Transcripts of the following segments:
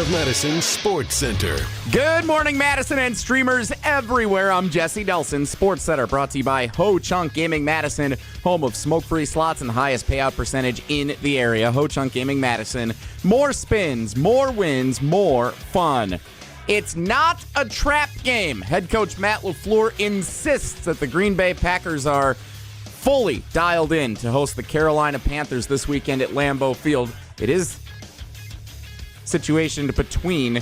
of Madison Sports Center. Good morning, Madison and streamers everywhere. I'm Jesse Nelson, Sports Center, brought to you by Ho Chunk Gaming Madison, home of smoke-free slots and the highest payout percentage in the area. Ho Chunk Gaming Madison. More spins, more wins, more fun. It's not a trap game. Head coach Matt LaFleur insists that the Green Bay Packers are fully dialed in to host the Carolina Panthers this weekend at Lambeau Field. It is situationed between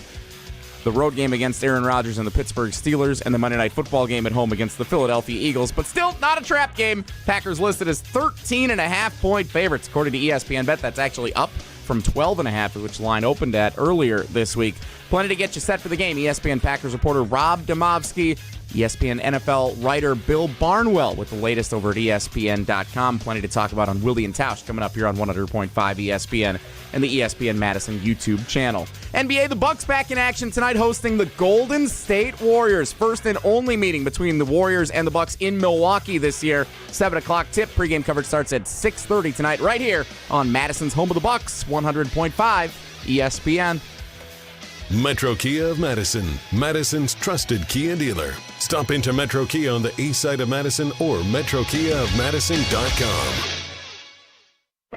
the road game against Aaron Rodgers and the Pittsburgh Steelers and the Monday Night Football game at home against the Philadelphia Eagles, but still not a trap game. Packers listed as 13.5-point favorites, according to ESPN Bet. That's actually up from 12.5, which line opened at earlier this week. Plenty to get you set for the game. ESPN Packers reporter Rob Demovsky, ESPN NFL writer Bill Barnwell with the latest over at ESPN.com. Plenty to talk about on Wilde and Tausch coming up here on 100.5 ESPN and the ESPN Madison YouTube channel. NBA, the Bucks back in action tonight, hosting the Golden State Warriors. First and only meeting between the Warriors and the Bucks in Milwaukee this year. 7 o'clock tip. Pregame coverage starts at 6:30 tonight right here on Madison's home of the Bucks, 100.5 ESPN. Metro Kia of Madison, Madison's trusted Kia dealer. Stop into Metro Kia on the east side of Madison or metrokiaofmadison.com.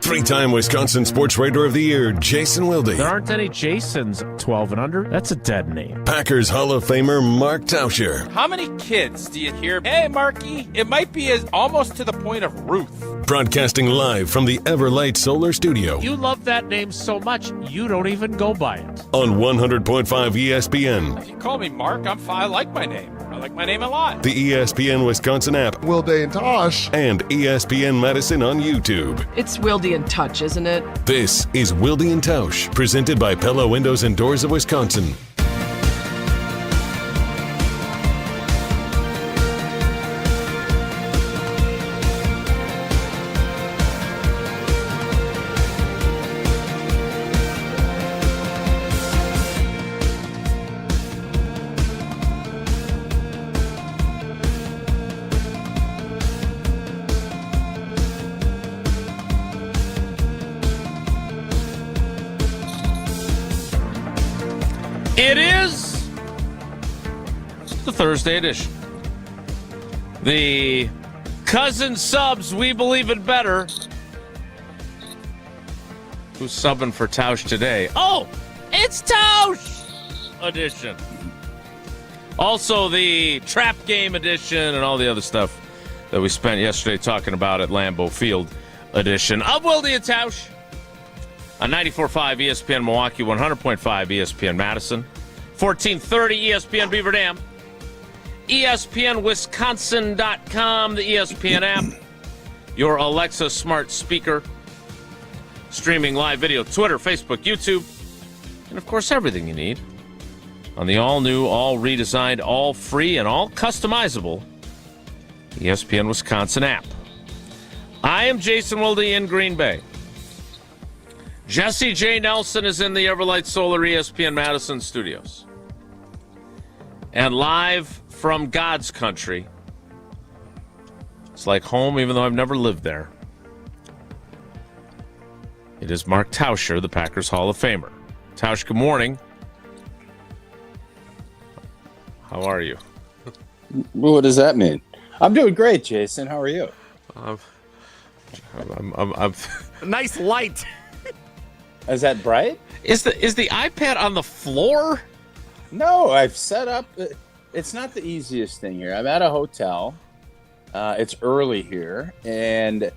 Three-time Wisconsin Sports Writer of the Year, Jason Wilde. There aren't any Jasons 12 and under. That's a dead name. Packers Hall of Famer Mark Tauscher. How many kids do you hear, hey, Marky? It might be as almost to the point of Ruth. Broadcasting live from the Everlight Solar Studio. You love that name so much, you don't even go by it. On 100.5 ESPN. If you call me Mark, I like my name. I like my name a lot. The ESPN Wisconsin app. Wilde and Tausch. And ESPN Madison on YouTube. It's Wilde and Tausch, isn't it? This is Wilde and Tausch, presented by Pella Windows and Doors of Wisconsin. It is the Thursday edition. The cousin subs, we believe it better. Who's subbing for Tausch today? Oh, it's Tausch edition. Also the trap game edition and all the other stuff that we spent yesterday talking about at Lambeau Field edition of Wilde and Tausch. On 94.5 ESPN Milwaukee, 100.5 ESPN Madison, 1430 ESPN Beaver Dam, ESPNWisconsin.com, the ESPN app, your Alexa smart speaker, streaming live video, Twitter, Facebook, YouTube, and of course everything you need on the all-new, all-redesigned, all-free, and all-customizable ESPN Wisconsin app. I am Jason Wilde in Green Bay. Jesse J. Nelson is in the Everlight Solar ESPN Madison studios. And live from God's country. It's like home, even though I've never lived there. It is Mark Tauscher, the Packers Hall of Famer. Tausch, good morning. How are you? What does that mean? I'm doing great, Jason. How are you? I'm Nice light. Is that bright? Is the iPad on the floor? No, I've set up. It's not the easiest thing here. I'm at a hotel. It's early here, and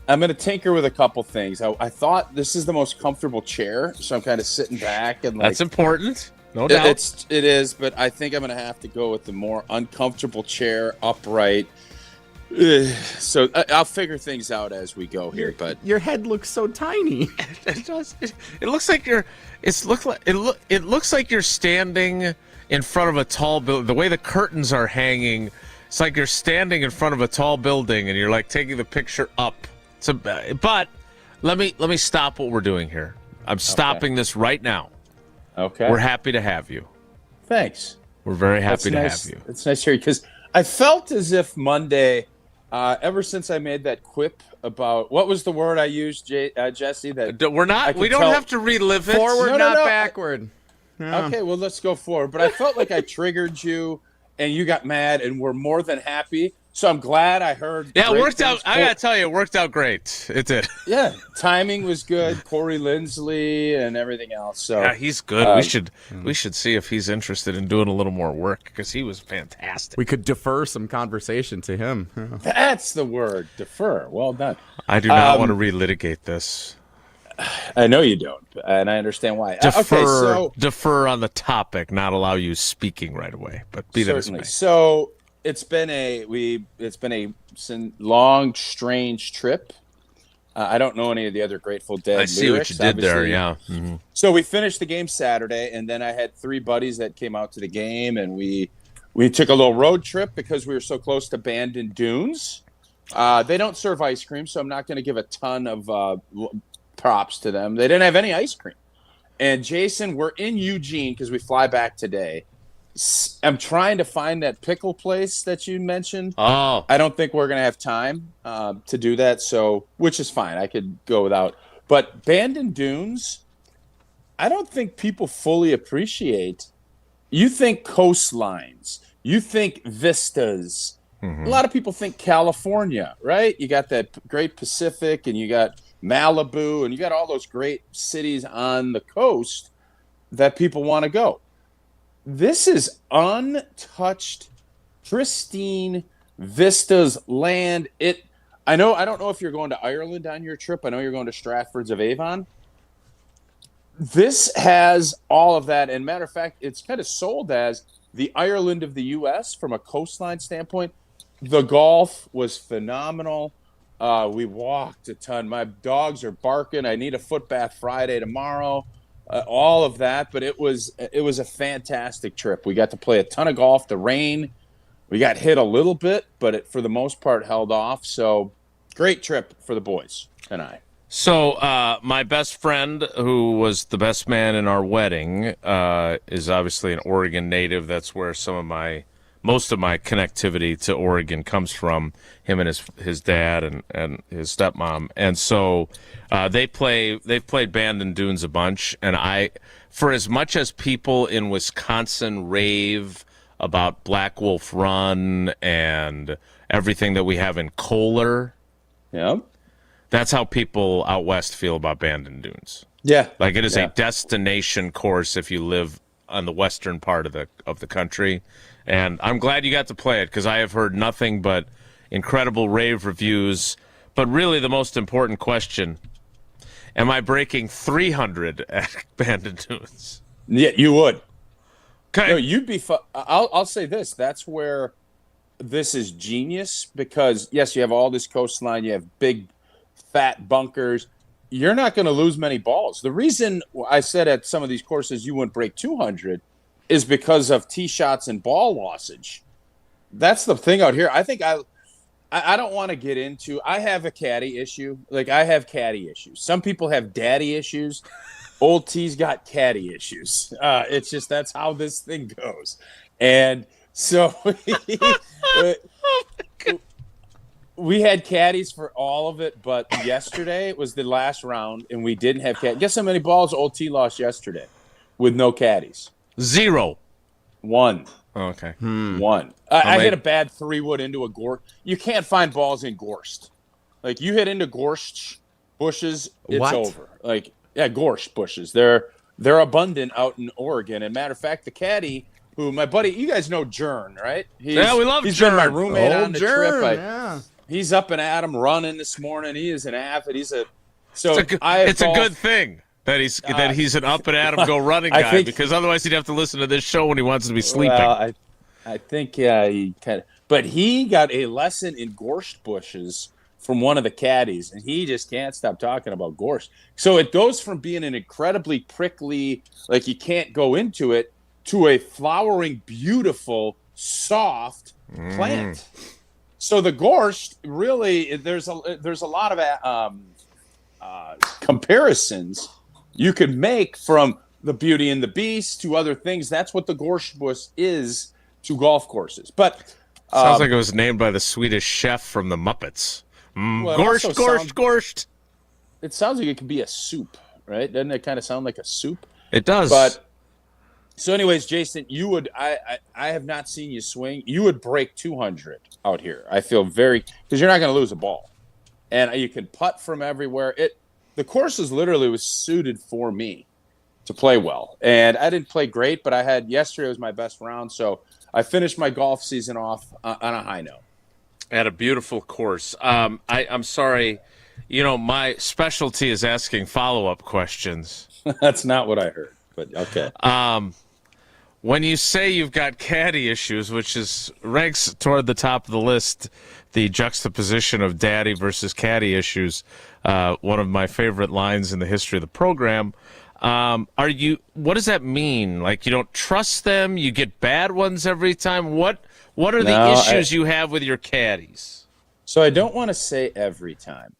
I'm going to tinker with a couple things. I thought this is the most comfortable chair, so I'm kind of sitting back and That's important. No doubt. It is, but I think I'm going to have to go with the more uncomfortable chair, upright. So I'll figure things out as we go here. But your head looks so tiny. It does. It looks like you're. It looks like you're standing in front of a tall building. The way the curtains are hanging, it's like you're standing in front of a tall building and you're like taking the picture up. But let me stop what we're doing here. I'm stopping this right now. Okay. We're happy to have you. Thanks. We're very happy to have you. It's nice to hear you because I felt as if Monday Ever since I made that quip about what was the word I used, Jesse? That We're not. We don't have to relive it. Forward, No, not no. backward. Yeah. Okay, well, let's go forward. But I felt like I triggered you, and you got mad, and we're more than happy. So I'm glad I heard. Yeah, it great worked out. things. I gotta tell you, it worked out great. It did. Yeah, timing was good. Corey Lindsley and everything else. So Yeah, he's good. We should see if he's interested in doing a little more work because he was fantastic. We could defer some conversation to him. that's the word. Defer. Well done. I do not want to relitigate this. I know you don't, and I understand why. Defer on the topic, not allow you speaking right away. But be that as it may. So it's been a long, strange trip. I don't know any of the other Grateful Dead. I see lyrics, what you did there. obviously. Yeah. Mm-hmm. So we finished the game Saturday, and then I had 3 buddies that came out to the game, and we took a little road trip because we were so close to Bandon Dunes. They don't serve ice cream, so I'm not going to give a ton of props to them. They didn't have any ice cream. And Jason, we're in Eugene because we fly back today. I'm trying to find that pickle place that you mentioned. Oh, I don't think we're going to have time to do that, so which is fine. I could go without. But Bandon Dunes, I don't think people fully appreciate. You think coastlines. You think vistas. Mm-hmm. A lot of people think California, right? You got that great Pacific, and you got Malibu, and you got all those great cities on the coast that people want to go. This is untouched, pristine vistas land. I don't know if you're going to Ireland on your trip. I know you're going to Stratfords of Avon. This has all of that. And matter of fact, it's kind of sold as the Ireland of the U.S. from a coastline standpoint. The golf was phenomenal. We walked a ton. My dogs are barking. I need a foot bath Friday tomorrow. All of that, but it was a fantastic trip. We got to play a ton of golf. The rain, we got hit a little bit, but it for the most part held off. So great trip for the boys and I. so my best friend, who was the best man in our wedding, is obviously an Oregon native. That's where most of my connectivity to Oregon comes from. Him and his dad and his stepmom, and so they've played Bandon Dunes a bunch. And for as much as people in Wisconsin rave about Black Wolf Run and everything that we have in Kohler, Yeah. that's how people out west feel about Bandon Dunes. Yeah. Like it is a destination course if you live on the western part of the country. And I'm glad you got to play it because I have heard nothing but incredible rave reviews. But really the most important question, am I breaking 300 at Bandon Dunes? Yeah, you would. Okay. No, you'd be I'll say this. That's where this is genius because, yes, you have all this coastline. You have big, fat bunkers. You're not going to lose many balls. The reason I said at some of these courses you wouldn't break 200 is because of tee shots and ball lossage. That's the thing out here. I think I don't want to get into. I have a caddy issue. Like I have caddy issues. Some people have daddy issues. Old T's got caddy issues. It's just that's how this thing goes. And so we had caddies for all of it, but yesterday was the last round, and we didn't have caddies. Guess how many balls Old T lost yesterday with no caddies? 0. 1. Oh, okay. 1. I hit a bad 3-wood into a gorse. You can't find balls in Gorst. Like you hit into Gorst bushes, it's over. Like Gorst bushes. They're abundant out in Oregon. And matter of fact, the caddy, who my buddy, you guys know Jern, right? We love Jern. He's been my roommate on the Jern, trip. yeah. He's up and at him running this morning. He is an avid. It's a good thing that he's an up and at him go running guy because otherwise he'd have to listen to this show when he wants to be sleeping. Well, I think he kind of, but he got a lesson in gorst bushes from one of the caddies, and he just can't stop talking about gorst. So it goes from being an incredibly prickly, like you can't go into it, to a flowering, beautiful, soft plant. So the gorst really, there's a lot of comparisons you could make from the Beauty and the Beast to other things. That's what the gorst bush is to golf courses. But Sounds like it was named by the Swedish chef from the Muppets. Well, Gorsht. It sounds like it could be a soup, right? Doesn't it kind of sound like a soup? It does. But so, anyways, Jason, you would I have not seen you swing. You would break 200 out here. I feel because you're not going to lose a ball, and you can putt from everywhere. The course was suited for me to play well, and I didn't play great, but yesterday was my best round, so I finished my golf season off on a high note. At a beautiful course. I'm sorry. My specialty is asking follow-up questions. That's not what I heard, but okay. When you say you've got caddy issues, which ranks toward the top of the list, the juxtaposition of daddy versus caddy issues, one of my favorite lines in the history of the program. What does that mean? Like, you don't trust them? You get bad ones every time? What are the issues you have with your caddies? So I don't want to say every time.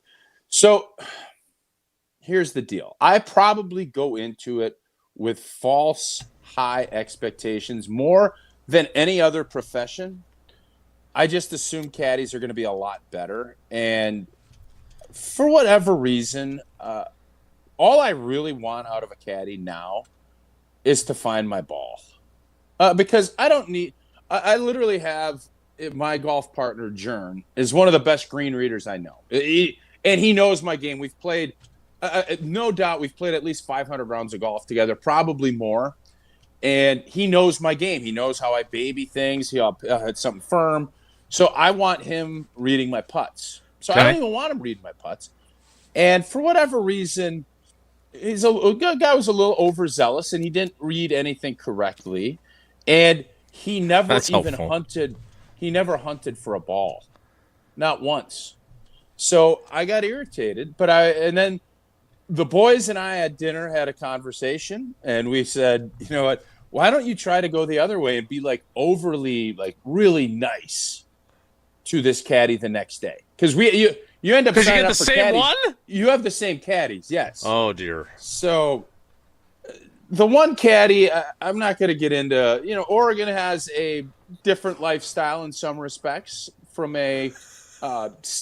So here's the deal. I probably go into it with false high expectations more than any other profession. I just assume caddies are going to be a lot better. And for whatever reason, all I really want out of a caddy now is to find my ball. Because I literally have my golf partner, Jern, is one of the best green readers I know. And he knows my game. We've played, no doubt, we've played at least 500 rounds of golf together, probably more. And he knows my game. He knows how I baby things. He'll hit something firm. So I want him reading my putts. So I don't even want him reading my putts. And for whatever reason, the guy was a little overzealous, and he didn't read anything correctly. And he never hunted. He never hunted for a ball, not once. So I got irritated, and then the boys and I at dinner had a conversation, and we said, you know what? Why don't you try to go the other way and be overly, really nice to this caddy the next day? Because you end up signing up for caddies. You get the same one? You have the same caddies, yes. Oh dear. So the one caddy, I'm not going to get into. Oregon has a different lifestyle in some respects from a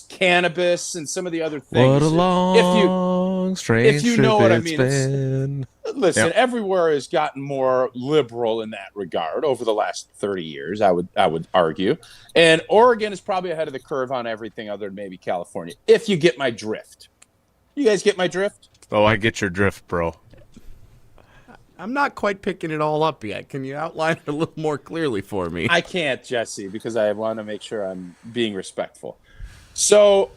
cannabis and some of the other things. What a long, strange if you know what I mean. Been. Listen, everywhere has gotten more liberal in that regard over the last 30 years, I would argue. And Oregon is probably ahead of the curve on everything other than maybe California, if you get my drift. You guys get my drift? Oh, I get your drift, bro. I'm not quite picking it all up yet. Can you outline it a little more clearly for me? I can't, Jesse, because I want to make sure I'm being respectful. So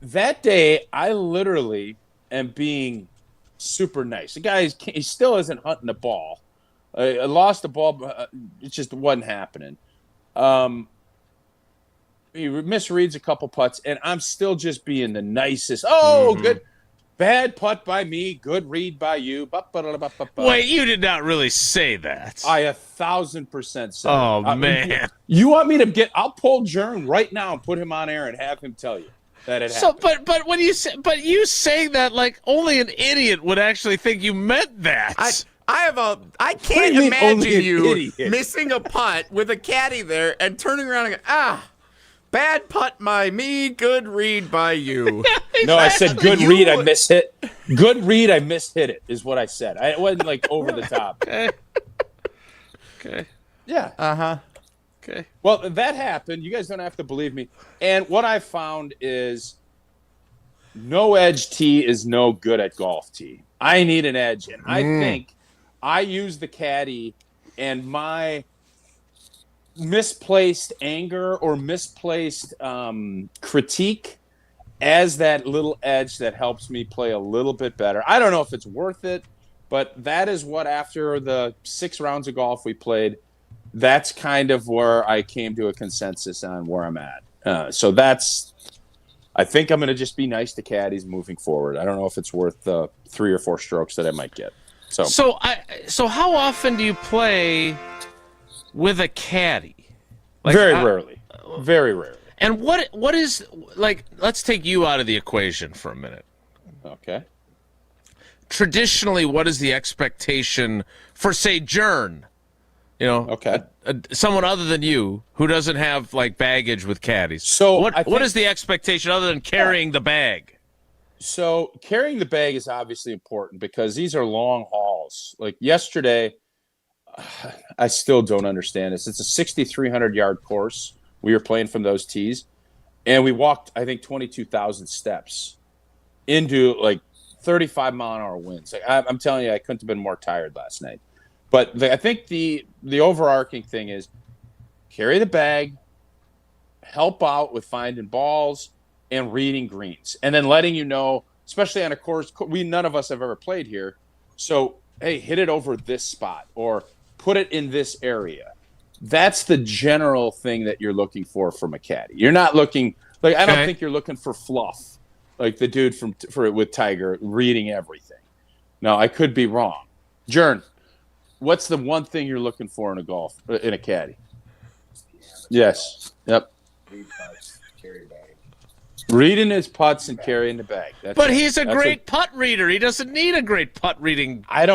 that day, I literally am being super nice. The guy, he still isn't hunting the ball. I lost the ball, but it just wasn't happening. He misreads a couple putts, and I'm still just being the nicest. Good. Bad putt by me, good read by you. Wait, you did not really say that. I 1,000% said. Oh, man. You want me to I'll pull Jern right now and put him on air and have him tell you that it happened. But when you saying that, like, only an idiot would actually think you meant that. I can't imagine you missing a putt with a caddy there and turning around and go, bad putt by me, good read by you. No, I said good read, I mishit. Good read, I mishit it, is what I said. It wasn't over the top. Okay. Yeah. Uh-huh. Okay. Well, that happened. You guys don't have to believe me. And what I found is no edge tee is no good at golf tee. I need an edge. And I think I use the caddy and my misplaced anger or misplaced critique as that little edge that helps me play a little bit better. I don't know if it's worth it, but that is what, after the 6 rounds of golf we played, that's kind of where I came to a consensus on where I'm at. So I think I'm going to just be nice to caddies moving forward. I don't know if it's worth the 3 or 4 strokes that I might get. So how often do you play with a caddy? Very rarely. Very rarely. And what is, like, let's take you out of the equation for a minute. Okay. Traditionally, what is the expectation for, say, Jern, Okay. Someone other than you who doesn't have like baggage with caddies. So what is the expectation other than carrying the bag? So carrying the bag is obviously important because these are long hauls. Like yesterday, I still don't understand this. It's a 6,300-yard course. We were playing from those tees, and we walked, I think, 22,000 steps into like 35-mile-an-hour winds. Like, I'm telling you, I couldn't have been more tired last night. But I think the overarching thing is carry the bag, help out with finding balls and reading greens, and then letting you know, especially on a course none of us have ever played here. So, hey, hit it over this spot or put it in this area. That's the general thing that you're looking for from a caddy. You're not looking like I don't think you're looking for fluff, like the dude with Tiger reading everything. No, I could be wrong. Jern, what's the one thing you're looking for in a caddy? Yes. Yep. Reading his putts and carrying the bag. But he's a great putt reader. He doesn't need a great putt reading. I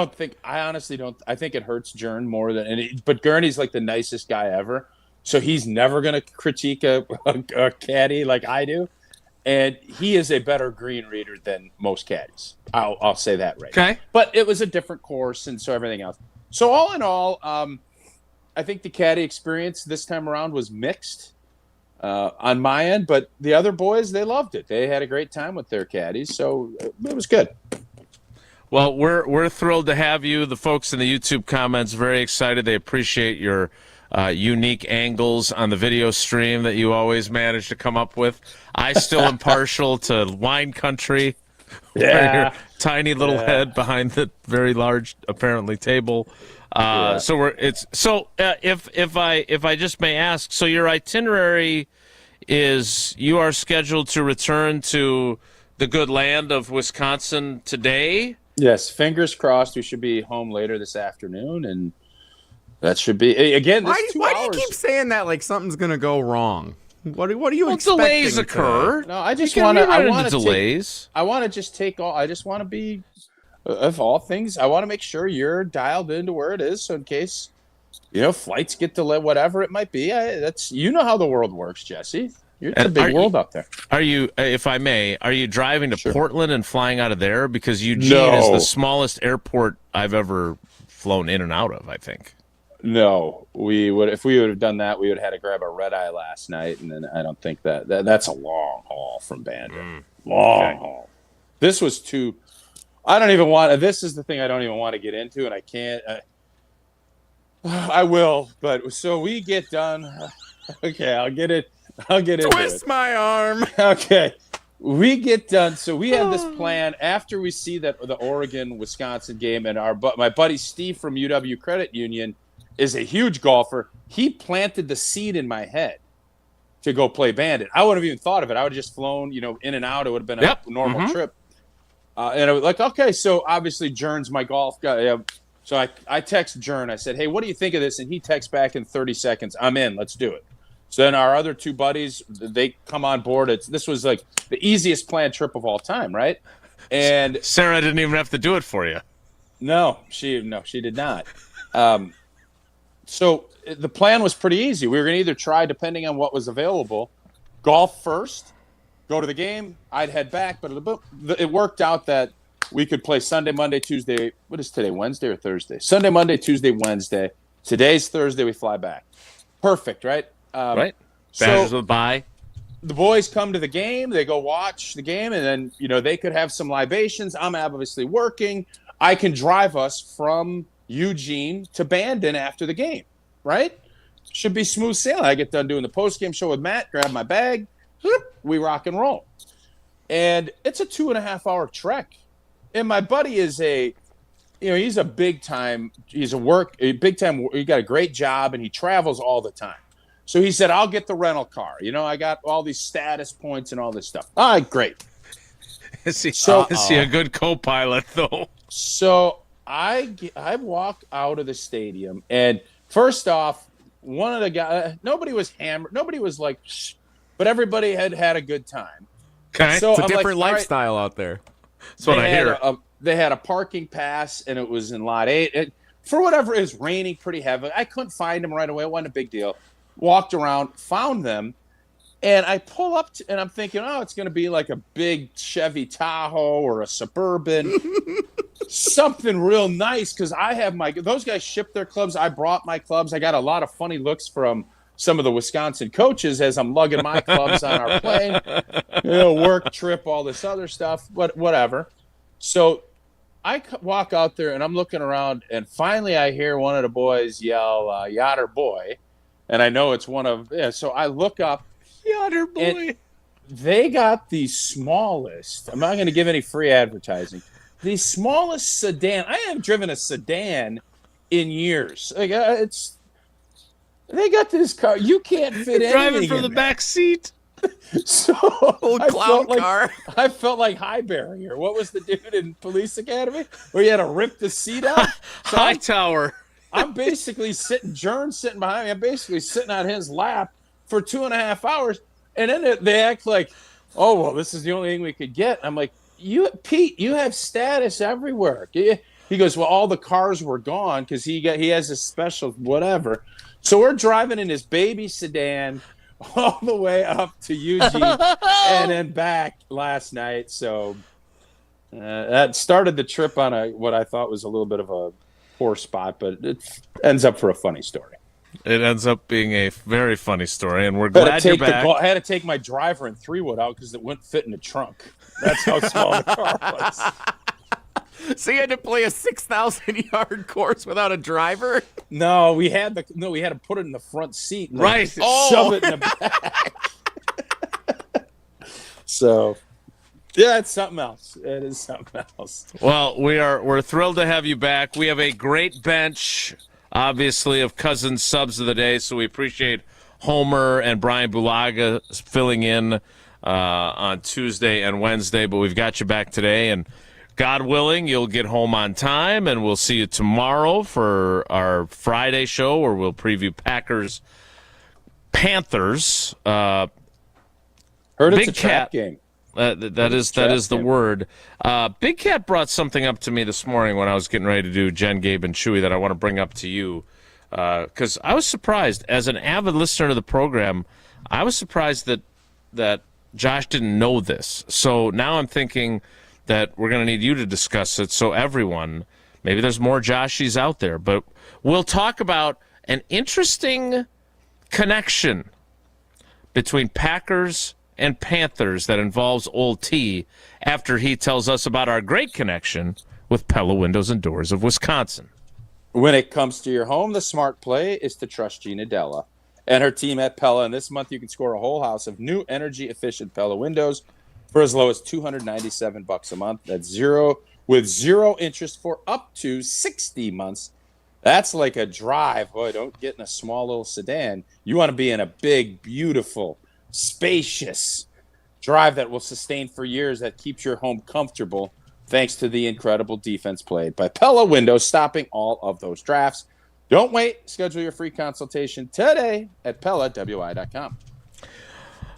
honestly don't. I think it hurts Jern more than but Gurney's like the nicest guy ever. So he's never going to critique a caddy like I do. And he is a better green reader than most caddies. I'll say that right. Okay. But it was a different course and so everything else. So all in all, I think the caddy experience this time around was mixed. On my end, but the other boys, they loved it. They had a great time with their caddies, so it was good. Well, we're thrilled to have you. The folks in the YouTube comments very excited. They appreciate your unique angles on the video stream that you always manage to come up with. I still am partial to wine country. Yeah, your tiny little head behind the very large, apparently, table. If I just may ask, so your itinerary is you are scheduled to return to the good land of Wisconsin today? Yes, fingers crossed. We should be home later this afternoon, and that should be again. Why do you keep saying that like something's gonna go wrong? What are you expecting? Delays occur. No, I just want to. I want delays. I want to just take all. I just want to be. Of all things, I want to make sure you're dialed into where it is. So in case, flights get delayed, whatever it might be, that's how the world works, Jesse. It's a big world out there. Are you, if I may, driving to Portland and flying out of there? Because Eugene is the smallest airport I've ever flown in and out of, I think. No, we would. If we would have done that, we would have had to grab a red eye last night, and then I don't think that's a long haul from Bandon. Long haul. This was too. I don't even want. This is the thing I don't even want to get into, and I can't. I will, but so we get done. Okay, I'll get it. Twist my arm. Okay, we get done. So we have this plan after we see that the Oregon-Wisconsin game, and my buddy Steve from UW Credit Union is a huge golfer. He planted the seed in my head to go play Bandit. I wouldn't have even thought of it. I would have just flown, in and out. It would have been a normal trip. And I was like, okay, so obviously Jern's my golf guy. So I text Jern. I said, hey, what do you think of this? And he texts back in 30 seconds. I'm in. Let's do it. So then our other two buddies, they come on board. This was like the easiest planned trip of all time, right? And Sarah didn't even have to do it for you. No, she did not. So the plan was pretty easy. We were going to either try, depending on what was available, golf first, go to the game. I'd head back, but it worked out that we could play Sunday, Monday, Tuesday. What is today, Wednesday or Thursday? Sunday, Monday, Tuesday, Wednesday. Today's Thursday. We fly back. Perfect, right? Right. Badgers with a bye. The boys come to the game. They go watch the game, and then they could have some libations. I'm obviously working. I can drive us from Eugene to Bandon after the game, right? Should be smooth sailing. I get done doing the post-game show with Matt, grab my bag, we rock and roll. And it's a 2.5-hour trek. And my buddy is he's a big-time, he got a great job, and he travels all the time. So he said, I'll get the rental car. I got all these status points and all this stuff. All right, great. Is he a good co-pilot, though? So I walk out of the stadium, and first off, one of the guys, nobody was hammered. Nobody was like, shh, but everybody had a good time. Okay. So it's a different lifestyle out there. That's what I hear. They had a parking pass, and it was in lot 8. for whatever, it was raining pretty heavy. I couldn't find them right away. It wasn't a big deal. Walked around, found them, and I pull up, and I'm thinking, oh, it's going to be like a big Chevy Tahoe or a Suburban, something real nice, because I have those guys shipped their clubs. I brought my clubs. I got a lot of funny looks from some of the Wisconsin coaches as I'm lugging my clubs on our plane, work trip, all this other stuff, but whatever. So I walk out there, and I'm looking around, and finally I hear one of the boys yell, "Yatter boy," and I know it's one of. Yeah, so I look up, Yatter boy. They got the smallest. I'm not going to give any free advertising. The smallest sedan. I haven't driven a sedan in years. Like they got this car. You can't fit anything. Driving from the back seat. So Old clown car. I felt like Highbury, or what was the dude in Police Academy where you had to rip the seat out? So Hightower. I'm basically sitting behind me. I'm basically sitting on his lap for 2.5 hours, and then they act like, oh well, this is the only thing we could get. I'm like, Pete, you have status everywhere. He goes, well, all the cars were gone because he has a special whatever. So we're driving in this baby sedan all the way up to Eugene and then back last night. So that started the trip on what I thought was a little bit of a poor spot, but it ends up for a funny story. It ends up being a very funny story, and we're glad you're back. I had to take my driver and 3-wood out because it wouldn't fit in the trunk. That's how small the car was. So you had to play a 6,000-yard course without a driver? No, we had to put it in the front seat. And right. Shove it in the back. So, yeah, it's something else. It is something else. Well, we're thrilled to have you back. We have a great bench, obviously, of Cousins subs of the day, so we appreciate Homer and Brian Bulaga filling in on Tuesday and Wednesday, but we've got you back today, and God willing, you'll get home on time, and we'll see you tomorrow for our Friday show where we'll preview Panthers. Heard it's a trap game. That is the word. Big Cat brought something up to me this morning when I was getting ready to do Jen, Gabe, and Chewy that I want to bring up to you, because I was surprised. As an avid listener to the program, I was surprised that Josh didn't know this. So now I'm thinking that we're going to need you to discuss it so everyone, maybe there's more Joshies out there, but we'll talk about an interesting connection between Packers and Panthers that involves Old T after he tells us about our great connection with Pella Windows and Doors of Wisconsin. When it comes to your home, the smart play is to trust Gina Della and her team at Pella. And this month you can score a whole house of new energy-efficient Pella windows for as low as $297 a month. That's zero interest for up to 60 months. That's like a drive. Boy, don't get in a small little sedan. You want to be in a big, beautiful, spacious drive that will sustain for years, that keeps your home comfortable, thanks to the incredible defense played by Pella Windows, stopping all of those drafts. Don't wait. Schedule your free consultation today at PellaWI.com.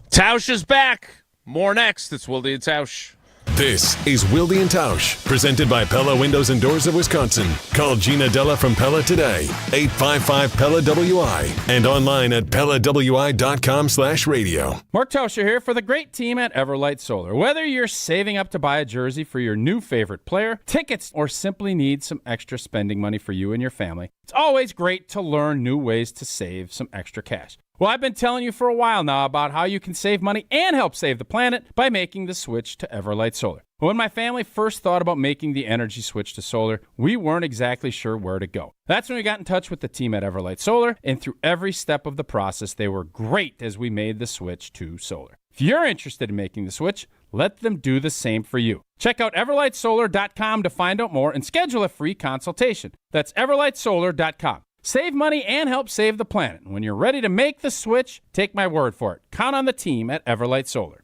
Tausch is back. More next. It's Wilde and Tausch. This is Wilde and Tausch, presented by Pella Windows and Doors of Wisconsin. Call Gina Della from Pella today, 855-PELLA-WI, and online at PellaWI.com/radio. Mark Tauscher here for the great team at Everlight Solar. Whether you're saving up to buy a jersey for your new favorite player, tickets, or simply need some extra spending money for you and your family, it's always great to learn new ways to save some extra cash. Well, I've been telling you for a while now about how you can save money and help save the planet by making the switch to Everlight Solar. When my family first thought about making the energy switch to solar, we weren't exactly sure where to go. That's when we got in touch with the team at Everlight Solar, and through every step of the process, they were great as we made the switch to solar. If you're interested in making the switch, let them do the same for you. Check out everlightsolar.com to find out more and schedule a free consultation. That's everlightsolar.com. Save money and help save the planet. When you're ready to make the switch, take my word for it. Count on the team at Everlight Solar.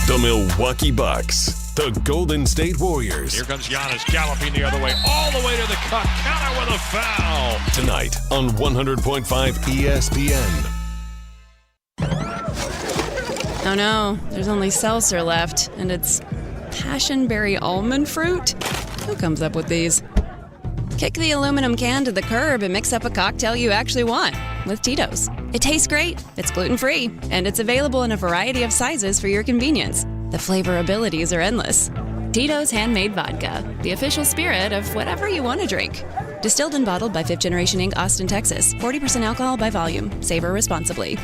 The Milwaukee Bucks, the Golden State Warriors. Here comes Giannis galloping the other way, all the way to the cup. Counter with a foul. Tonight on 100.5 ESPN. Oh no, there's only seltzer left, and it's passionberry almond fruit? Who comes up with these? Kick the aluminum can to the curb and mix up a cocktail you actually want with Tito's. It tastes great, it's gluten-free, and it's available in a variety of sizes for your convenience. The flavor abilities are endless. Tito's Handmade Vodka, the official spirit of whatever you want to drink. Distilled and bottled by 5th Generation Inc., Austin, Texas. 40% alcohol by volume. Savor responsibly.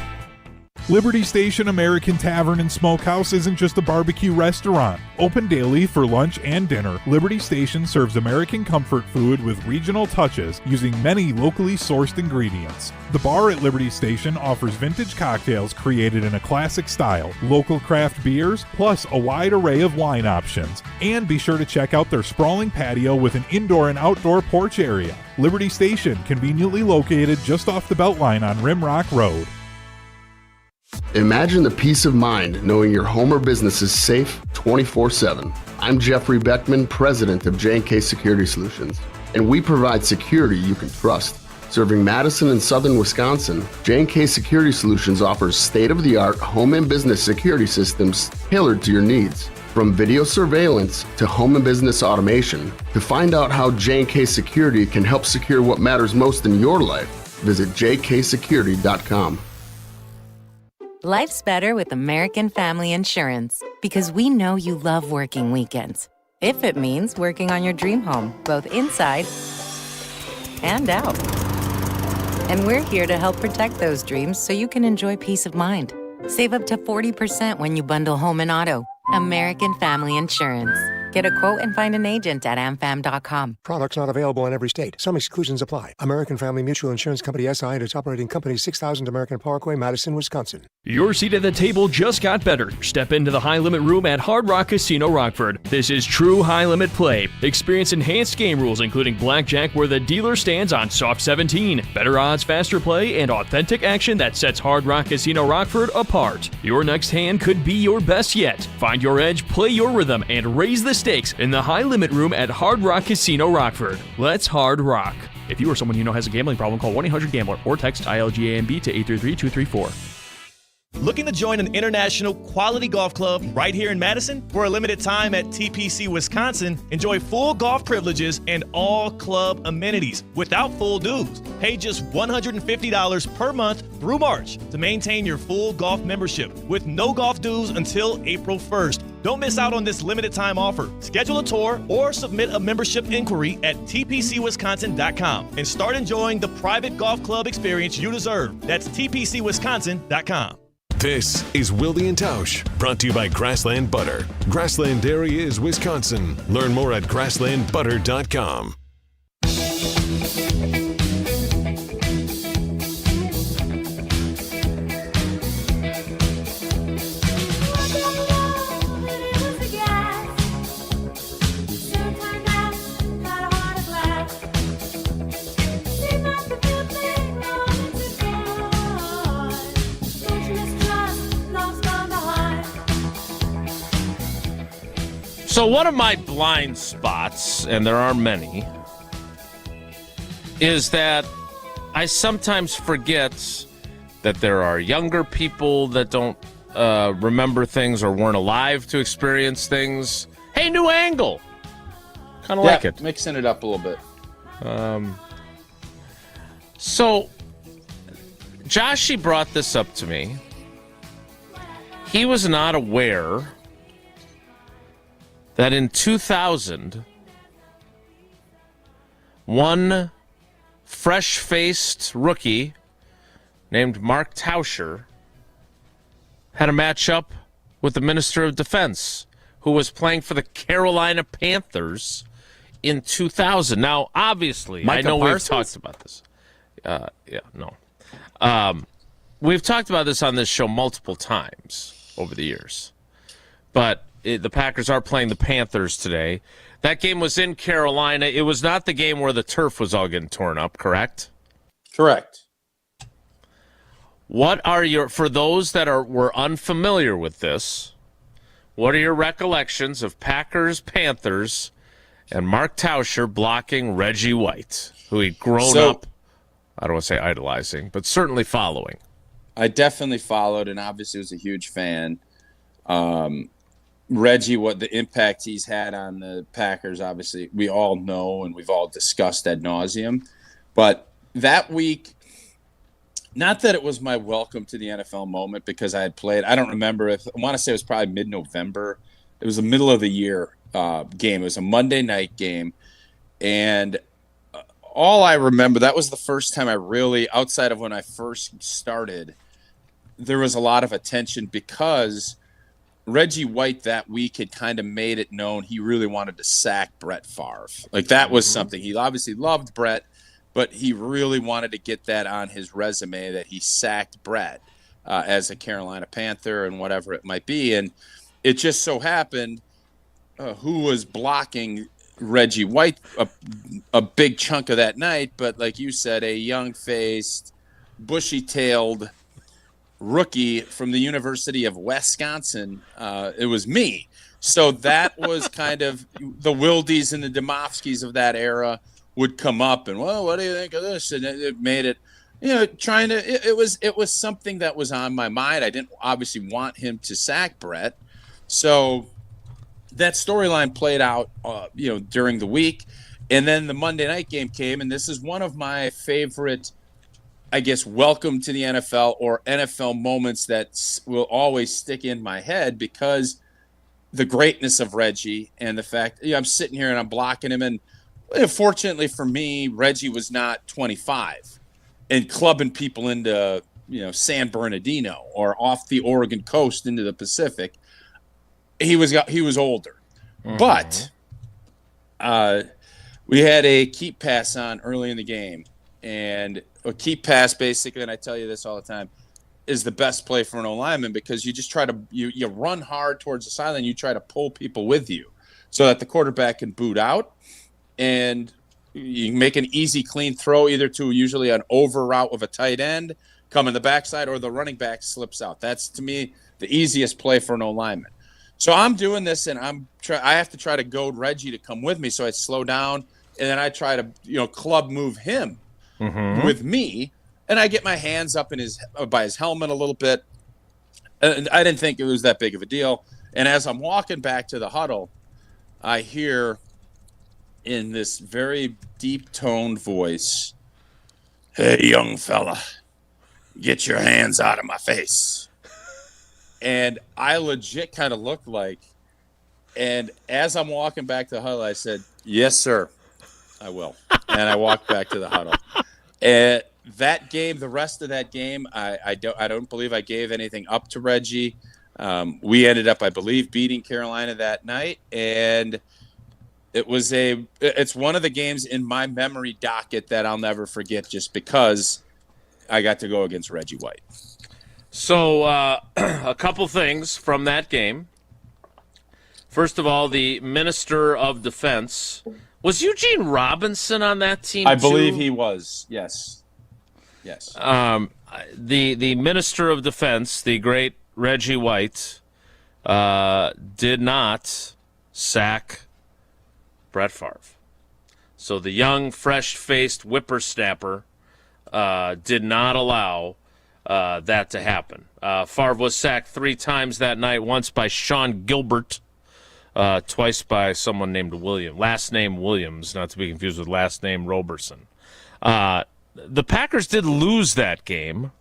Liberty Station American Tavern and Smokehouse isn't just a barbecue restaurant. Open daily for lunch and dinner, Liberty Station serves American comfort food with regional touches using many locally sourced ingredients. The bar at Liberty Station offers vintage cocktails created in a classic style, local craft beers, plus a wide array of wine options. And be sure to check out their sprawling patio with an indoor and outdoor porch area. Liberty Station, conveniently located just off the Beltline on Rimrock Road. Imagine the peace of mind knowing your home or business is safe 24/7. I'm Jeffrey Beckman, president of J&K Security Solutions, and we provide security you can trust. Serving Madison and southern Wisconsin, J&K Security Solutions offers state-of-the-art home and business security systems tailored to your needs. From video surveillance to home and business automation, to find out how J&K Security can help secure what matters most in your life, visit jksecurity.com. Life's better with American Family Insurance because we know you love working weekends. If it means working on your dream home, both inside and out. And we're here to help protect those dreams so you can enjoy peace of mind. Save up to 40% when you bundle home and auto. American Family Insurance. Get a quote and find an agent at amfam.com. Products not available in every state. Some exclusions apply. American Family Mutual Insurance Company SI and its operating company 6000 American Parkway, Madison, Wisconsin. Your seat at the table just got better. Step into the high limit room at Hard Rock Casino Rockford. This is true high limit play. Experience enhanced game rules including blackjack where the dealer stands on soft 17. Better odds, faster play, and authentic action that sets Hard Rock Casino Rockford apart. Your next hand could be your best yet. Find your edge, play your rhythm, and raise the stakes in the high limit room at Hard Rock Casino Rockford. Let's hard rock. If you or someone you know has a gambling problem, call 1-800-GAMBLER or text ILGAMB to 833-234. Looking to join an international quality golf club right here in Madison? For a limited time at TPC Wisconsin, enjoy full golf privileges and all club amenities without full dues. Pay just $150 per month through March to maintain your full golf membership with no golf dues until April 1st. Don't miss out on this limited time offer. Schedule a tour or submit a membership inquiry at tpcwisconsin.com and start enjoying the private golf club experience you deserve. That's tpcwisconsin.com. This is Wilde and Tausch, brought to you by Grassland Butter. Grassland Dairy is Wisconsin. Learn more at grasslandbutter.com. So one of my blind spots, and there are many, is that I sometimes forget that there are younger people that don't remember things or weren't alive to experience things. Hey, new angle! Kind of like it. Mixing it up a little bit. So, Joshy brought this up to me. He was not aware that in 2000, one fresh-faced rookie named Mark Tauscher had a matchup with the Minister of Defense, who was playing for the Carolina Panthers in 2000. Now, obviously, Micah I know Parsons? we've talked about this. We've talked about this on this show multiple times over the years. But the Packers are playing the Panthers today. That game was in Carolina. It was not the game where the turf was all getting torn up, correct? Correct. What are your, for those that were unfamiliar with this, what are your recollections of Packers, Panthers, and Mark Tauscher blocking Reggie White, who he'd grown up, I don't want to say idolizing, but certainly following? I definitely followed and obviously was a huge fan. Reggie, what the impact he's had on the Packers, obviously, we all know and we've all discussed ad nauseum. But that week, not that it was my welcome to the NFL moment because I had played. I don't remember if I want to say it was probably mid-November. It was the middle of the year game. It was a Monday night game. And all I remember, that was the first time I really, outside of when I first started, there was a lot of attention because Reggie White that week had kind of made it known he really wanted to sack Brett Favre. Like that was something. He obviously loved Brett, but he really wanted to get that on his resume that he sacked Brett as a Carolina Panther and whatever it might be. And it just so happened who was blocking Reggie White a big chunk of that night, but like you said, a young-faced, bushy-tailed rookie from the University of Wisconsin. It was me. So that was kind of the Wildes and the Domofskis of that era would come up and, well, what do you think of this? And it made it, it was something that was on my mind. I didn't obviously want him to sack Brett. So that storyline played out, during the week. And then the Monday night game came, and this is one of my favorite, I guess, welcome to the NFL or NFL moments that will always stick in my head because the greatness of Reggie and the fact, I'm sitting here and I'm blocking him. And fortunately for me, Reggie was not 25 and clubbing people into, San Bernardino or off the Oregon coast into the Pacific. He was older, but we had a keep pass on early in the game, and a keep pass basically, and I tell you this all the time, is the best play for an O-lineman because you just try to you run hard towards the sideline, you try to pull people with you so that the quarterback can boot out, and you can make an easy, clean throw either to usually an over route of a tight end, come in the backside, or the running back slips out. That's to me the easiest play for an O-lineman. So I'm doing this, and I have to try to goad Reggie to come with me. So I slow down, and then I try to, club move him with me, and I get my hands up by his helmet a little bit. And I didn't think it was that big of a deal. And as I'm walking back to the huddle, I hear in this very deep-toned voice, "Hey, young fella, get your hands out of my face." And I legit kind of looked like, and as I'm walking back to the huddle, I said, "Yes, sir, I will." And I walked back to the huddle. And that game, the rest of that game, I don't believe I gave anything up to Reggie. We ended up, I believe, beating Carolina that night, and it's one of the games in my memory docket that I'll never forget, just because I got to go against Reggie White. So a couple things from that game. First of all, the Minister of Defense. Was Eugene Robinson on that team, I believe he was, yes. Yes. The Minister of Defense, the great Reggie White, did not sack Brett Favre. So the young, fresh-faced whippersnapper did not allow that to happen. Favre was sacked 3 times that night, once by Sean Gilbert, twice by someone named Williams. Last name Williams, not to be confused with last name Roberson. The Packers did lose that game,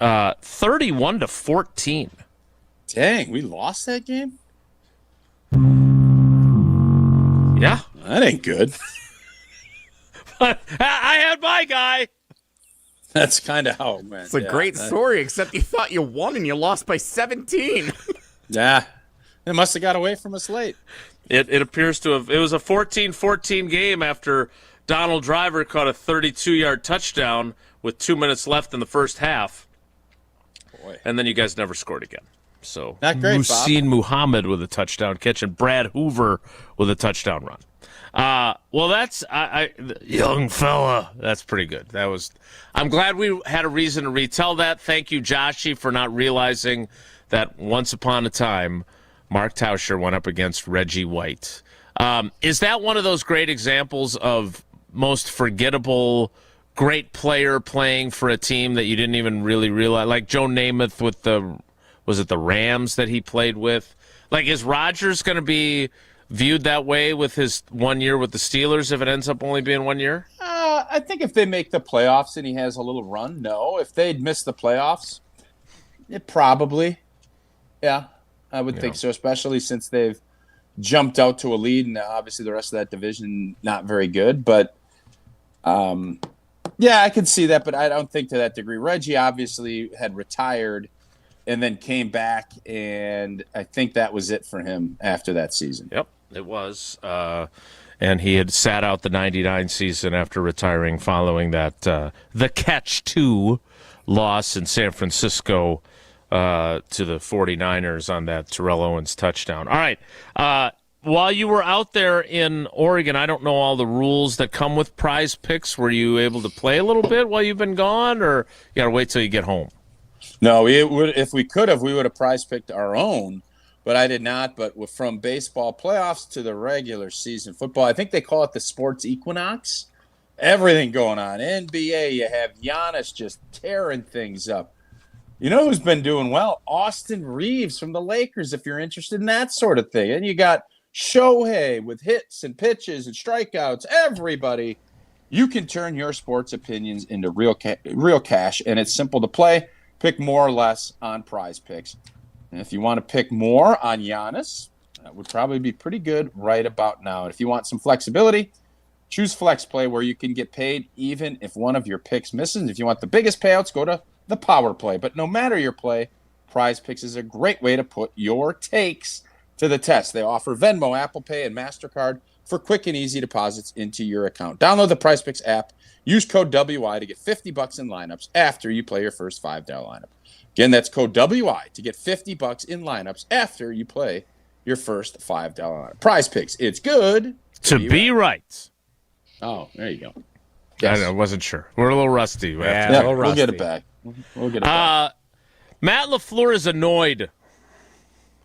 31-14. Dang, we lost that game? Yeah. That ain't good. But I had my guy. That's kind of how it went. It's a great story, except you thought you won and you lost by 17. Yeah. It must have got away from us late. It appears to have. It was a 14-14 game after Donald Driver caught a 32-yard touchdown with 2 minutes left in the first half. Boy. And then you guys never scored again. So not great, Muhsin Muhammad with a touchdown catch and Brad Hoover with a touchdown run. Well, that's young fella. That's pretty good. I'm glad we had a reason to retell that. Thank you, Joshy, for not realizing that once upon a time, Mark Tauscher went up against Reggie White. Is that one of those great examples of most forgettable, great player playing for a team that you didn't even really realize? Like Joe Namath with was it the Rams that he played with? Like, is Rodgers going to be viewed that way with his 1 year with the Steelers if it ends up only being 1 year? I think if they make the playoffs and he has a little run, no. If they'd miss the playoffs, it probably. Yeah, I would think so, especially since they've jumped out to a lead, and obviously the rest of that division not very good. But, yeah, I could see that, but I don't think to that degree. Reggie obviously had retired and then came back, and I think that was it for him after that season. Yep, it was. And he had sat out the 99 season after retiring following that the catch-2 loss in San Francisco to the 49ers on that Terrell Owens touchdown. All right. While you were out there in Oregon, I don't know all the rules that come with Prize Picks. Were you able to play a little bit while you've been gone, or you got to wait till you get home? No, if we could have, we would have prize picked our own, but I did not. But from baseball playoffs to the regular season football, I think they call it the sports equinox. Everything going on. NBA, you have Giannis just tearing things up. You know who's been doing well? Austin Reeves from the Lakers, if you're interested in that sort of thing. And you got Shohei with hits and pitches and strikeouts. Everybody. You can turn your sports opinions into real cash, and it's simple to play. Pick more or less on Prize Picks. And if you want to pick more on Giannis, that would probably be pretty good right about now. And if you want some flexibility, choose Flex Play, where you can get paid even if one of your picks misses. If you want the biggest payouts, go to the Power Play. But no matter your play, Prize Picks is a great way to put your takes to the test. They offer Venmo, Apple Pay, and MasterCard for quick and easy deposits into your account. Download the Prize Picks app. Use code WI to get $50 in lineups after you play your first $5 lineup. Again, that's code WI to get $50 in lineups after you play your first $5 lineup. Prize Picks. It's good to be right. Oh, there you go. Yes. I wasn't sure. We're a little rusty. We'll get it back. We'll get it back. Matt LaFleur is annoyed.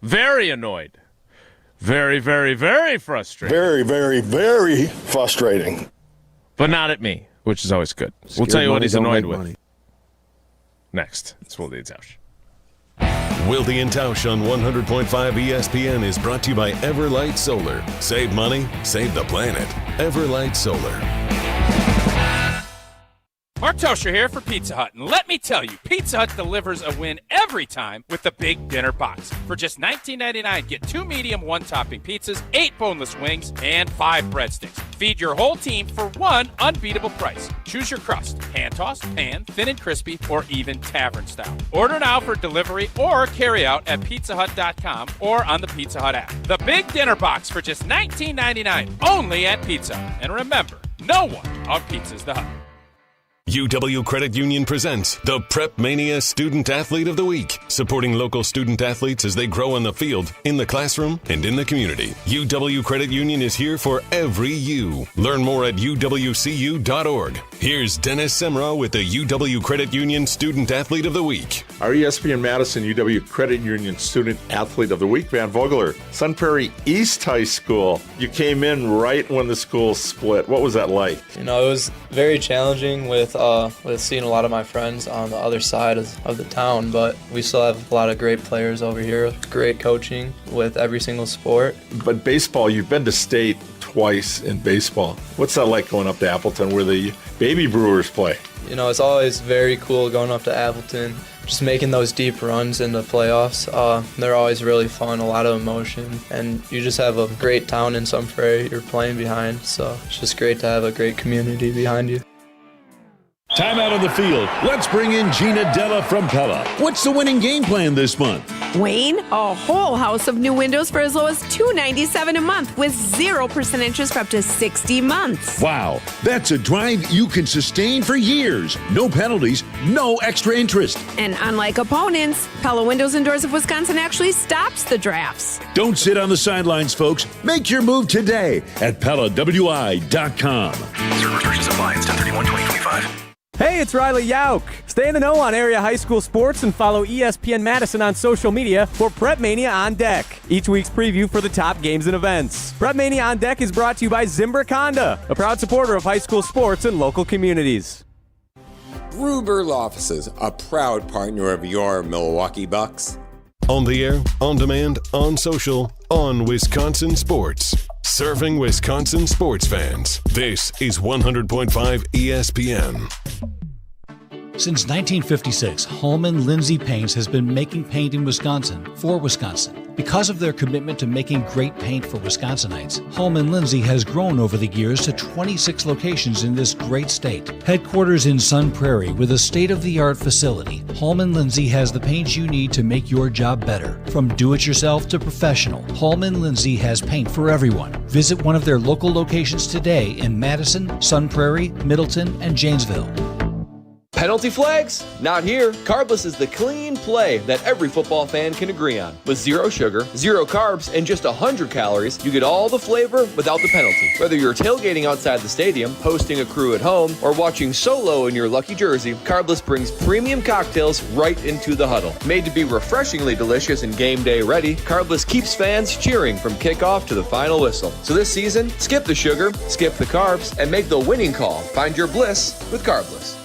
Very annoyed. Very, very, very frustrated. Very, very, very frustrating. But not at me, which is always good. We'll tell you what he's annoyed with. Next, it's Wilde and Tausch. Wilde and Tausch on 100.5 ESPN is brought to you by Everlight Solar. Save money, save the planet. Everlight Solar. Mark Toscher here for Pizza Hut, and let me tell you, Pizza Hut delivers a win every time with the Big Dinner Box. For just $19.99, get 2 medium, 1-topping pizzas, 8 boneless wings, and 5 breadsticks. Feed your whole team for one unbeatable price. Choose your crust, hand-tossed, pan, thin and crispy, or even tavern style. Order now for delivery or carry out at pizzahut.com or on the Pizza Hut app. The Big Dinner Box for just $19.99, only at Pizza Hut. And remember, no one outpizzas the Hut. UW Credit Union presents the Prep Mania Student Athlete of the Week, supporting local student athletes as they grow on the field, in the classroom, and in the community. UW Credit Union is here for every you. Learn more at uwcu.org. Here's Dennis Semrau with the UW Credit Union Student Athlete of the Week. Our ESPN Madison UW Credit Union Student Athlete of the Week, Van Vogler, Sun Prairie East High School. You came in right when the school split. What was that like? You know, it was very challenging with seeing a lot of my friends on the other side of the town, but we still have a lot of great players over here, great coaching with every single sport. But baseball, you've been to state twice in baseball. What's that like going up to Appleton where the Baby Brewers play? You know, it's always very cool going up to Appleton, just making those deep runs in the playoffs. They're always really fun, a lot of emotion, and you just have a great town in Sun Prairie you're playing behind, so it's just great to have a great community behind you. Time out on the field. Let's bring in Gina Della from Pella. What's the winning game plan this month? Wayne, a whole house of new windows for as low as $297 a month with 0% interest for up to 60 months. Wow, that's a drive you can sustain for years. No penalties, no extra interest. And unlike opponents, Pella Windows and Doors of Wisconsin actually stops the drafts. Don't sit on the sidelines, folks. Make your move today at PellaWI.com. Certain restrictions apply. It's 10/31/2025. Hey, it's Riley Yauk. Stay in the know on area high school sports and follow ESPN Madison on social media for Prep Mania on Deck, each week's preview for the top games and events. Prep Mania on Deck is brought to you by Zimbrick Honda, a proud supporter of high school sports and local communities. Ruberl Offices, a proud partner of your Milwaukee Bucks. On the air, on demand, on social, on Wisconsin Sports. Serving Wisconsin sports fans. This is 100.5 ESPN. Since 1956, Holman Lindsay Paints has been making paint in Wisconsin for Wisconsin. Because of their commitment to making great paint for Wisconsinites, Holman Lindsay has grown over the years to 26 locations in this great state. Headquarters in Sun Prairie with a state-of-the-art facility, Holman Lindsay has the paint you need to make your job better. From do-it-yourself to professional, Holman Lindsay has paint for everyone. Visit one of their local locations today in Madison, Sun Prairie, Middleton, and Janesville. Penalty flags? Not here. Carbless is the clean play that every football fan can agree on. With 0 sugar, 0 carbs, and just 100 calories, you get all the flavor without the penalty. Whether you're tailgating outside the stadium, hosting a crew at home, or watching solo in your lucky jersey, Carbless brings premium cocktails right into the huddle. Made to be refreshingly delicious and game day ready, Carbless keeps fans cheering from kickoff to the final whistle. So this season, skip the sugar, skip the carbs, and make the winning call. Find your bliss with Carbless.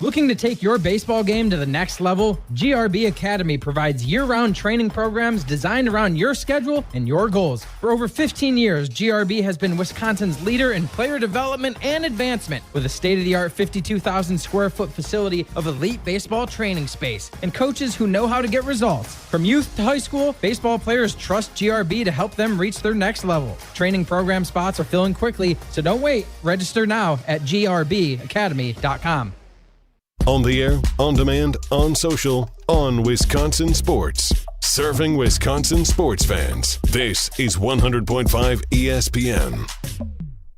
Looking to take your baseball game to the next level? GRB Academy provides year-round training programs designed around your schedule and your goals. For over 15 years, GRB has been Wisconsin's leader in player development and advancement with a state-of-the-art 52,000 square foot facility of elite baseball training space and coaches who know how to get results. From youth to high school, baseball players trust GRB to help them reach their next level. Training program spots are filling quickly, so don't wait. Register now at grbacademy.com. On the air, on demand, on social, on Wisconsin Sports. Serving Wisconsin sports fans. This is 100.5 ESPN.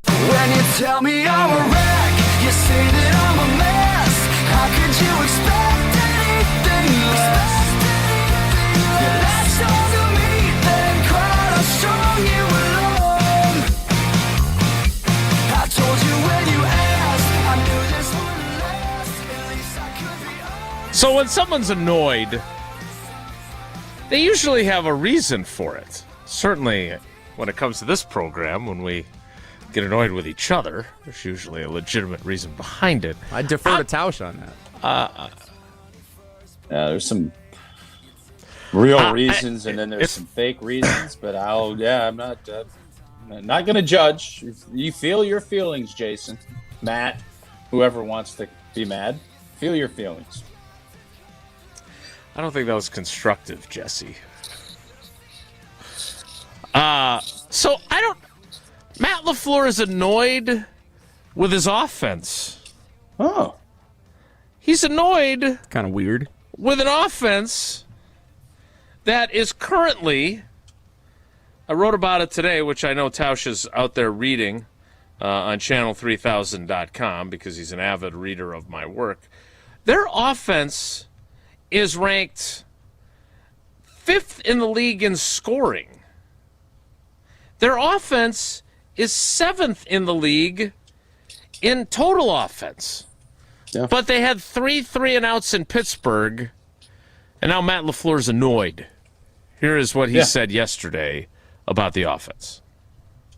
When you tell me I'm a wreck, you say that I'm a mess. How could you expect anything less? You latched onto me, then cried how strong you alone. I told you when you asked, I knew this wouldn't last. At least I could be honest. So when someone's annoyed, they usually have a reason for it. Certainly when it comes to this program, when we get annoyed with each other, there's usually a legitimate reason behind it. I defer to Tausch on that. There's some real reasons, and then there's some fake reasons. But I'm not going to judge. If you feel your feelings, Jason, Matt, whoever wants to be mad, feel your feelings. I don't think that was constructive, Jesse. So I don't. Matt LaFleur is annoyed with his offense. Oh. He's annoyed. Kind of weird. With an offense that is currently, I wrote about it today, which I know Tausch is out there reading on channel3000.com because he's an avid reader of my work. Their offense is ranked 5th in the league in scoring. Their offense is 7th in the league in total offense. Yeah. But they had 3 3-and-outs in Pittsburgh, and now Matt LaFleur's annoyed. Here is what he said yesterday about the offense.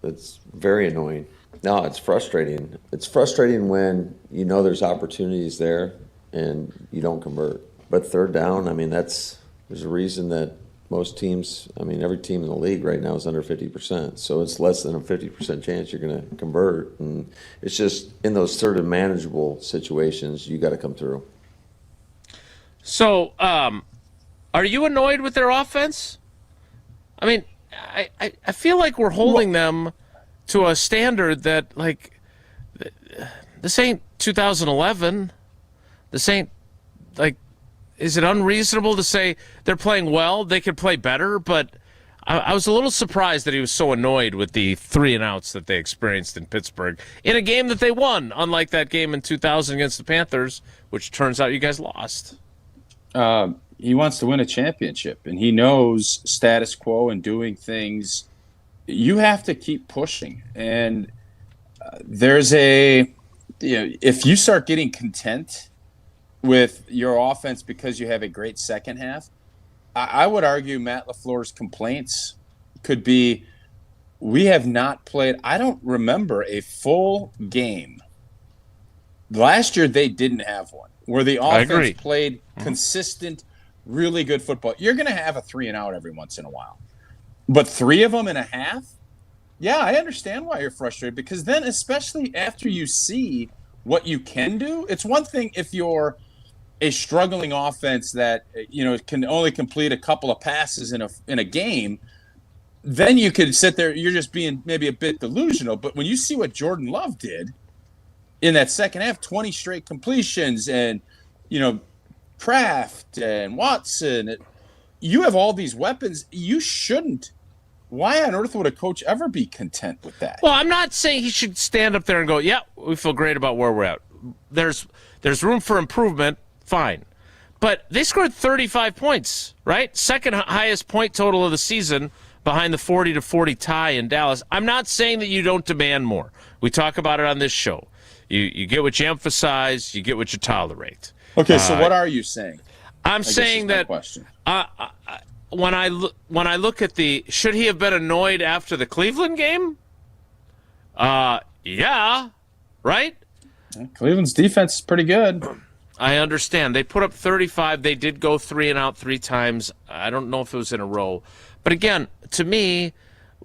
It's very annoying. No, it's frustrating. It's frustrating when you know there's opportunities there and you don't convert. But third down, I mean, there's a reason that most teams, I mean, every team in the league right now is under 50%. So it's less than a 50% chance you're going to convert. And it's just in those sort of manageable situations, you got to come through. So, are you annoyed with their offense? I mean, I feel like we're holding them to a standard that, like, this ain't 2011. This ain't, like, is it unreasonable to say they're playing well? They could play better, but I was a little surprised that he was so annoyed with the 3-and-outs that they experienced in Pittsburgh in a game that they won, unlike that game in 2000 against the Panthers, which turns out you guys lost. He wants to win a championship, and he knows status quo and doing things. You have to keep pushing, and there's if you start getting content with your offense because you have a great second half, I would argue Matt LaFleur's complaints could be, we have not played, I don't remember a full game. Last year they didn't have one where the offense played consistent really good football, you're going to have a 3-and-out every once in a while. But 3 of them in a half, yeah, I understand why you're frustrated, because then, especially after you see what you can do, it's one thing if you're a struggling offense that, you know, can only complete a couple of passes in a game. Then you could sit there, you're just being maybe a bit delusional. But when you see what Jordan Love did in that second half, 20 straight completions, and, you know, Kraft and Watson, you have all these weapons. You shouldn't. Why on earth would a coach ever be content with that? Well, I'm not saying he should stand up there and go, yeah, we feel great about where we're at. There's room for improvement, fine. But they scored 35 points, right? Second highest point total of the season, behind the 40-40 tie in Dallas. I'm not saying that you don't demand more. We talk about it on this show. You get what you emphasize, you get what you tolerate. Okay, so what are you saying? I'm saying that when I look at should he have been annoyed after the Cleveland game? Yeah, right? Cleveland's defense is pretty good. I understand. They put up 35. They did go 3-and-out 3 times. I don't know if it was in a row. But again, to me,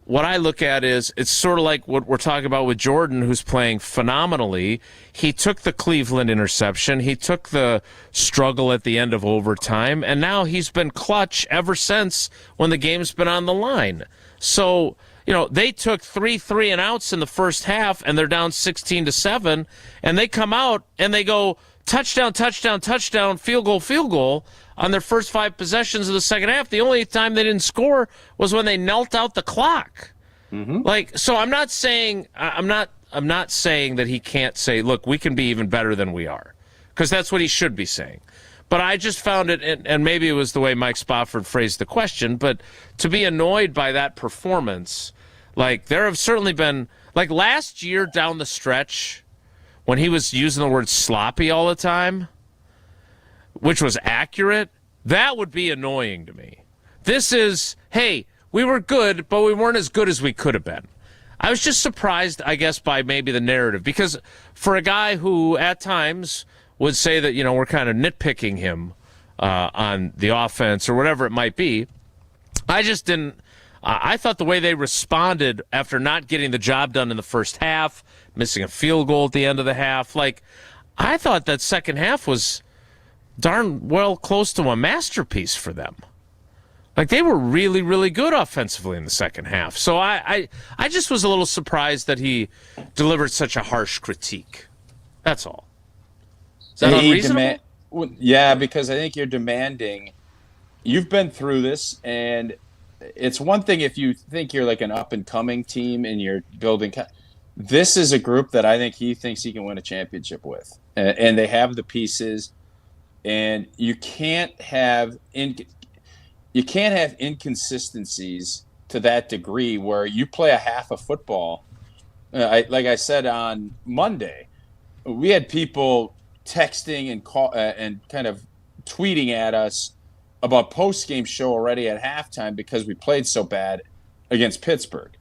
what I look at is it's sort of like what we're talking about with Jordan, who's playing phenomenally. He took the Cleveland interception. He took the struggle at the end of overtime, and now he's been clutch ever since when the game's been on the line. So, you know, they took 3 3-and-outs in the first half, and they're down 16-7, and they come out and they go touchdown, touchdown, touchdown, field goal on their first 5 possessions of the second half. The only time they didn't score was when they knelt out the clock. Mm-hmm. Like, so I'm not saying that he can't say, look, we can be even better than we are, because that's what he should be saying. But I just found it, and maybe it was the way Mike Spofford phrased the question, but to be annoyed by that performance, like there have certainly been, like last year down the stretch when he was using the word sloppy all the time, which was accurate, that would be annoying to me. This is, hey, we were good, but we weren't as good as we could have been. I was just surprised, I guess, by maybe the narrative, because for a guy who at times would say that, you know, we're kind of nitpicking him on the offense or whatever it might be, I just didn't. I thought the way they responded after not getting the job done in the first half, missing a field goal at the end of the half, like, I thought that second half was darn well close to a masterpiece for them. Like, they were really, really good offensively in the second half. So I just was a little surprised that he delivered such a harsh critique. That's all. Is that unreasonable? Yeah, because I think you're demanding. You've been through this, and it's one thing if you think you're like an up-and-coming team and you're building. This is a group that I think he thinks he can win a championship with. And they have the pieces, and you can't have inconsistencies to that degree where you play a half of football. Like I said on Monday, we had people texting and kind of tweeting at us about post-game show already at halftime because we played so bad against Pittsburgh.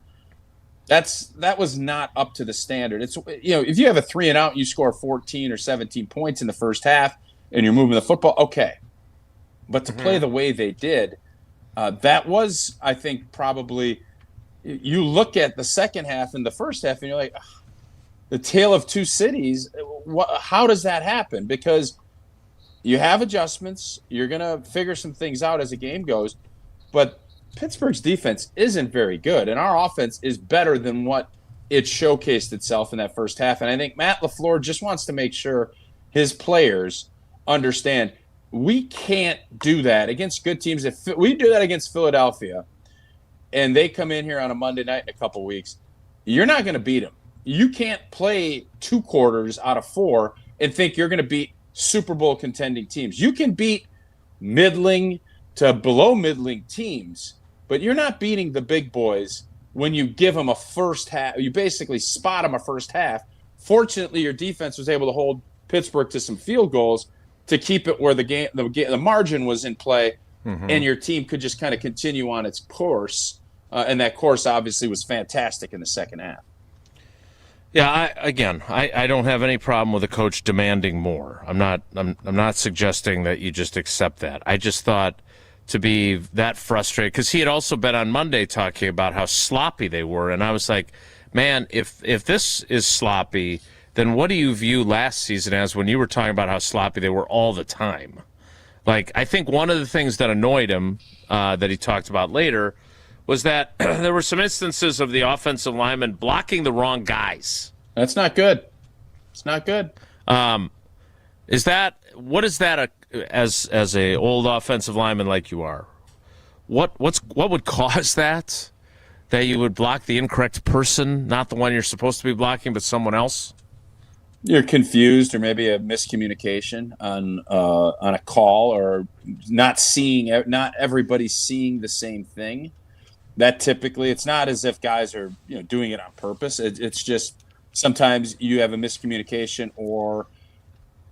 That was not up to the standard. It's, you know, if you have a 3-and-out and you score 14 or 17 points in the first half and you're moving the football, okay. But to play the way they did, that was, I think, probably you look at the second half and the first half and you're like, the tale of two cities. How does that happen? Because you have adjustments. You're going to figure some things out as the game goes. But Pittsburgh's defense isn't very good, and our offense is better than what it showcased itself in that first half. And I think Matt LaFleur just wants to make sure his players understand we can't do that against good teams. If we do that against Philadelphia and they come in here on a Monday night in a couple weeks, you're not going to beat them. You can't play 2 quarters out of 4 and think you're going to beat Super Bowl contending teams. You can beat middling to below middling teams, but you're not beating the big boys when you give them a first half. You basically spot them a first half. Fortunately, your defense was able to hold Pittsburgh to some field goals to keep it where the margin was in play, and your team could just kind of continue on its course. And that course obviously was fantastic in the second half. Yeah, I don't have any problem with a coach demanding more. I'm not suggesting that you just accept that. I just thought to be that frustrated, because he had also been on Monday talking about how sloppy they were, and I was like, man, if this is sloppy, then what do you view last season as when you were talking about how sloppy they were all the time? Like, I think one of the things that annoyed him that he talked about later was that there were some instances of the offensive linemen blocking the wrong guys. That's not good. It's not good. What is that as a old offensive lineman like you are? What would cause that you would block the incorrect person, not the one you're supposed to be blocking, but someone else? You're confused, or maybe a miscommunication on a call, or not everybody seeing the same thing. That typically, it's not as if guys are doing it on purpose. It's just sometimes you have a miscommunication, or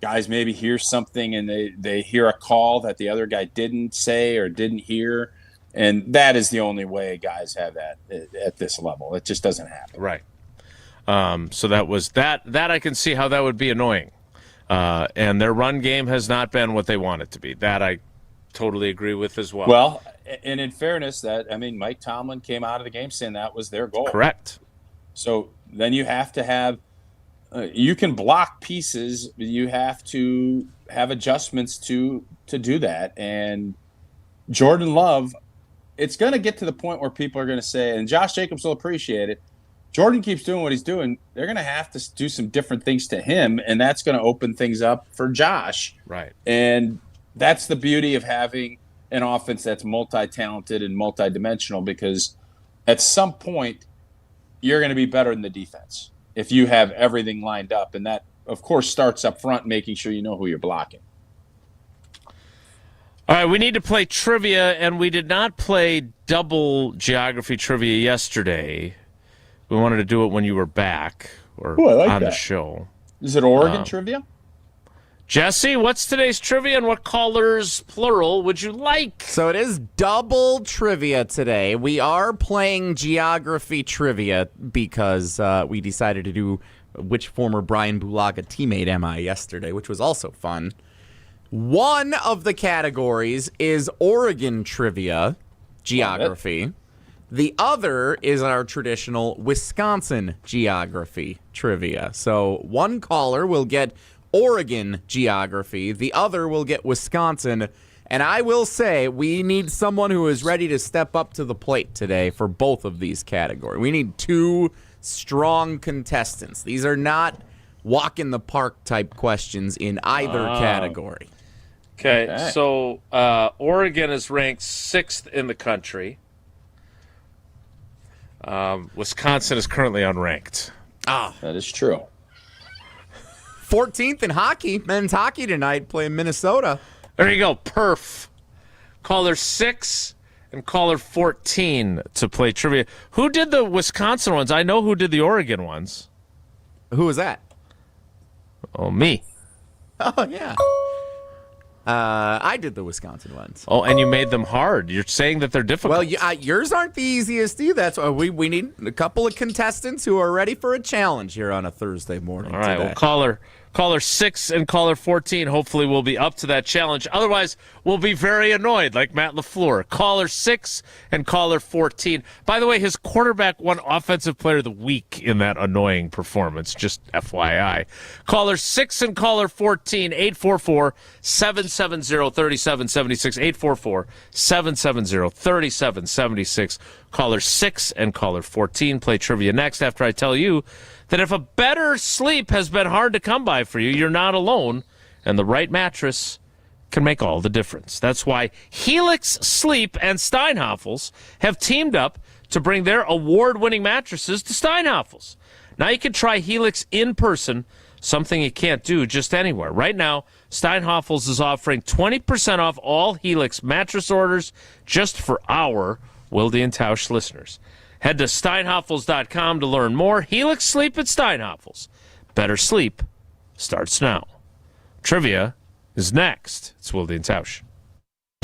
guys maybe hear something and they hear a call that the other guy didn't say or didn't hear, and that is the only way guys have that at this level. It just doesn't happen. Right. So that was that I can see how that would be annoying. And their run game has not been what they want it to be. That I totally agree with as well. Well, and in fairness, Mike Tomlin came out of the game saying that was their goal. Correct. So then you have to have you can block pieces, but you have to have adjustments to do that. And Jordan Love, it's going to get to the point where people are going to say, and Josh Jacobs will appreciate it, Jordan keeps doing what he's doing, they're going to have to do some different things to him, and that's going to open things up for Josh. Right. And that's the beauty of having an offense that's multi-talented and multi-dimensional, because at some point you're going to be better than the defense if you have everything lined up. And that, of course, starts up front, making sure you know who you're blocking. All right, we need to play trivia, and we did not play double geography trivia yesterday. We wanted to do it when you were back or on the show. Is it Oregon trivia? Jesse, what's today's trivia, and what callers, plural, would you like? So it is double trivia today. We are playing geography trivia because we decided to do which former Brian Bulaga teammate am I yesterday, which was also fun. One of the categories is Oregon trivia, geography. The other is our traditional Wisconsin geography trivia. So one caller will get Oregon geography, the other will get Wisconsin, and I will say we need someone who is ready to step up to the plate today for both of these categories. We need two strong contestants. These are not walk in the park type questions in either category. Okay, so Oregon is ranked 6th in the country. Wisconsin is currently unranked. That is true. 14th in hockey, men's hockey tonight, playing Minnesota. There you go, perf. Caller 6 and caller 14 to play trivia. Who did the Wisconsin ones? I know who did the Oregon ones. Who was that? Oh, me. Oh, yeah. I did the Wisconsin ones. Oh, and you made them hard. You're saying that they're difficult. Well, yours aren't the easiest either. That's why we need a couple of contestants who are ready for a challenge here on a Thursday morning. All right, well, caller 6 and caller 14 hopefully will be up to that challenge. Otherwise, we'll be very annoyed like Matt LaFleur. Caller 6 and caller 14. By the way, his quarterback won Offensive Player of the Week in that annoying performance, just FYI. Caller 6 and caller 14, 844-770-3776, 844-770-3776. Caller 6 and caller 14 play trivia next after I tell you that if a better sleep has been hard to come by for you, you're not alone, and the right mattress can make all the difference. That's why Helix Sleep and Steinhoffels have teamed up to bring their award-winning mattresses to Steinhoffels. Now you can try Helix in person, something you can't do just anywhere. Right now, Steinhoffels is offering 20% off all Helix mattress orders just for our Wilde and Tausch listeners. Head to steinhoffels.com to learn more. Helix Sleep at Steinhoffels. Better sleep starts now. Trivia is next. It's Wilde and Tausch.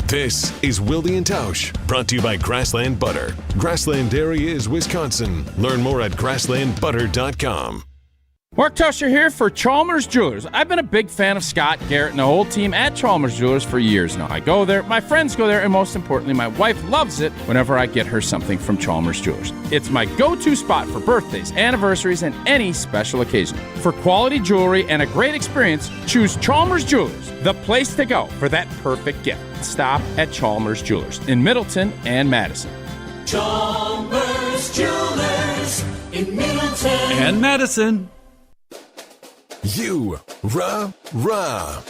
This is Wilde and Tausch, brought to you by Grassland Butter. Grassland Dairy is Wisconsin. Learn more at grasslandbutter.com. Mark Tusher here for Chalmers Jewelers. I've been a big fan of Scott, Garrett, and the whole team at Chalmers Jewelers for years now. I go there, my friends go there, and most importantly, my wife loves it whenever I get her something from Chalmers Jewelers. It's my go-to spot for birthdays, anniversaries, and any special occasion. For quality jewelry and a great experience, choose Chalmers Jewelers, the place to go for that perfect gift. Stop at Chalmers Jewelers in Middleton and Madison. Chalmers Jewelers in Middleton And Madison.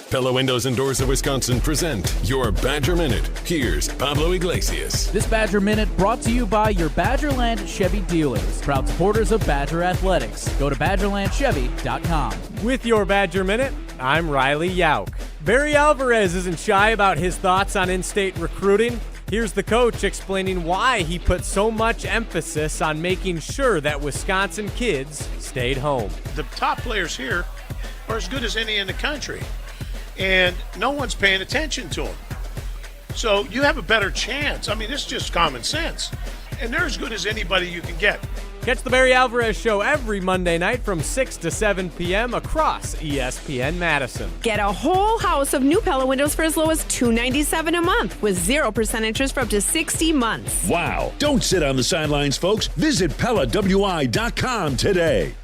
Pella Windows and Doors of Wisconsin present your Badger Minute. Here's Pablo Iglesias. This Badger Minute brought to you by your Badgerland Chevy dealers, proud supporters of Badger Athletics. Go to BadgerlandChevy.com. With your Badger Minute, I'm Riley Yauk. Barry Alvarez isn't shy about his thoughts on in-state recruiting. Here's the coach explaining why he put so much emphasis on making sure that Wisconsin kids stayed home. The top players here are as good as any in the country, and no one's paying attention to them. So you have a better chance. I mean, it's just common sense. And they're as good as anybody you can get. Catch the Barry Alvarez Show every Monday night from 6 to 7 p.m. across ESPN Madison. Get a whole house of new Pella windows for as low as $297 a month with 0% interest for up to 60 months. Wow. Don't sit on the sidelines, folks. Visit PellaWI.com today.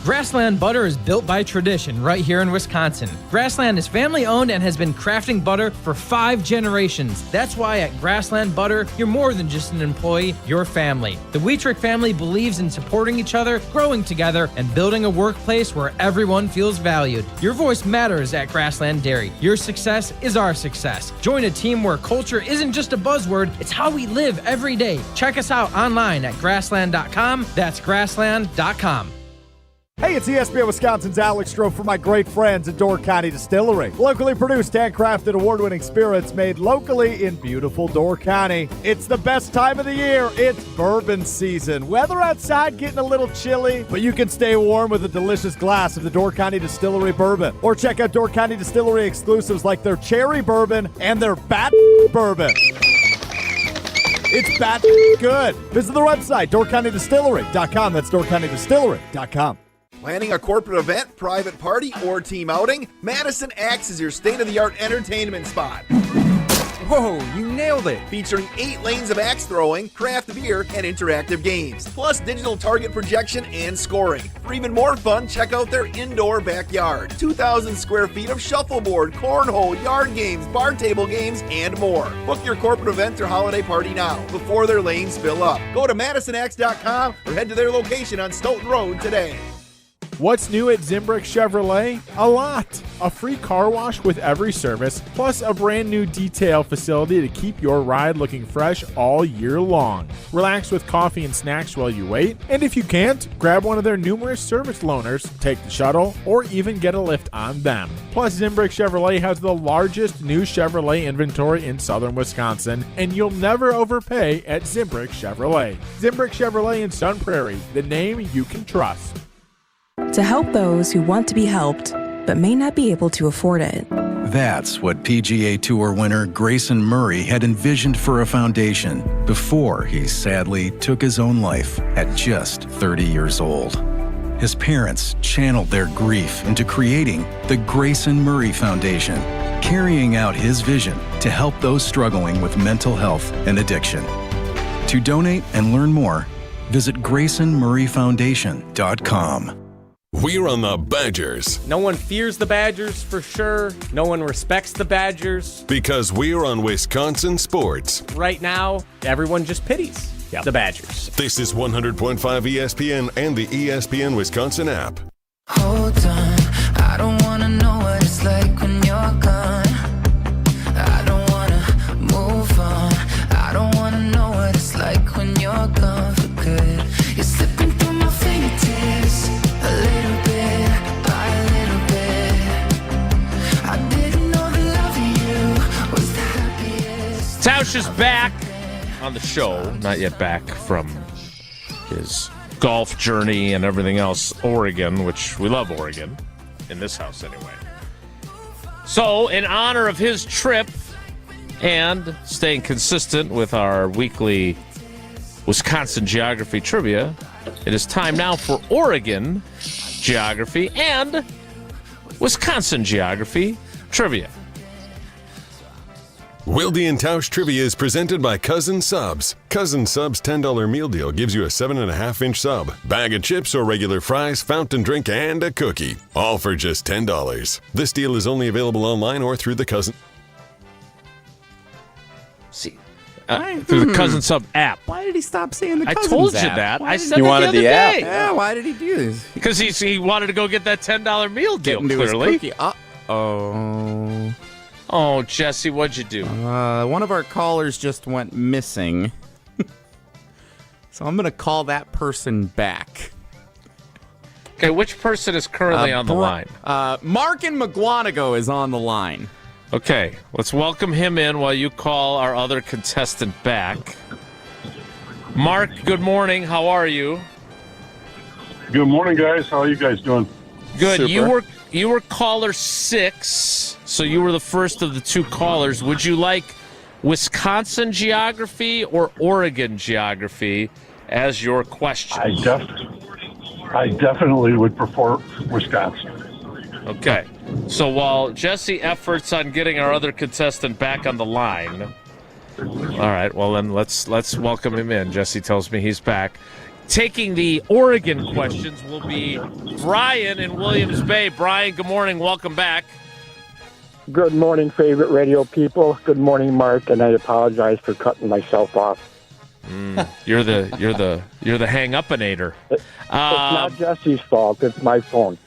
Grassland butter is built by tradition right here in Wisconsin. Grassland is family owned and has been crafting butter for 5 generations. That's why at Grassland Butter, you're more than just an employee, you're family. The Wietrich family believes in supporting each other, growing together, and building a workplace where everyone feels valued. Your voice matters at Grassland Dairy. Your success is our success. Join a team where culture isn't just a buzzword, it's how we live every day. Check us out online at grassland.com. That's grassland.com. Hey, it's ESPN Wisconsin's Alex Stroh for my great friends at Door County Distillery. Locally produced, handcrafted, award-winning spirits made locally in beautiful Door County. It's the best time of the year. It's bourbon season. Weather outside getting a little chilly, but you can stay warm with a delicious glass of the Door County Distillery bourbon. Or check out Door County Distillery exclusives like their cherry bourbon and their bat bourbon. It's bat good. Visit their website, doorcountydistillery.com. That's doorcountydistillery.com. Planning a corporate event, private party, or team outing? Madison Axe is your state-of-the-art entertainment spot. Whoa, you nailed it. Featuring 8 lanes of axe throwing, craft beer, and interactive games. Plus digital target projection and scoring. For even more fun, check out their indoor backyard. 2,000 square feet of shuffleboard, cornhole, yard games, bar table games, and more. Book your corporate event or holiday party now, before their lanes fill up. Go to MadisonAxe.com or head to their location on Stoughton Road today. What's new at Zimbrick Chevrolet? A lot. A free car wash with every service, plus a brand new detail facility to keep your ride looking fresh all year long. Relax with coffee and snacks while you wait, and if you can't, grab one of their numerous service loaners, take the shuttle, or even get a lift on them. Plus, Zimbrick Chevrolet has the largest new Chevrolet inventory in southern Wisconsin, and you'll never overpay at Zimbrick Chevrolet. Zimbrick Chevrolet in Sun Prairie, the name you can trust. To help those who want to be helped, but may not be able to afford it. That's what PGA Tour winner Grayson Murray had envisioned for a foundation before he sadly took his own life at just 30 years old. His parents channeled their grief into creating the Grayson Murray Foundation, carrying out his vision to help those struggling with mental health and addiction. To donate and learn more, visit GraysonMurrayFoundation.com. We're on the Badgers. No one fears the Badgers for sure. No one respects the Badgers. Because we're on Wisconsin sports. Right now, everyone just pities the Badgers. This is 100.5 ESPN and the ESPN Wisconsin app. Hold on, I don't wanna know what it's like when you're gone. I don't wanna move on. I don't wanna know what it's like when you're gone for good. You're slipping through my fingertips. A little bit, by a little bit. I didn't know the love of you was the happiest. Tausch is back on the show. Not yet back from his golf journey and everything else. Oregon, which we love Oregon. In this house, anyway. So, in honor of his trip and staying consistent with our weekly Wisconsin geography trivia, It is time now for Oregon geography and Wisconsin geography trivia. Wilde and Tausch Trivia is presented by Cousin Subs. Cousin Subs $10 meal deal gives you a 7.5-inch sub, bag of chips or regular fries, fountain drink, and a cookie. All for just $10. This deal is only available online or through the Cousin... Through the Cousin Sub app. Why did he stop saying the I Cousins told you app? that. Why I did said he- that wanted the other the app. day. Yeah, why did he do this? Because he wanted to go get that $10 meal deal, Get into his clearly. cookie. Uh-oh. Oh, Jesse, what'd you do? One of our callers just went missing. So I'm going to call that person back. Okay, which person is currently on the line? Mark in McGuanago is on the line. Okay, let's welcome him in while you call our other contestant back. Mark, good morning. How are you? Good morning, guys. How are you guys doing? Good. Super. You were caller 6, so you were the first of the two callers. Would you like Wisconsin geography or Oregon geography as your question? I definitely would prefer Wisconsin. Okay. So while Jesse efforts on getting our other contestant back on the line, all right, well then let's welcome him in. Jesse tells me he's back. Taking the Oregon questions will be Brian in Williams Bay. Brian, good morning. Welcome back. Good morning, favorite radio people. Good morning, Mark, and I apologize for cutting myself off. You're the hang-upinator. It's not Jesse's fault. It's my phone.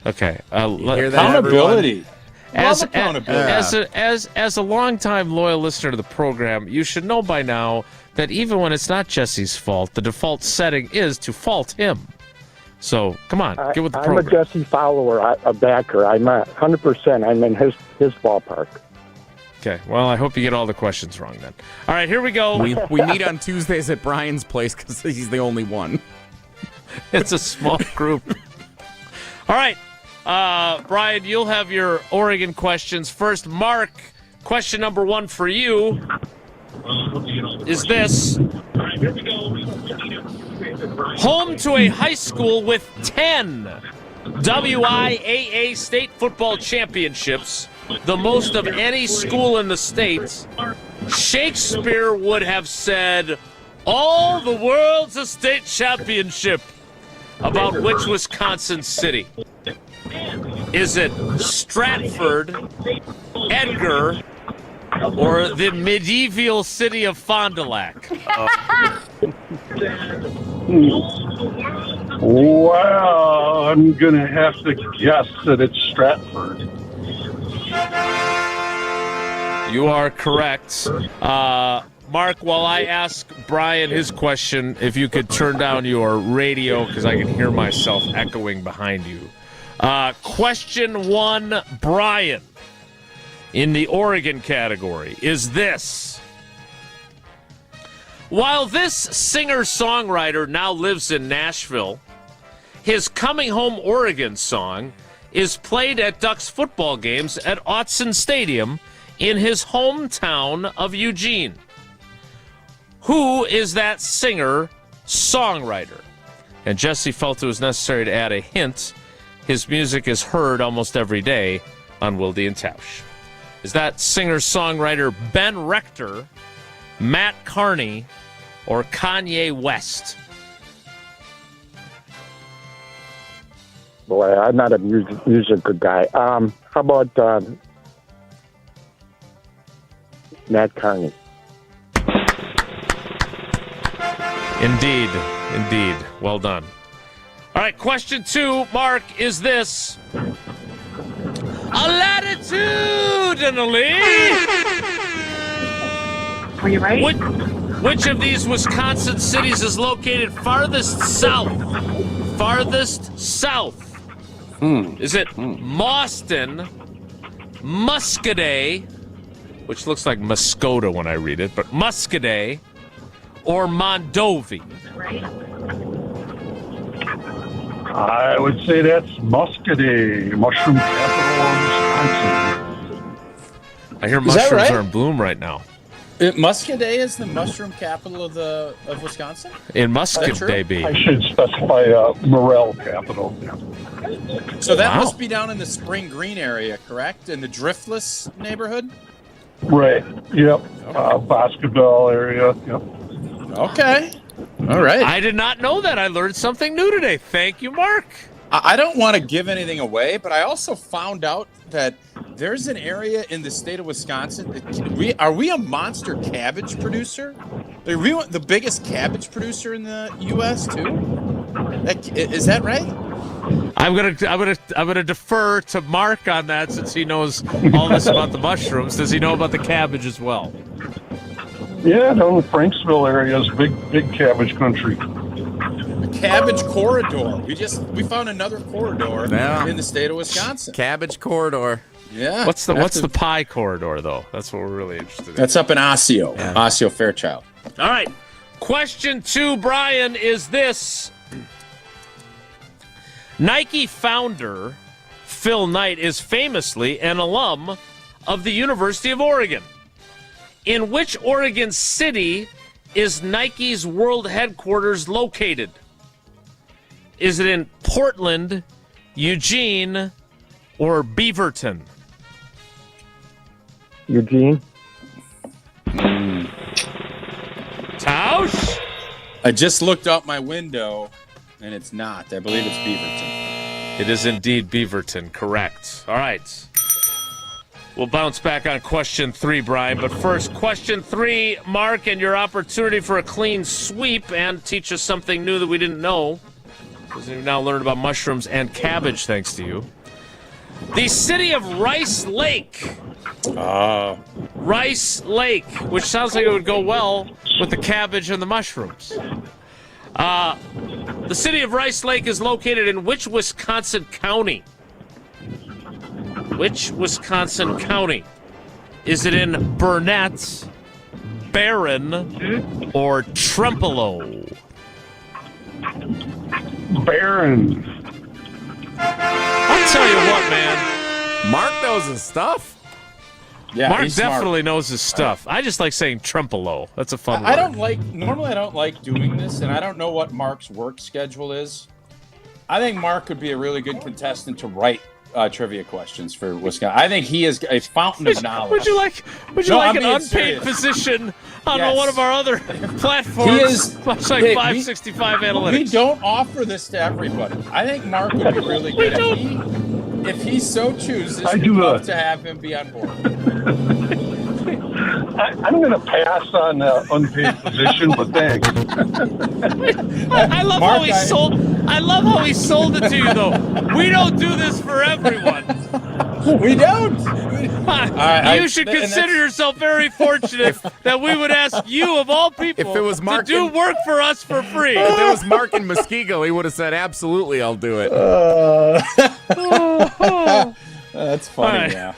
Okay. hear that, Accountability. As accountability. a longtime loyal listener to the program, you should know by now that even when it's not Jesse's fault, the default setting is to fault him. So, come on, get with the program. I'm a Jesse follower, a backer. I'm 100%. I'm in his ballpark. Okay, well, I hope you get all the questions wrong then. All right, here we go. We meet on Tuesdays at Brian's place because he's the only one. It's a small group. All right, Brian, you'll have your Oregon questions. First, Mark, question number 1 for you is this. Home to a high school with 10 WIAA state football championships, the most of any school in the state, Shakespeare would have said, "All the world's a state championship." About which Wisconsin city? Is it Stratford, Edgar, or the medieval city of Fond du Lac? Well, I'm going to have to guess that it's Stratford. You are correct. Mark, while I ask Brian his question, if you could turn down your radio because I can hear myself echoing behind you. Question 1, Brian, in the Oregon category, is this. While this singer-songwriter now lives in Nashville, his Coming Home Oregon song is played at Ducks football games at Autzen Stadium in his hometown of Eugene. Who is that singer-songwriter? And Jesse felt it was necessary to add a hint. His music is heard almost every day on Wilde and Tausch. Is that singer-songwriter Ben Rector, Matt Carney, or Kanye West? Boy, I'm not a musical guy. How about Matt Carney? Indeed. Well done. All right, question 2, Mark, is this. Latitudinally. Are you right? Which of these Wisconsin cities is located farthest south? Farthest south. Is it Mauston, Muscadet, which looks like Muskota when I read it, but Muscadet, or Mondovi? I would say that's Muscadet, mushroom capital of Wisconsin. I hear Is that mushrooms right? are in bloom right now. Muscadet is the mushroom capital of Wisconsin? In Muscadet, be. I should specify Morel capital. Yeah. So that must be down in the Spring Green area, correct? In the Driftless neighborhood? Right. Yep. Basketball area. Yep. Okay. All right. I did not know that. I learned something new today. Thank you, Mark. I don't want to give anything away, but I also found out that there's an area in the state of Wisconsin. Are we a monster cabbage producer? Are we the biggest cabbage producer in the U.S. too? Is that right? I'm gonna defer to Mark on that since he knows all this about the mushrooms. Does he know about the cabbage as well? Yeah, down in the Franksville area is big cabbage country. Cabbage corridor. We found another corridor in the state of Wisconsin. Cabbage corridor. Yeah. What's the pie corridor though? That's what we're really interested in. That's up in Osseo. Yeah. Osseo Fairchild. All right. Question 2, Brian, is this. Nike founder Phil Knight is famously an alum of the University of Oregon. In which Oregon city is Nike's world headquarters located? Is it in Portland, Eugene, or Beaverton? Eugene. Tausch? I just looked out my window, and it's not. I believe it's Beaverton. It is indeed Beaverton, correct. All right. We'll bounce back on question 3, Brian. But first, question 3, Mark, and your opportunity for a clean sweep and teach us something new that we didn't know. Because we've now learned about mushrooms and cabbage, thanks to you. The city of Rice Lake. Rice Lake, which sounds like it would go well with the cabbage and the mushrooms. The city of Rice Lake is located in which Wisconsin county? Which Wisconsin county? Is it in Burnett, Barron, or Trempealeau? Barron. I'll tell you what, man. Mark knows his stuff. Yeah, Mark he's definitely smart. knows his stuff. I just like saying Trempealeau. That's a fun word. Normally I don't like doing this, and I don't know what Mark's work schedule is. I think Mark would be a really good contestant to write trivia questions for Wisconsin. I think he is a fountain of knowledge. Would you like an unpaid position on one of our other platforms? Much like 565 Analytics. We don't offer this to everybody. I think Mark would be really good if he so chooses. I'd love to have him be on board. I'm going to pass on the unpaid position, but thanks. I love how he sold. I love how he sold it to you, though. We don't do this for everyone. We don't. You should consider yourself very fortunate that we would ask you, of all people, if it was Mark to do work for us for free. If it was Mark in Muskego, he would have said, absolutely, I'll do it. That's funny now.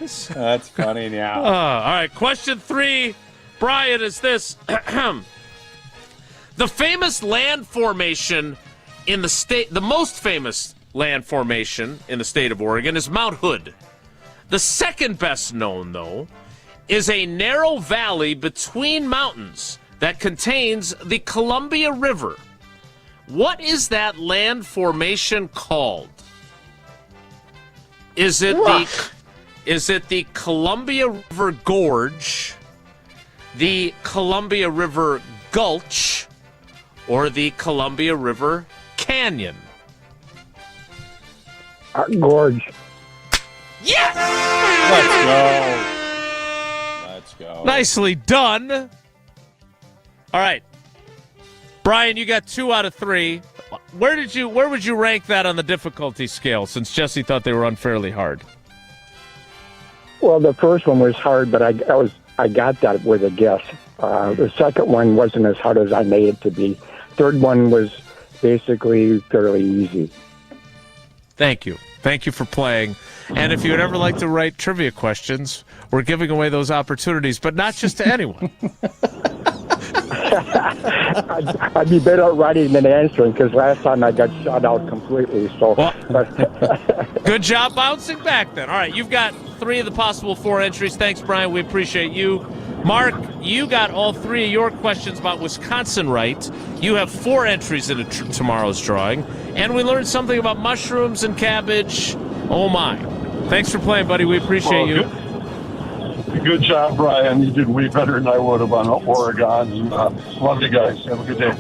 That's funny now. All right, question 3, Brian, is this. The famous land formation in the state, the most famous land formation in the state of Oregon is Mount Hood. The second best known, though, is a narrow valley between mountains that contains the Columbia River. What is that land formation called? Is it the Columbia River Gorge, the Columbia River Gulch, or the Columbia River Canyon? Gorge. Yes! Let's go. Nicely done. All right. Brian, you got 2 out of 3. Where would you rank that on the difficulty scale, since Jesse thought they were unfairly hard? Well, the first one was hard, but I got that with a guess. The second one wasn't as hard as I made it to be. Third one was basically fairly easy. Thank you. Thank you for playing. And if you would ever like to write trivia questions, we're giving away those opportunities, but not just to anyone. I'd be better at writing than answering, because last time I got shut out completely. So, Good job bouncing back then. All right, you've got 3 of the possible 4 entries. Thanks, Brian. We appreciate you. Mark, you got all three of your questions about Wisconsin right. You have 4 entries in tomorrow's drawing. And we learned something about mushrooms and cabbage. Oh, my. Thanks for playing, buddy. We appreciate you. Good job, Brian. You did way better than I would have on Oregon. Love you guys. Have a good day.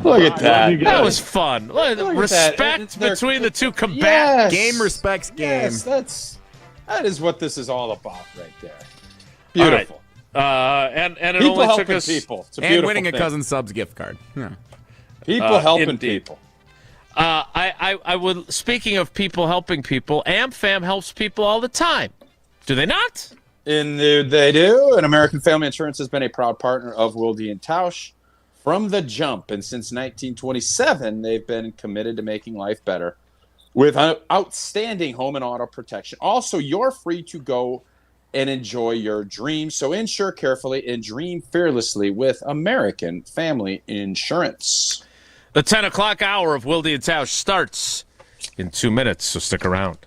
Look at that. That was fun. Respect between the two combatants. Game respects game. Yes, that is what this is all about right there. Beautiful. And it people only took helping us people. It's a And beautiful winning a thing. Cousin Subs gift card. Yeah. People helping indeed. people. I would. Speaking of people helping people, AmFam helps people all the time. Do they not? They do. And American Family Insurance has been a proud partner of Wilde and Tausch from the jump. And since 1927, they've been committed to making life better with outstanding home and auto protection. Also, you're free to go and enjoy your dreams. So insure carefully and dream fearlessly with American Family Insurance. The 10 o'clock hour of Wilde and Tausch starts in 2 minutes, so stick around.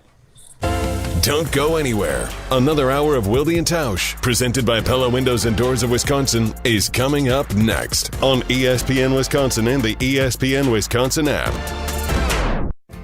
Don't go anywhere. Another hour of Wilde and Tausch, presented by Pella Windows and Doors of Wisconsin, is coming up next on ESPN Wisconsin and the ESPN Wisconsin app.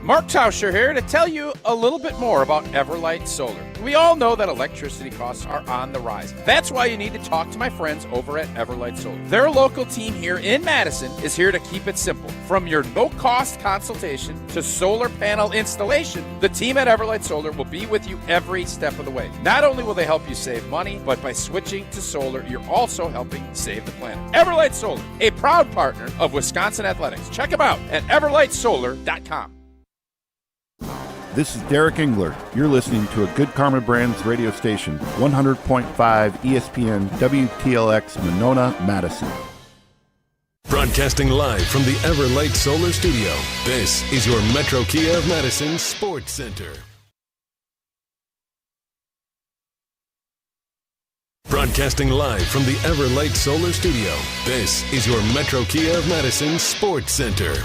Mark Tauscher here to tell you a little bit more about Everlight Solar. We all know that electricity costs are on the rise. That's why you need to talk to my friends over at Everlight Solar. Their local team here in Madison is here to keep it simple. From your no-cost consultation to solar panel installation, the team at Everlight Solar will be with you every step of the way. Not only will they help you save money, but by switching to solar, you're also helping save the planet. Everlight Solar, a proud partner of Wisconsin Athletics. Check them out at everlightsolar.com. This is Derek Engler. You're listening to a Good Karma Brands radio station, 100.5 ESPN WTLX Monona, Madison. Broadcasting live from the Everlight Solar Studio, this is your Metro Kia of Madison Sports Center. Broadcasting live from the Everlight Solar Studio, this is your Metro Kia of Madison Sports Center.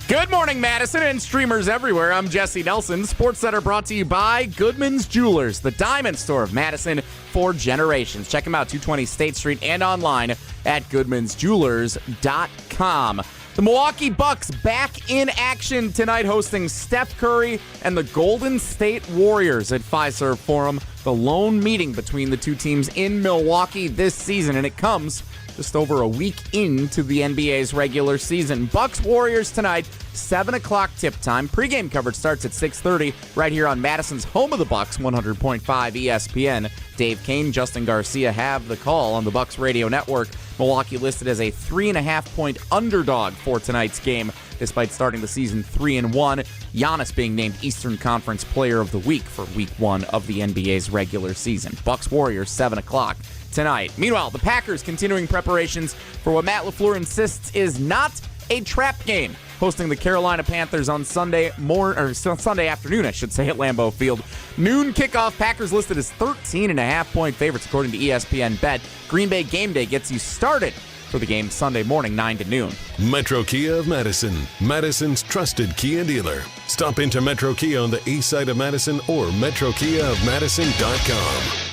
Good morning, Madison and streamers everywhere. I'm Jesse Nelson. Sports Center brought to you by Goodman's Jewelers, the diamond store of Madison for generations. Check them out, 220 State Street and online at goodmansjewelers.com. The Milwaukee Bucks back in action tonight, hosting Steph Curry and the Golden State Warriors at Fiserv Forum, the lone meeting between the two teams in Milwaukee this season, and it comes just over a week into the NBA's regular season. Bucks Warriors tonight, 7 o'clock tip time. Pre-game coverage starts at 6:30 right here on Madison's home of the Bucks, 100.5 ESPN. Dave Kane, Justin Garcia have the call on the Bucks Radio Network. Milwaukee listed as a 3.5-point underdog for tonight's game, despite starting the season 3-1. Giannis being named Eastern Conference Player of the Week for Week 1 of the NBA's regular season. Bucks Warriors, 7 o'clock tonight. Meanwhile, the Packers continuing preparations for what Matt LaFleur insists is not a trap game, hosting the Carolina Panthers on Sunday afternoon, I should say, at Lambeau Field. Noon kickoff. Packers listed as 13.5-point favorites according to ESPN Bet. Green Bay Game Day gets you started for the game Sunday morning, 9 to noon. Metro Kia of Madison, Madison's trusted Kia dealer. Stop into Metro Kia on the east side of Madison or metrokiaofmadison.com.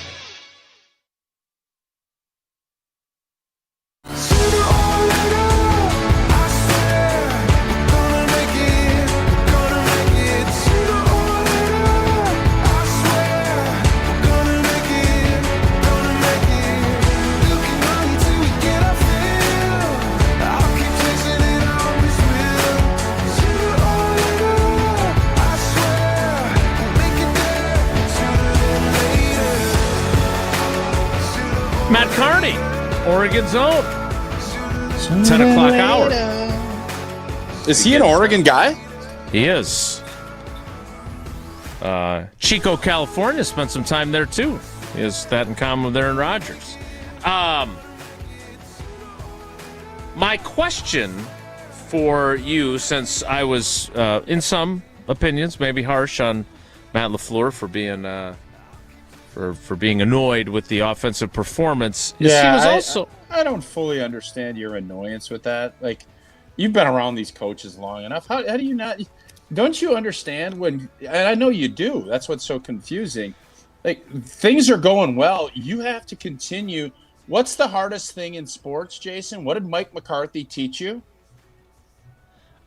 Matt Carney, Oregon's own. 10 o'clock hour. Is he an Oregon guy? He is. Chico, California, spent some time there too. He has that in common with Aaron Rodgers. My question for you, since I was, in some opinions, maybe harsh on Matt LaFleur for being for being annoyed with the offensive performance. Yeah, I don't fully understand your annoyance with that. Like, you've been around these coaches long enough. How do you not? Don't you understand when? And I know you do. That's what's so confusing. Like, things are going well. You have to continue What's the hardest thing in sports, Jason? What did Mike McCarthy teach you?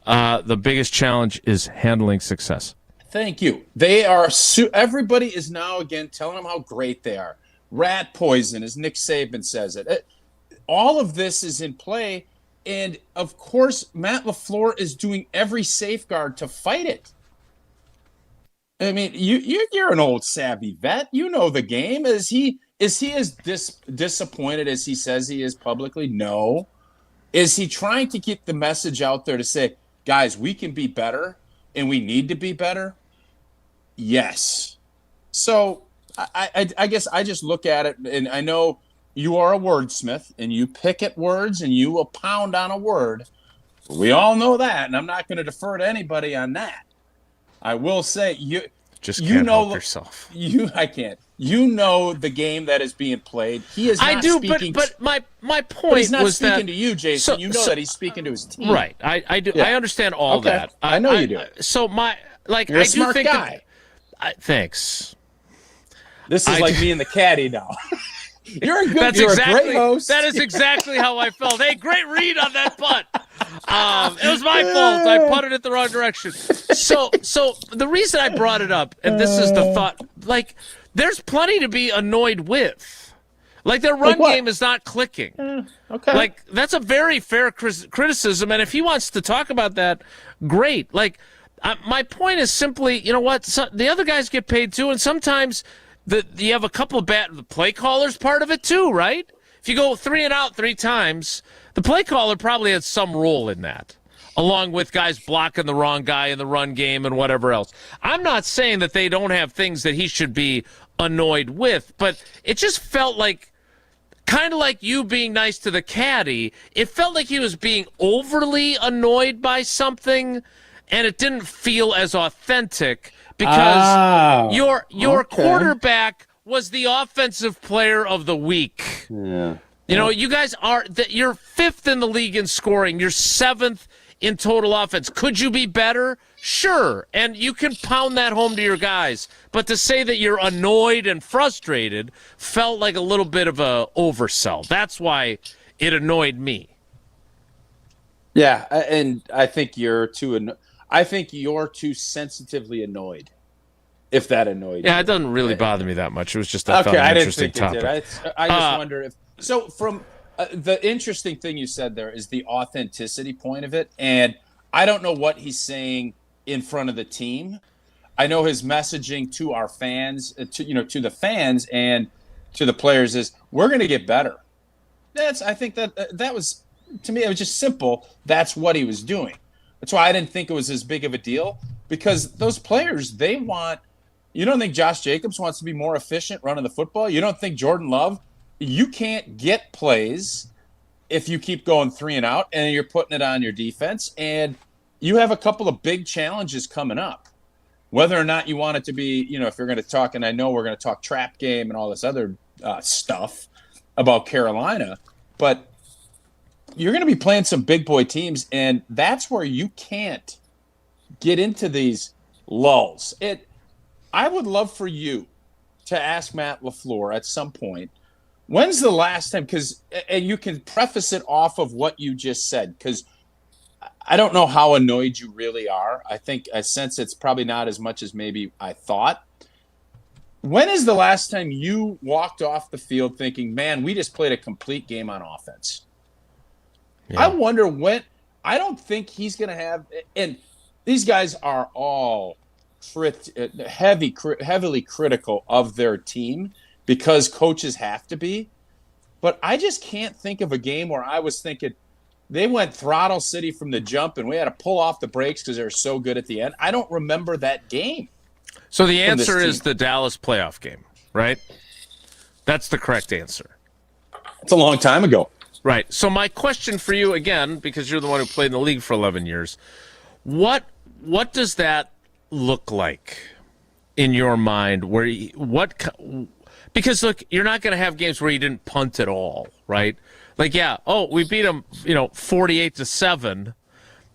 The biggest challenge is handling success. Thank you. They are everybody is now again telling them how great they are. Rat poison, as Nick Saban says it. All of this is in play, and of course, Matt LaFleur is doing every safeguard to fight it. I mean, you're an old savvy vet. You know the game. Is he as disappointed as he says he is publicly? No. Is he trying to get the message out there to say, guys, we can be better and we need to be better? Yes. So I guess I just look at it, and I know you are a wordsmith and you pick at words and you will pound on a word. We all know that, and I'm not going to defer to anybody on that. I will say you can't help yourself. I can't. You know the game that is being played. He is. Not speaking, but my point but he's not was speaking that, to you, Jason. You know that he's speaking to his team, right? I do. Yeah. I understand all Okay. that. I know you do. So You're a smart guy. Thanks. This is like me and the caddy now. You're a great host. That is exactly how I felt. Hey, great read on that putt. It was my fault. I putted it the wrong direction. So the reason I brought it up, and this is the thought, like, there's plenty to be annoyed with. Like, their run game is not clicking. Okay. Like, that's a very fair criticism, and if he wants to talk about that, great. Like, my point is simply, you know what? The other guys get paid too, and sometimes you have a couple of the play callers part of it too, right? If you go 3 and out 3 times, the play caller probably had some role in that, along with guys blocking the wrong guy in the run game and whatever else. I'm not saying that they don't have things that he should be annoyed with, but it just felt like, kind of like you being nice to the caddy, it felt like he was being overly annoyed by something, and it didn't feel as authentic because your quarterback was the offensive player of the week. Yeah. You know, you guys you're 5th in the league in scoring. You're 7th in total offense. Could you be better? Sure. And you can pound that home to your guys. But to say that you're annoyed and frustrated felt like a little bit of a oversell. That's why it annoyed me. Yeah, and I think you're too sensitively annoyed. If that annoyed you. Yeah, it doesn't really bother me that much. It was just I thought an interesting topic. I just wonder if so. From the interesting thing you said there is the authenticity point of it, and I don't know what he's saying in front of the team. I know his messaging to our fans, to the fans and to the players is we're going to get better. I think that was, to me, it was just simple. That's what he was doing. That's why I didn't think it was as big of a deal, because those players, they want. You don't think Josh Jacobs wants to be more efficient running the football? You don't think Jordan Love? You can't get plays if you keep going 3 and out and you're putting it on your defense. And you have a couple of big challenges coming up. Whether or not you want it to be, if you're going to talk, and I know we're going to talk trap game and all this other stuff about Carolina, but you're going to be playing some big boy teams, and that's where you can't get into these lulls. I would love for you to ask Matt LaFleur at some point, when's the last time, and you can preface it off of what you just said, because I don't know how annoyed you really are. I sense it's probably not as much as maybe I thought. When is the last time you walked off the field thinking, man, we just played a complete game on offense? Yeah. I wonder when. I don't think he's going to have, and these guys are all heavily critical of their team because coaches have to be. But I just can't think of a game where I was thinking they went throttle city from the jump and we had to pull off the brakes because they were so good at the end. I don't remember that game. So the answer is the Dallas playoff game, right? That's the correct answer. It's a long time ago. Right. So my question for you, again, because you're the one who played in the league for 11 years, what does that look like in your mind? Because look, you're not going to have games where you didn't punt at all, right? Like, we beat them, 48-7.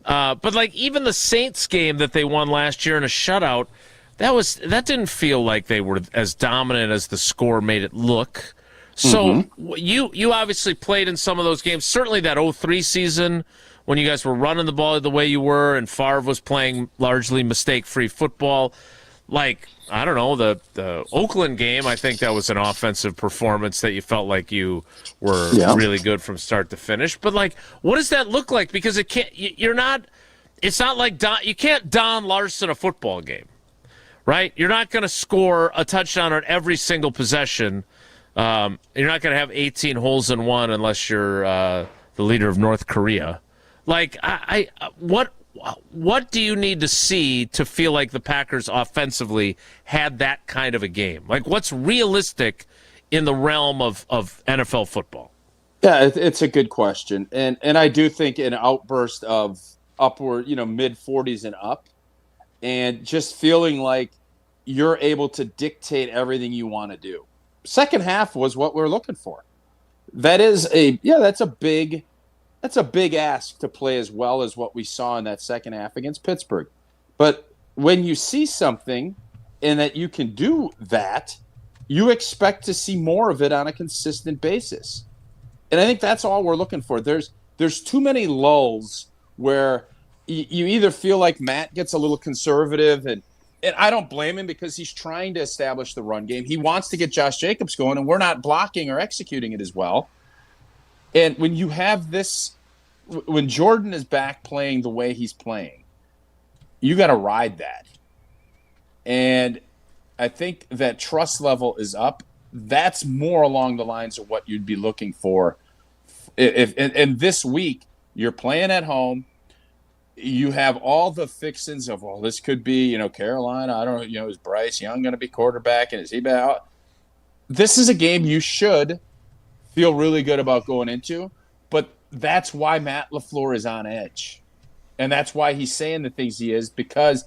But like even the Saints game that they won last year in a shutout, that didn't feel like they were as dominant as the score made it look. So you obviously played in some of those games. Certainly that 03 season when you guys were running the ball the way you were and Favre was playing largely mistake-free football. Like, I don't know, the Oakland game, I think that was an offensive performance that you felt like you were really good from start to finish. But, like, what does that look like? Because it's not like you can't Don Larson a football game, right? You're not going to score a touchdown on every single possession. You're not going to have 18 holes in one unless you're the leader of North Korea. Like, what do you need to see to feel like the Packers offensively had that kind of a game? Like, what's realistic in the realm of NFL football? Yeah, it's a good question. And I do think an outburst of upward, mid 40s and up, and just feeling like you're able to dictate everything you want to do. Second half was what we're looking for. That's a big ask to play as well as what we saw in that second half against Pittsburgh. But when you see something and that you can do that, you expect to see more of it on a consistent basis. And I think that's all we're looking for. There's too many lulls where you either feel like Matt gets a little conservative, and I don't blame him because he's trying to establish the run game. He wants to get Josh Jacobs going, and we're not blocking or executing it as well. And when you have this, when Jordan is back playing the way he's playing, you got to ride that. And I think that trust level is up. That's more along the lines of what you'd be looking for. And this week, you're playing at home. You have all the fixins of, well, this could be, Carolina. I don't know, is Bryce Young going to be quarterback? And is he out? This is a game you should feel really good about going into, but that's why Matt LaFleur is on edge. And that's why he's saying the things he is, because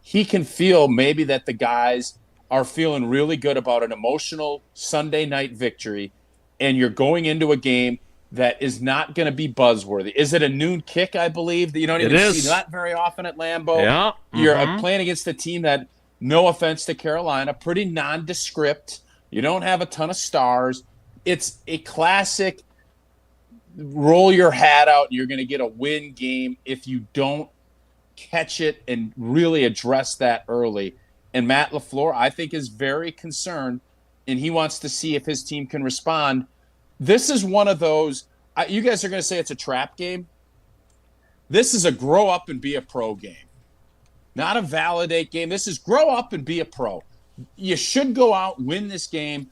he can feel maybe that the guys are feeling really good about an emotional Sunday night victory, and you're going into a game that is not going to be buzzworthy. Is it a noon kick, I believe, that you don't even see that very often at Lambeau? Yeah. You're playing against a team that, no offense to Carolina, pretty nondescript. You don't have a ton of stars. It's a classic roll your hat out and you're going to get a win game if you don't catch it and really address that early. And Matt LaFleur, I think, is very concerned, and he wants to see if his team can respond. This is one of those, you guys are going to say it's a trap game. This is a grow up and be a pro game, not a validate game. This is grow up and be a pro. You should go out, win this game.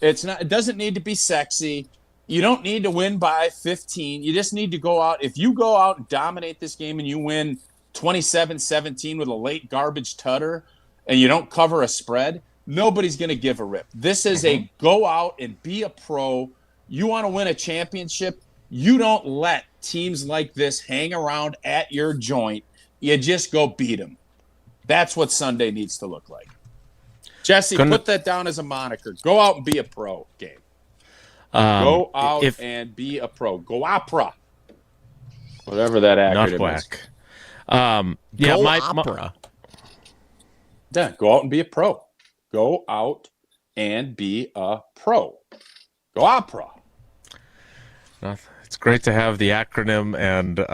It doesn't need to be sexy. You don't need to win by 15. You just need to go out. If you go out and dominate this game and you win 27-17 with a late garbage tutter and you don't cover a spread, nobody's going to give a rip. This is a go out and be a pro. You want to win a championship, you don't let teams like this hang around at your joint. You just go beat them. That's what Sunday needs to look like. Jesse, put that down as a moniker. Go out and be a pro game. Go out and be a pro. Go opera. Whatever that acronym is. Opera. Yeah, go out and be a pro. Go out and be a pro. Go opera. It's great to have the acronym, and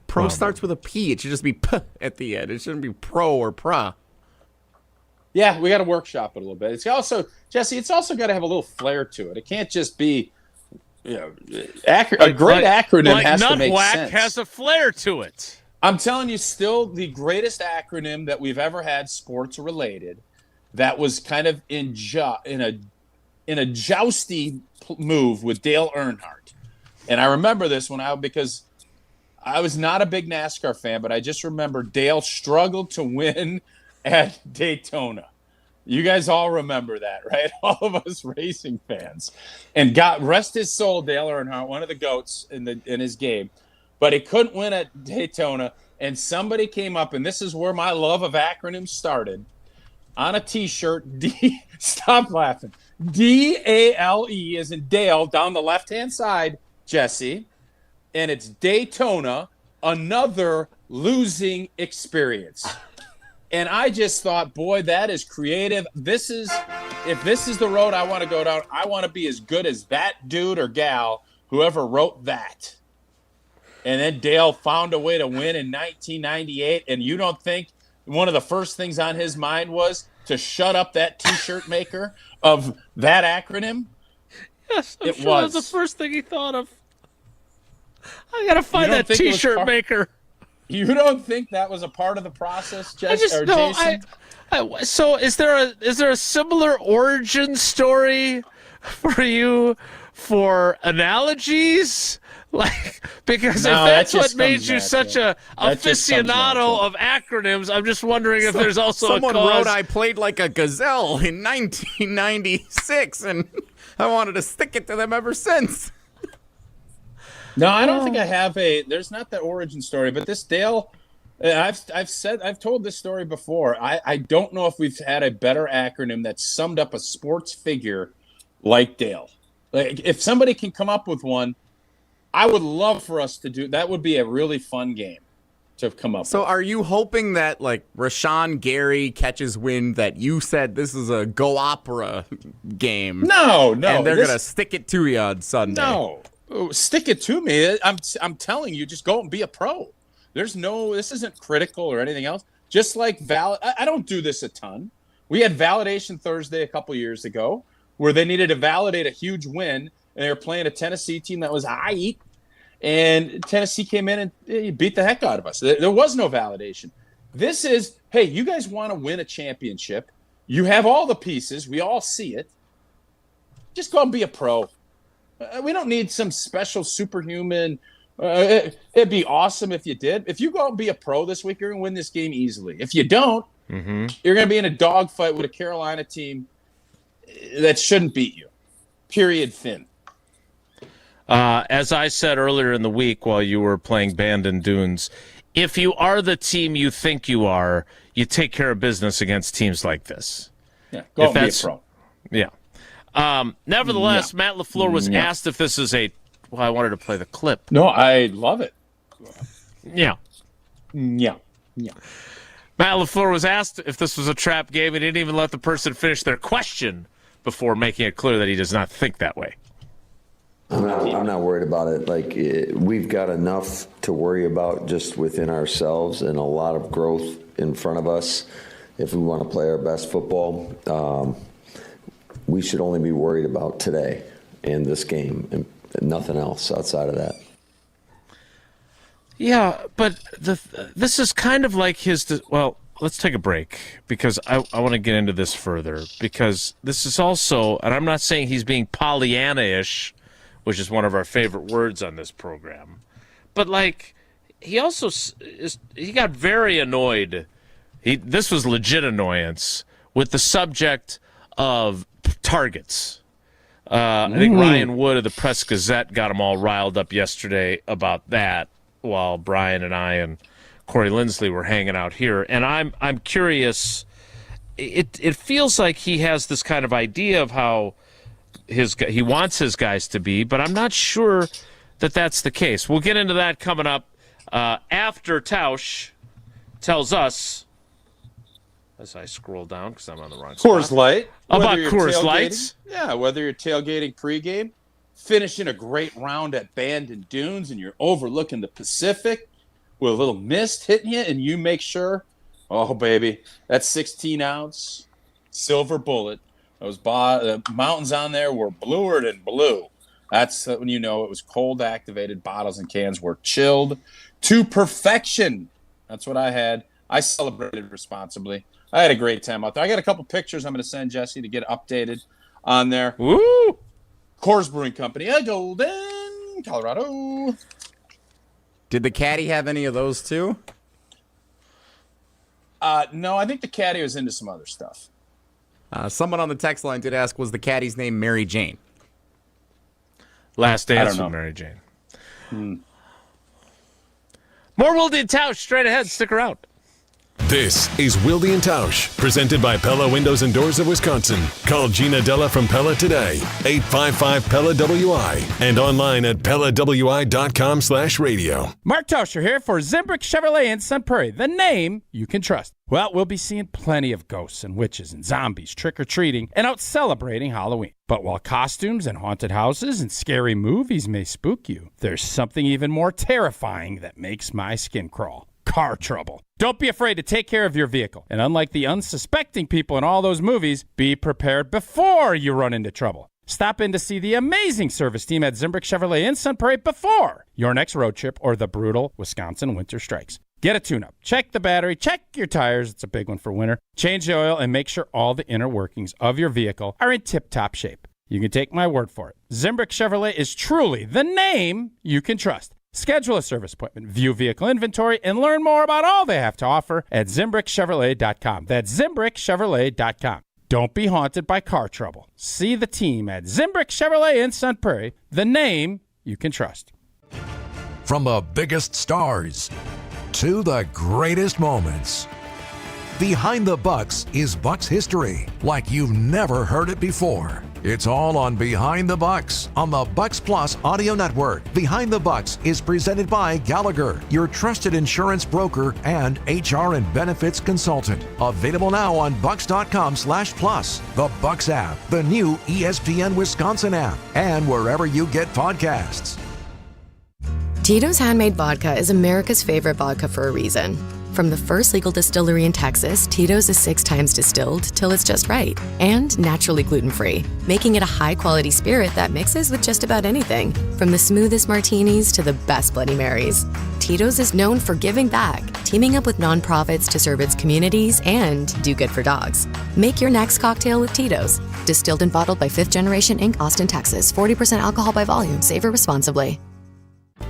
pro starts with a P. It should just be P at the end. It shouldn't be pro or pra. Yeah, we got to workshop it a little bit. It's also, Jesse, it's also got to have a little flair to it. It can't just be, a great acronym has to make sense. Has a flair to it. I'm telling you, still the greatest acronym that we've ever had, sports related, that was kind of in a jousty move with Dale Earnhardt. And I remember this because I was not a big NASCAR fan, but I just remember Dale struggled to win at Daytona. You guys all remember that, right? All of us racing fans. And God rest his soul, Dale Earnhardt, one of the GOATs in his game. But he couldn't win at Daytona. And somebody came up, and this is where my love of acronyms started, on a T-shirt, stop laughing, D-A-L-E as in Dale, down the left-hand side, Jesse. And it's Daytona, another losing experience. And I just thought, boy, that is creative. This is if this is the road I want to go down, I want to be as good as that dude or gal, whoever wrote that. And then Dale found a way to win in 1998. And you don't think one of the first things on his mind was to shut up that T-shirt maker of that acronym? Yes, I'm it sure was. That was the first thing he thought of. I got to find that T-shirt maker. You don't think that was a part of the process, Jason? So is there a similar origin story for you for analogies? Because if that's what made you such a aficionado of acronyms, I'm just wondering if there's also someone a cause. wrote I played like a gazelle in 1996, and I wanted to stick it to them ever since. No, I don't think I have there's not that origin story, but this Dale, I've told this story before. I don't know if we've had a better acronym that summed up a sports figure like Dale. Like, if somebody can come up with one, I would love for us to do. That would be a really fun game to come up with. So are you hoping that, like, Rashawn Gary catches wind that you said this is a Go Opera game? No. And they're going to stick it to you on Sunday. No. Stick it to me. I'm telling you, just go and be a pro. This isn't critical or anything else. Just like I don't do this a ton. We had Validation Thursday a couple years ago where they needed to validate a huge win, and they were playing a Tennessee team that was aight, and Tennessee came in and beat the heck out of us. There was no validation. This is, hey, you guys want to win a championship. You have all the pieces. We all see it. Just go and be a pro. We don't need some special superhuman. It'd be awesome if you did. If you go out and be a pro this week, you're going to win this game easily. If you don't, you're going to be in a dogfight with a Carolina team that shouldn't beat you. Period. Thin. As I said earlier in the week while you were playing Bandon Dunes, if you are the team you think you are, you take care of business against teams like this. Yeah, go out and be a pro. Yeah. Nevertheless, Matt LaFleur was asked if this is I wanted to play the clip. No, I love it. Yeah. Matt LaFleur was asked if this was a trap game. He didn't even let the person finish their question before making it clear that he does not think that way. I'm not worried about it. We've got enough to worry about just within ourselves and a lot of growth in front of us if we want to play our best football. We should only be worried about today and this game and nothing else outside of that. Yeah, but this is kind of like his. Well, let's take a break because I want to get into this further because this is also, and I'm not saying he's being Pollyanna-ish, which is one of our favorite words on this program, but like he also he got very annoyed. This was legit annoyance with the subject of targets. I think Ryan Wood of the Press Gazette got them all riled up yesterday about that while Brian and I and Corey Lindsley were hanging out here. And I'm curious. It feels like he has this kind of idea of how he wants his guys to be, but I'm not sure that that's the case. We'll get into that coming up after Tausch tells us, as I scroll down because I'm on the wrong spot. Coors Light. About Coors Lights. Yeah, whether you're tailgating pregame, finishing a great round at Bandon Dunes, and you're overlooking the Pacific with a little mist hitting you, and you make sure, oh, baby, that 16-ounce silver bullet, those mountains on there were bluer than blue. That's when you know it was cold-activated. Bottles and cans were chilled to perfection. That's what I had. I celebrated responsibly. I had a great time out there. I got a couple pictures I'm going to send Jesse to get updated on there. Woo! Coors Brewing Company, Golden, Colorado. Did the Caddy have any of those too? No, I think the Caddy was into some other stuff. Someone on the text line did ask, was the Caddy's name Mary Jane? Last dance with Mary Jane. More Wilde and Tausch straight ahead. Stick around. This is Wilde and Tausch, presented by Pella Windows and Doors of Wisconsin. Call Gina Della from Pella today, 855-PELLA-WI, and online at PellaWI.com/radio. Mark Tauscher here for Zimbrick Chevrolet in Sun Prairie, the name you can trust. Well, we'll be seeing plenty of ghosts and witches and zombies trick-or-treating and out celebrating Halloween. But while costumes and haunted houses and scary movies may spook you, there's something even more terrifying that makes my skin crawl. Car trouble. Don't be afraid to take care of your vehicle. And unlike the unsuspecting people in all those movies, be prepared before you run into trouble. Stop in to see the amazing service team at Zimbrick Chevrolet in Sun Prairie before your next road trip or the brutal Wisconsin winter strikes. Get a tune-up. Check the battery. Check your tires. It's a big one for winter. Change the oil and make sure all the inner workings of your vehicle are in tip-top shape. You can take my word for it. Zimbrick Chevrolet is truly the name you can trust. Schedule a service appointment, view vehicle inventory, and learn more about all they have to offer at ZimbrickChevrolet.com. That's ZimbrickChevrolet.com. Don't be haunted by car trouble. See the team at Zimbrick Chevrolet in Sun Prairie, the name you can trust. From the biggest stars to the greatest moments, Behind the Bucks is Bucks history like you've never heard it before. It's all on Behind the Bucks on the Bucks Plus audio network. Behind the Bucks is presented by Gallagher, your trusted insurance broker and HR and benefits consultant. Available now on bucks.com/plus, the Bucks app, the new ESPN Wisconsin app, and wherever you get podcasts. Tito's Handmade Vodka is America's favorite vodka for a reason. From the first legal distillery in Texas, Tito's is 6 times distilled till it's just right and naturally gluten-free, making it a high-quality spirit that mixes with just about anything, from the smoothest martinis to the best Bloody Marys. Tito's is known for giving back, teaming up with nonprofits to serve its communities and do good for dogs. Make your next cocktail with Tito's. Distilled and bottled by 5th Generation Inc., Austin, Texas. 40% alcohol by volume. Savor responsibly.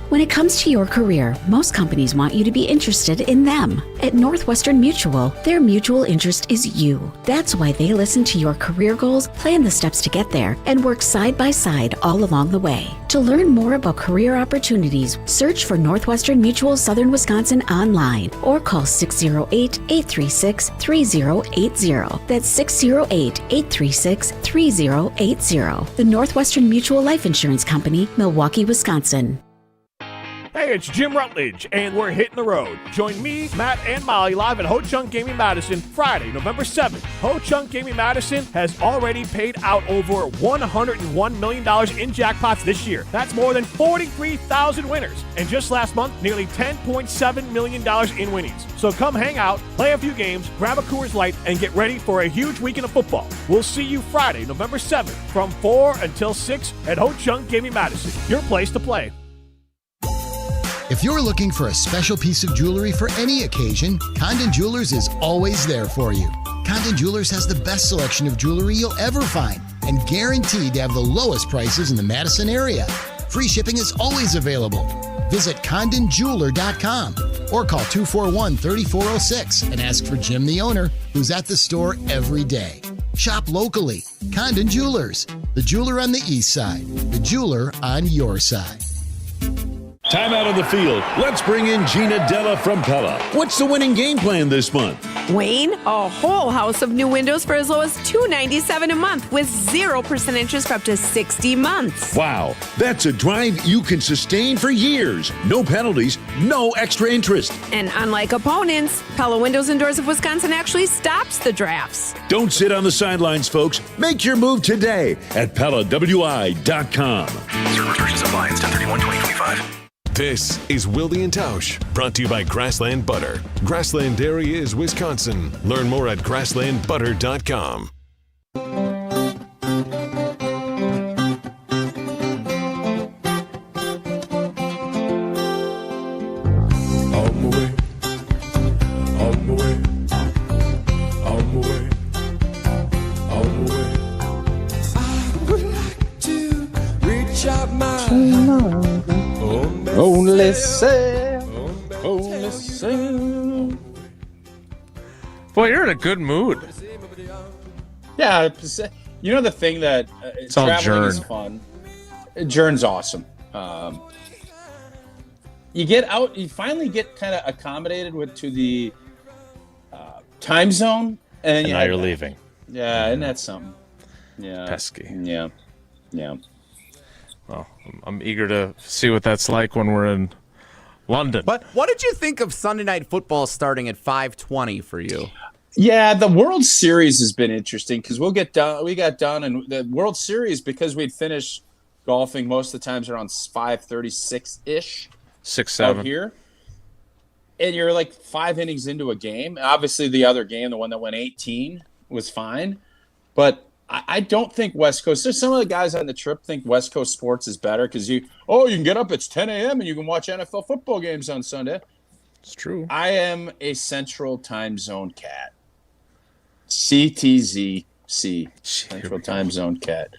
When it comes to your career, most companies want you to be interested in them. At Northwestern Mutual, their mutual interest is you. That's why they listen to your career goals, plan the steps to get there, and work side by side all along the way. To learn more about career opportunities, search for Northwestern Mutual Southern Wisconsin online or call 608-836-3080. That's 608-836-3080. The Northwestern Mutual Life Insurance Company, Milwaukee, Wisconsin. Hey, it's Jim Rutledge, and we're hitting the road. Join me, Matt, and Molly live at Ho Chunk Gaming Madison Friday, November 7th. Ho Chunk Gaming Madison has already paid out over $101 million in jackpots this year. That's more than 43,000 winners. And just last month, nearly $10.7 million in winnings. So come hang out, play a few games, grab a Coors Light, and get ready for a huge weekend of football. We'll see you Friday, November 7th from 4 until 6 at Ho Chunk Gaming Madison, your place to play. If you're looking for a special piece of jewelry for any occasion, Condon Jewelers is always there for you. Condon Jewelers has the best selection of jewelry you'll ever find and guaranteed to have the lowest prices in the Madison area. Free shipping is always available. Visit CondonJeweler.com or call 241-3406 and ask for Jim, the owner, who's at the store every day. Shop locally. Condon Jewelers, the jeweler on the east side, the jeweler on your side. Time out on the field. Let's bring in Gina Della from Pella. What's the winning game plan this month? Wayne, a whole house of new windows for as low as $297 a month with 0% interest for up to 60 months. Wow, that's a drive you can sustain for years. No penalties, no extra interest. And unlike opponents, Pella Windows and Doors of Wisconsin actually stops the drafts. Don't sit on the sidelines, folks. Make your move today at PellaWI.com. Zero restrictions apply. It's 10/31/2025. This is Wilde and Tausch, brought to you by Grassland Butter. Grassland Dairy is Wisconsin. Learn more at grasslandbutter.com. Only say. Boy, you're in a good mood. Yeah, you know the thing that traveling is fun. Jern's awesome. You get out, you finally get kind of accommodated to the Time zone? And now you're leaving. Yeah, isn't that something? Yeah. Pesky. Yeah. Well, I'm eager to see what that's like when we're in London. What did you think of Sunday Night Football starting at 5:20 for you? Yeah, the World Series has been interesting because we got done, and the World Series, because we'd finished golfing most of the times around 5:36-ish. 6-7 out here. And you're like 5 innings into a game. Obviously, the other game, the one that went 18, was fine. But I don't think West Coast. There's some of the guys on the trip think West Coast sports is better because you can get up. It's 10 a.m. and you can watch NFL football games on Sunday. It's true. I am a Central Time Zone cat. CTZC, Central Time Zone cat.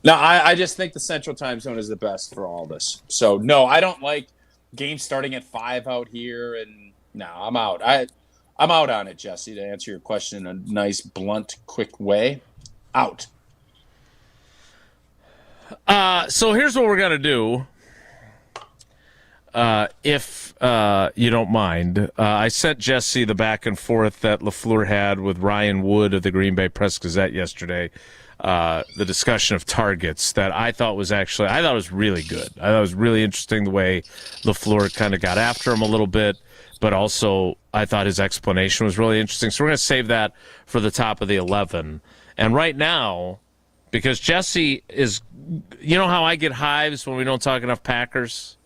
No, I just think the Central Time Zone is the best for all this. So no, I don't like games starting at 5 out here. And no, I'm out. I'm out on it, Jesse. To answer your question in a nice, blunt, quick way. Out. So here's what we're going to do. If you don't mind, I sent Jesse the back and forth that LaFleur had with Ryan Wood of the Green Bay Press-Gazette yesterday. The discussion of targets that I thought was really good. I thought it was really interesting the way LaFleur kind of got after him a little bit, but also I thought his explanation was really interesting. So we're going to save that for the top of the 11. And right now, because Jesse is, you know how I get hives when we don't talk enough Packers?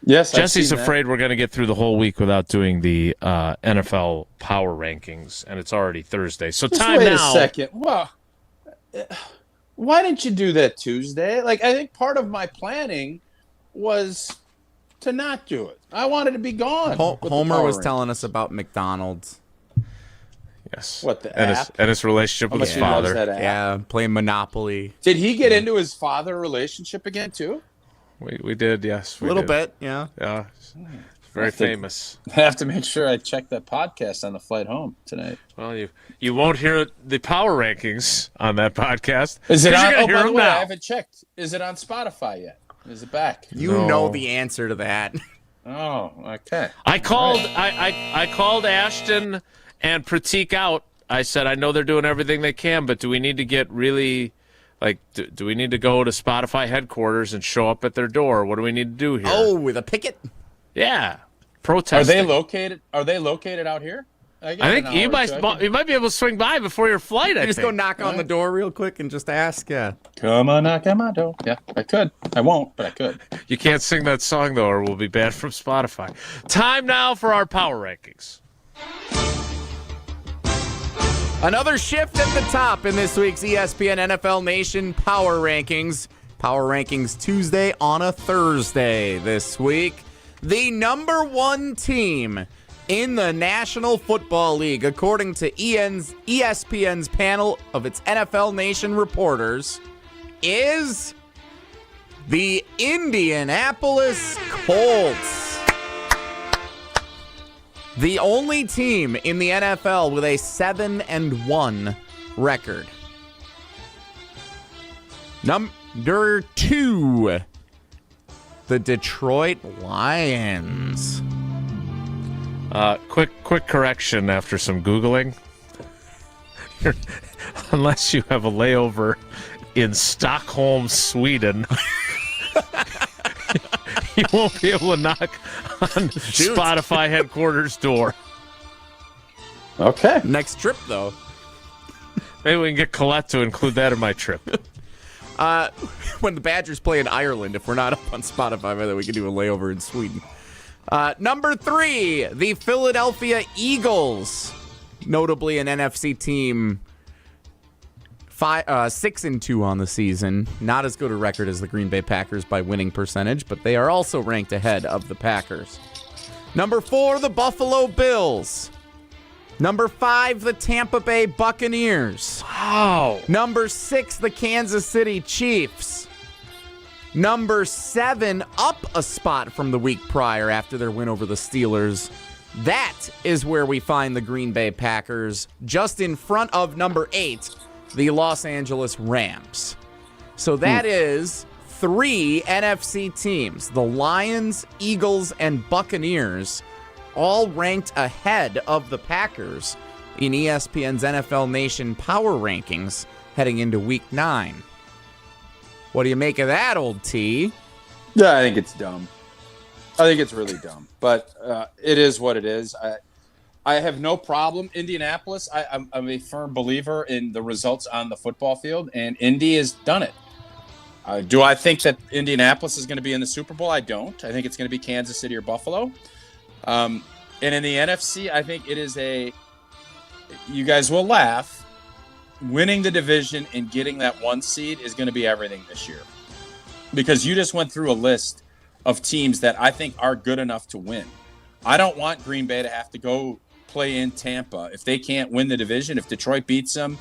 Yes, Jesse's afraid we're going to get through the whole week without doing the NFL power rankings, and it's already Thursday. So Just time wait now. a second. Well, why didn't you do that Tuesday? Like, I think part of my planning was to not do it. I wanted to be gone. Homer was telling us about McDonald's. Yes. What, the and app? His relationship with his How much he loves father. that app. Yeah, playing Monopoly. Did he get into his father relationship again, too? We did, yes. A little bit, yeah. Yeah. Very famous. I have to make sure I check that podcast on the flight home tonight. Well, you won't hear the power rankings on that podcast. Is it 'cause on? you're gonna hear By the them way, now. I haven't checked. Is it on Spotify yet? Is it back? You know the answer to that. Oh, okay. I called Ashton and Pratik out. I said, I know they're doing everything they can, but do we need to get really, do we need to go to Spotify headquarters and show up at their door? What do we need to do here? Oh, with a picket? Yeah. Protesting. Are they located out here? I think you might be able to swing by before your flight. I just think. go knock on the door real quick and just ask. Yeah. Come on, knock on my door. Yeah, I could. I won't, but I could. You can't sing that song, though, or we'll be banned from Spotify. Time now for our power rankings. Another shift at the top in this week's ESPN NFL Nation Power Rankings. Power Rankings Tuesday on a Thursday this week. The number one team in the National Football League, according to ESPN's panel of its NFL Nation reporters, is the Indianapolis Colts. The only team in the NFL with a 7-1 record. Number 2, the Detroit Lions. Quick correction after some Googling. Unless you have a layover in Stockholm, Sweden, you won't be able to knock on Spotify headquarters door. Okay. Next trip, though. Maybe we can get Colette to include that in my trip. When the Badgers play in Ireland, if we're not up on Spotify, then we can do a layover in Sweden. Number 3, the Philadelphia Eagles. Notably an NFC team, 6-2 on the season. Not as good a record as the Green Bay Packers by winning percentage, but they are also ranked ahead of the Packers. Number 4, the Buffalo Bills. Number 5, the Tampa Bay Buccaneers. Wow. Number 6, the Kansas City Chiefs. Number 7, up a spot from the week prior after their win over the Steelers. That is where we find the Green Bay Packers, just in front of number 8, the Los Angeles Rams. So that is 3 NFC teams, the Lions, Eagles, and Buccaneers, all ranked ahead of the Packers in ESPN's NFL Nation Power Rankings heading into Week 9. What do you make of that, old T? Yeah, I think it's dumb. I think it's really dumb. But it is what it is. I have no problem. Indianapolis, I'm a firm believer in the results on the football field, and Indy has done it. Do I think that Indianapolis is going to be in the Super Bowl? I don't. I think it's going to be Kansas City or Buffalo. And in the NFC, I think it is you guys will laugh, winning the division and getting that 1 seed is going to be everything this year. Because you just went through a list of teams that I think are good enough to win. I don't want Green Bay to have to go play in Tampa if they can't win the division. If Detroit beats them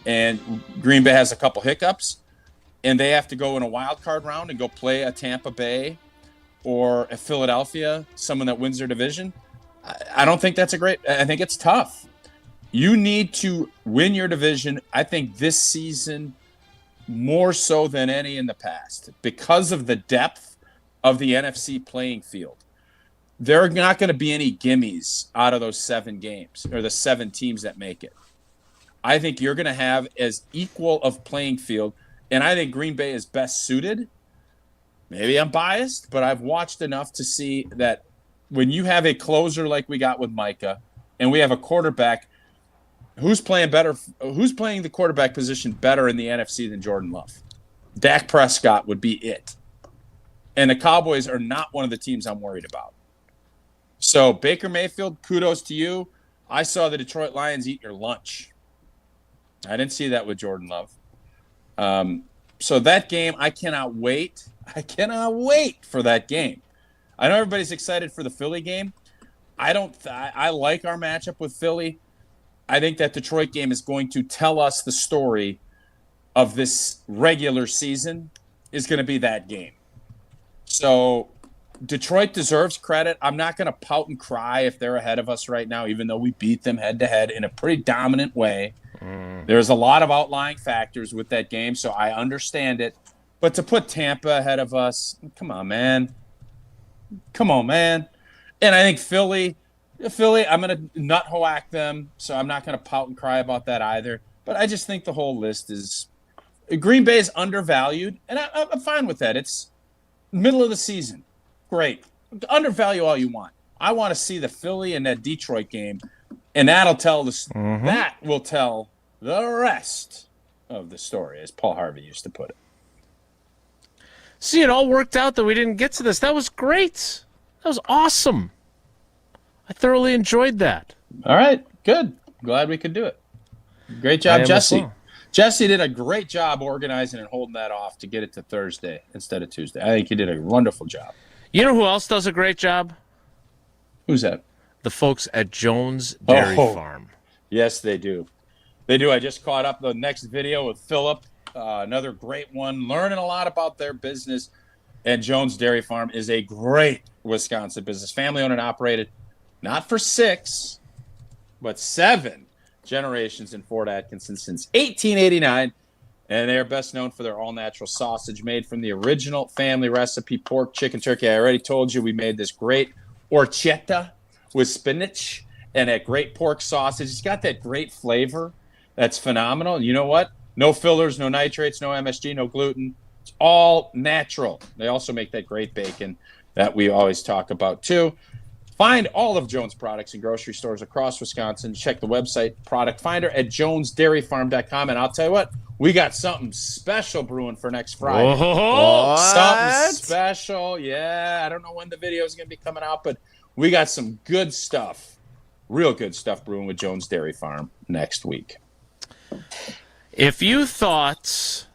and Green Bay has a couple hiccups and they have to go in a wild card round and go play a Tampa Bay or a Philadelphia, someone that wins their division, I don't think that's I think it's tough. You need to win your division, I think, this season more so than any in the past because of the depth of the NFC playing field. There are not going to be any gimmies out of those 7 games or the 7 teams that make it. I think you're going to have as equal of playing field, and I think Green Bay is best suited. Maybe I'm biased, but I've watched enough to see that when you have a closer like we got with Micah and we have a quarterback, who's playing the quarterback position better in the NFC than Jordan Love? Dak Prescott would be it. And the Cowboys are not one of the teams I'm worried about. So Baker Mayfield, kudos to you. I saw the Detroit Lions eat your lunch. I didn't see that with Jordan Love. So that game, I cannot wait. I cannot wait for that game. I know everybody's excited for the Philly game. I like our matchup with Philly. I think that Detroit game is going to tell us the story of this regular season is going to be that game. So Detroit deserves credit. I'm not going to pout and cry if they're ahead of us right now, even though we beat them head-to-head in a pretty dominant way. There's a lot of outlying factors with that game, so I understand it. But to put Tampa ahead of us, come on, man. Come on, man. And I think Philly, I'm going to nut-hoack them, so I'm not going to pout and cry about that either. But I just think the whole list is – Green Bay is undervalued, and I'm fine with that. It's middle of the season. Great. Undervalue all you want. I want to see the Philly and that Detroit game, and that'll tell that will tell the rest of the story, as Paul Harvey used to put it. See, it all worked out that we didn't get to this. That was great. That was awesome. I thoroughly enjoyed that. All right, good. Glad we could do it. Great job, Jesse. Jesse did a great job organizing and holding that off to get it to Thursday instead of Tuesday. I think he did a wonderful job. You know who else does a great job? Who's that? The folks at Jones Dairy Farm. Yes, they do. They do. I just caught up the next video with Philip. Another great one. Learning a lot about their business. And Jones Dairy Farm is a great Wisconsin business. Family owned and operated, not for 6, but 7 generations in Fort Atkinson since 1889. And they are best known for their all-natural sausage made from the original family recipe, pork, chicken, turkey. I already told you we made this great orchetta with spinach and that great pork sausage. It's got that great flavor that's phenomenal. You know what? No fillers, no nitrates, no MSG, no gluten. It's all natural. They also make that great bacon that we always talk about, too. Find all of Jones products in grocery stores across Wisconsin. Check the website, Product Finder, at jonesdairyfarm.com. And I'll tell you what, we got something special brewing for next Friday. Something special. Yeah, I don't know when the video is going to be coming out, but we got some good stuff, real good stuff brewing with Jones Dairy Farm next week. If you thought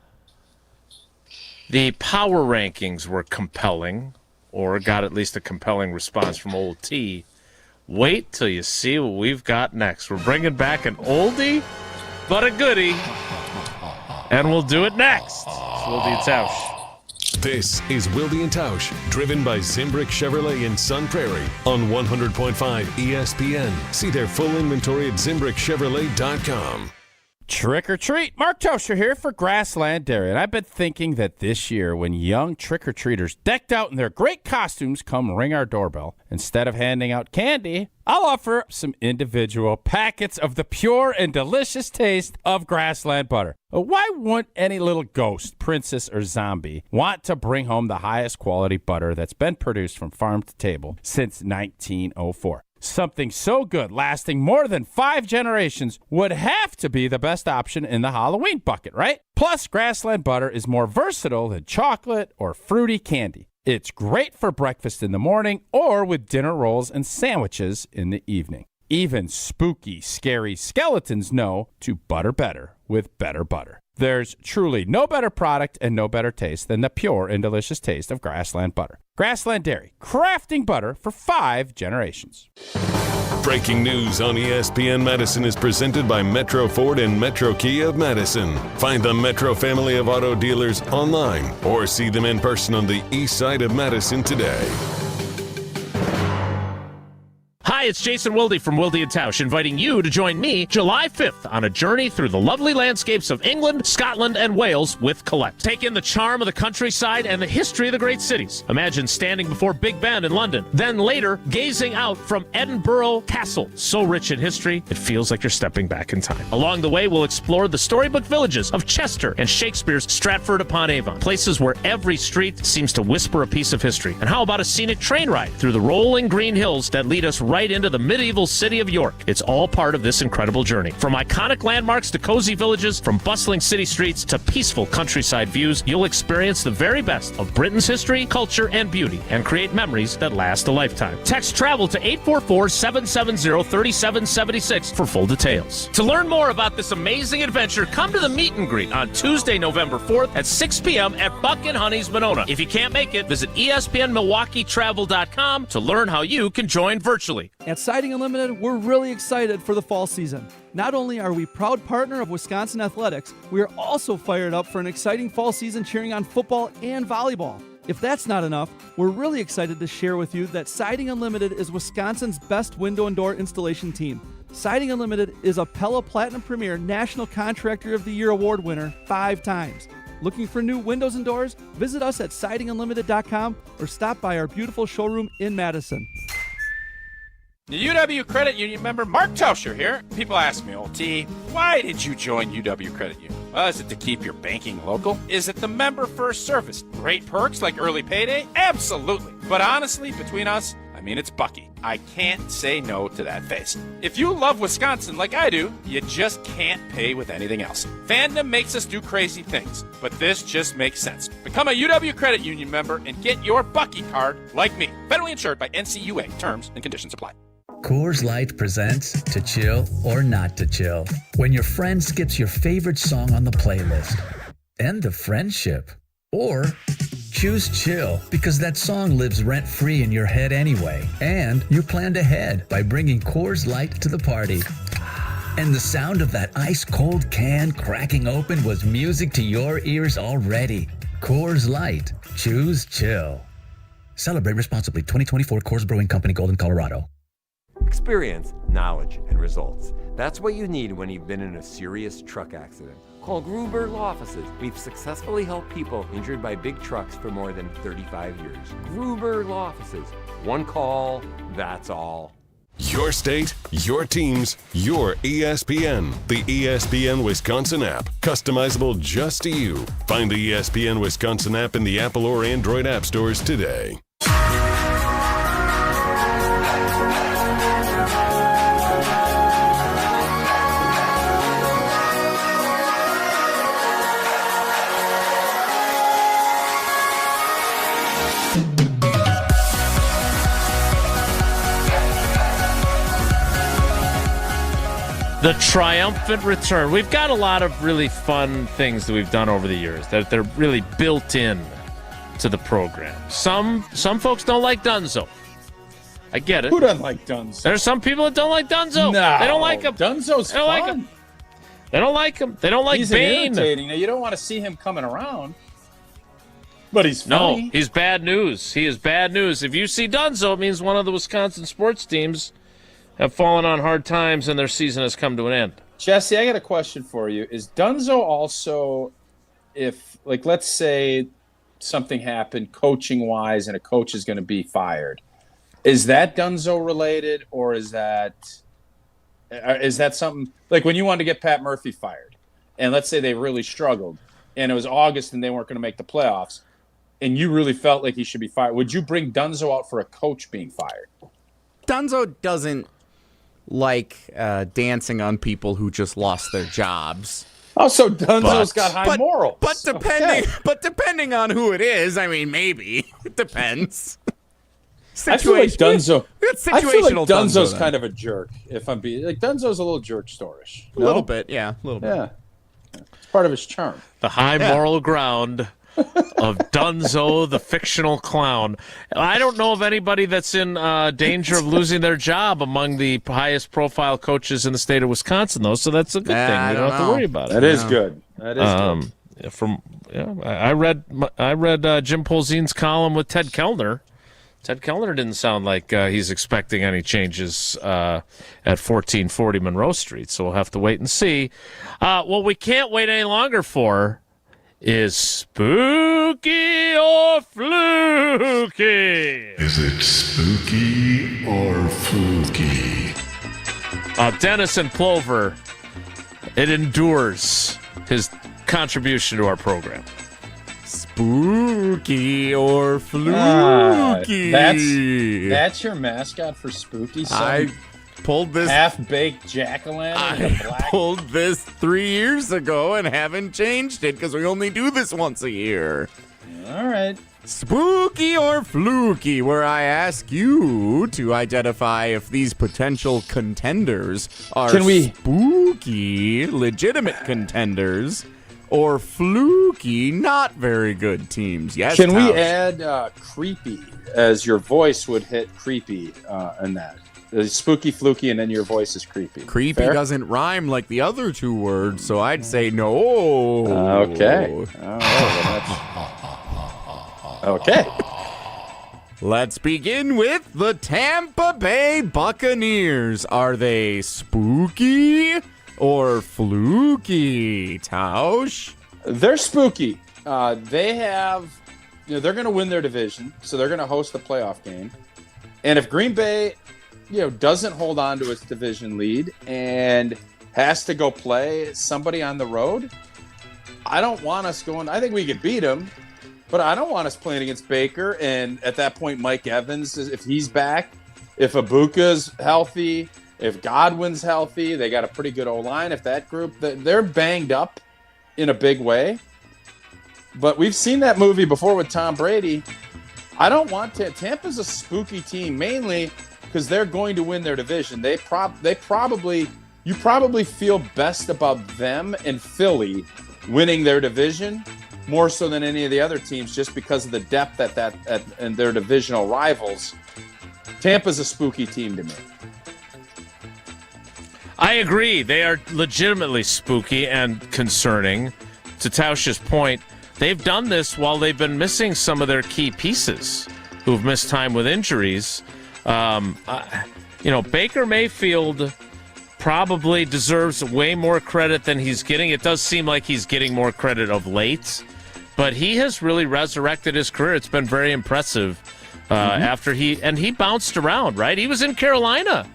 the power rankings were compelling, or got at least a compelling response from old T, wait till you see what we've got next. We're bringing back an oldie, but a goodie, and we'll do it next. It's Wilde and Tausch. This is Wilde and Tausch, driven by Zimbrick Chevrolet in Sun Prairie on 100.5 ESPN. See their full inventory at ZimbrickChevrolet.com. Trick or treat. Mark Toscher here for Grassland Dairy. And I've been thinking that this year, when young trick-or-treaters decked out in their great costumes come ring our doorbell, instead of handing out candy, I'll offer some individual packets of the pure and delicious taste of Grassland butter. Why wouldn't any little ghost, princess, or zombie want to bring home the highest quality butter that's been produced from farm to table since 1904? Something so good, lasting more than 5 generations, would have to be the best option in the Halloween bucket, right? Plus, Grassland butter is more versatile than chocolate or fruity candy. It's great for breakfast in the morning or with dinner rolls and sandwiches in the evening. Even spooky, scary skeletons know to butter better with better butter. There's truly no better product and no better taste than the pure and delicious taste of Grassland butter. Grassland Dairy, crafting butter for 5 generations. Breaking news on ESPN Madison is presented by Metro Ford and Metro Kia of Madison. Find the Metro family of auto dealers online or see them in person on the east side of Madison today. Hi, it's Jason Wilde from Wilde and Tausch, inviting you to join me July 5th on a journey through the lovely landscapes of England, Scotland, and Wales with Colette. Take in the charm of the countryside and the history of the great cities. Imagine standing before Big Ben in London, then later gazing out from Edinburgh Castle. So rich in history, it feels like you're stepping back in time. Along the way, we'll explore the storybook villages of Chester and Shakespeare's Stratford-upon-Avon, places where every street seems to whisper a piece of history. And how about a scenic train ride through the rolling green hills that lead us right into the medieval city of York? It's all part of this incredible journey. From iconic landmarks to cozy villages, from bustling city streets to peaceful countryside views, you'll experience the very best of Britain's history, culture, and beauty, and create memories that last a lifetime. Text TRAVEL to 844-770-3776 for full details. To learn more about this amazing adventure, come to the meet and greet on Tuesday, November 4th at 6 p.m. at Buck and Honey's Monona. If you can't make it, visit ESPNMilwaukeeTravel.com to learn how you can join virtually. At Siding Unlimited, we're really excited for the fall season. Not only are we proud partner of Wisconsin Athletics, we are also fired up for an exciting fall season cheering on football and volleyball. If that's not enough, we're really excited to share with you that Siding Unlimited is Wisconsin's best window and door installation team. Siding Unlimited is a Pella Platinum Premier National Contractor of the Year award winner 5 times. Looking for new windows and doors? Visit us at sidingunlimited.com or stop by our beautiful showroom in Madison. The UW Credit Union member Mark Toscher here. People ask me, old T, why did you join UW Credit Union? Well, is it to keep your banking local? Is it the member first service? Great perks like early payday? Absolutely. But honestly, between us, it's Bucky. I can't say no to that face. If you love Wisconsin like I do, you just can't pay with anything else. Fandom makes us do crazy things, but this just makes sense. Become a UW Credit Union member and get your Bucky card like me. Federally insured by NCUA. Terms and conditions apply. Coors Light presents To Chill or Not to Chill. When your friend skips your favorite song on the playlist. End the friendship. Or choose chill because that song lives rent-free in your head anyway. And you planned ahead by bringing Coors Light to the party. And the sound of that ice-cold can cracking open was music to your ears already. Coors Light. Choose chill. Celebrate responsibly. 2024 Coors Brewing Company, Golden, Colorado. Experience, knowledge, and results. That's what you need when you've been in a serious truck accident. Call Gruber Law Offices. We've successfully helped people injured by big trucks for more than 35 years. Gruber Law Offices. One call, that's all. Your state, your teams, your ESPN. The ESPN Wisconsin app. Customizable just to you. Find the ESPN Wisconsin app in the Apple or Android app stores today. The triumphant return. We've got a lot of really fun things that we've done over the years that they're really built in to the program. Some folks don't like Dunzo. I get it. Who doesn't like Dunzo? There's some people that don't like Dunzo. No, they don't like him. Dunzo's fun. Like him. They don't like him. They don't like he's Bane. Irritating. Now, you don't want to see him coming around. But he's funny. No, he's bad news. He is bad news. If you see Dunzo, it means one of the Wisconsin sports teams have fallen on hard times and their season has come to an end. Jesse, I got a question for you. Is Dunzo also, if, like, let's say something happened coaching-wise and a coach is going to be fired, is that Dunzo related, or is that something, like when you wanted to get Pat Murphy fired, and let's say they really struggled, and it was August and they weren't going to make the playoffs, and you really felt like he should be fired, would you bring Dunzo out for a coach being fired? Dunzo doesn't like dancing on people who just lost their jobs. Oh, so Dunzo's got high morals. But depending on who it is, I mean, maybe it depends. I feel like Dunzo's Dunzo, kind of a jerk. If I'm being like, Dunzo's a little jerk storish. A little bit, yeah, a little bit. Yeah, it's part of his charm. The high moral ground of Dunzo, the fictional clown. I don't know of anybody that's in danger of losing their job among the highest profile coaches in the state of Wisconsin, though. So that's a good thing. You don't have to worry about it. That is good. That is good. I read Jim Polzine's column with Ted Kellner. Ted Kellner didn't sound like he's expecting any changes at 1440 Monroe Street, so we'll have to wait and see. What we can't wait any longer for is spooky or fluky. Is it spooky or fluky? Dennis and Plover, it endures his contribution to our program. Spooky or fluky? That's your mascot for spooky? I pulled this half-baked jack-o'-lantern. I pulled this 3 years ago and haven't changed it because we only do this once a year. All right. Spooky or fluky, where I ask you to identify if these potential contenders are spooky, legitimate contenders, or fluky, not very good teams. Yes. Can we add creepy, as your voice would hit creepy in that? Spooky, fluky, and then your voice is creepy. Creepy Fair? doesn't rhyme like the other two words, so I'd say no. Okay. All right. Okay. Let's begin with the Tampa Bay Buccaneers. Are they spooky or fluky, Tausch? They're spooky. They have, they're going to win their division, so they're going to host the playoff game. And if Green Bay, doesn't hold on to its division lead and has to go play somebody on the road, I don't want us going. I think we could beat them, but I don't want us playing against Baker. And at that point, Mike Evans, if he's back, if Ibuka's healthy, if Godwin's healthy, they got a pretty good O-line. If that group, they're banged up in a big way. But we've seen that movie before with Tom Brady. I don't want to. Tampa's a spooky team, mainly because they're going to win their division. You probably feel best about them and Philly winning their division more so than any of the other teams, just because of the depth and their divisional rivals. Tampa's a spooky team to me. I agree. They are legitimately spooky and concerning. To Tausch's point, they've done this while they've been missing some of their key pieces who've missed time with injuries. Baker Mayfield probably deserves way more credit than he's getting. It does seem like he's getting more credit of late, but he has really resurrected his career. It's been very impressive after he bounced around, right? He was in Carolina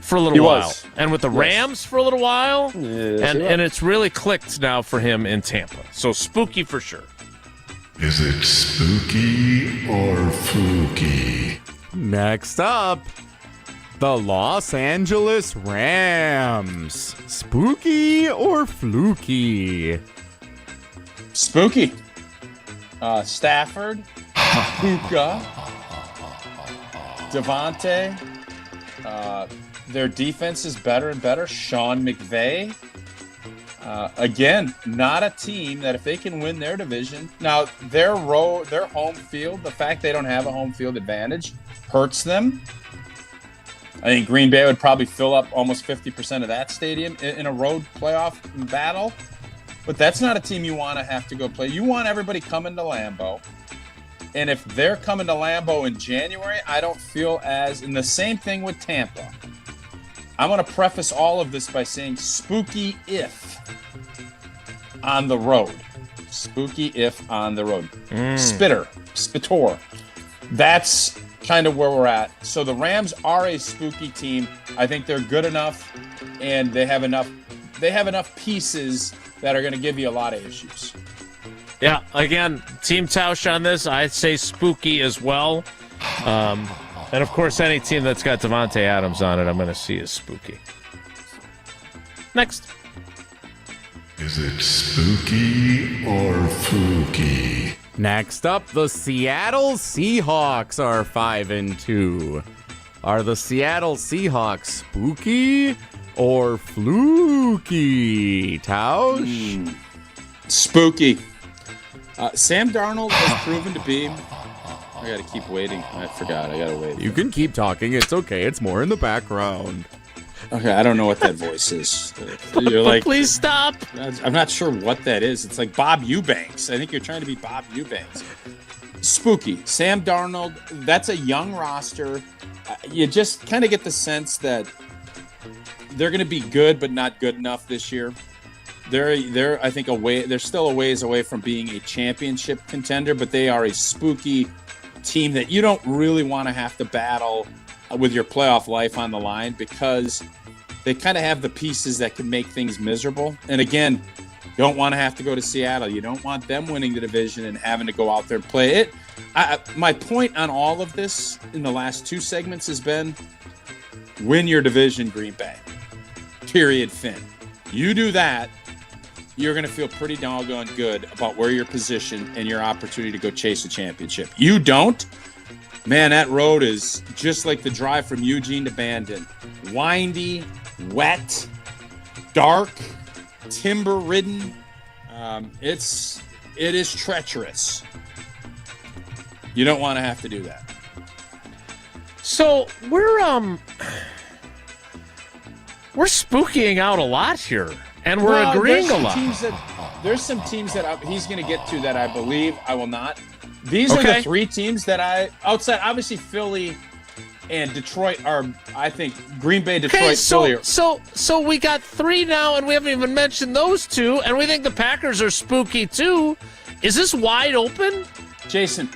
for a little while, and with the Rams for a little while, and it's really clicked now for him in Tampa. So spooky for sure. Is it spooky or fluky? Next up, the Los Angeles Rams. Spooky or fluky? Spooky. Stafford, Puka, Devontae. Their defense is better and better. Sean McVay. Again, not a team that if they can win their division. Now, their home field, the fact they don't have a home field advantage hurts them. I think Green Bay would probably fill up almost 50% of that stadium in a road playoff battle. But that's not a team you want to have to go play. You want everybody coming to Lambeau. And if they're coming to Lambeau in January, I don't feel and the same thing with Tampa. I want to preface all of this by saying spooky if on the road. Spooky if on the road. Spitter. That's kind of where we're at. So the Rams are a spooky team. I think they're good enough, and they have enough pieces that are going to give you a lot of issues. Yeah, again, Team Tausch on this, I'd say spooky as well. And, of course, any team that's got Davante Adams on it, I'm going to see as spooky. Next. Is it spooky or fluky? Next up, the Seattle Seahawks are 5-2. Are the Seattle Seahawks spooky or fluky? Tausch? Spooky. Sam Darnold has proven to be... I got to keep waiting. I forgot. I got to wait. You can keep talking. It's okay. It's more in the background. Okay, I don't know what that voice is. You're like, please stop. I'm not sure what that is. It's like Bob Eubanks. I think you're trying to be Bob Eubanks. Spooky. Sam Darnold, that's a young roster. You just kind of get the sense that they're going to be good, but not good enough this year. They're I think they're still a ways away from being a championship contender, but they are a spooky team that you don't really want to have to battle with your playoff life on the line, because they kind of have the pieces that can make things miserable. And again, you don't want to have to go to Seattle. You don't want them winning the division and having to go out there and play it. My point on all of this in the last two segments has been win your division, Green Bay. Period, Finn. You do that, you're going to feel pretty doggone good about where you're positioned and your opportunity to go chase a championship. You don't, man, that road is just like the drive from Eugene to Bandon. Windy, wet, dark, timber-ridden. It is treacherous. You don't want to have to do that. So we're spookying out a lot here. And we're agreeing a lot. There's some teams that he's going to get to that I believe. I will not. These are the three teams that outside, obviously Philly and Detroit are, I think, Green Bay, Detroit, Philly. So we got three now, and we haven't even mentioned those two, and we think the Packers are spooky too. Is this wide open? Jason,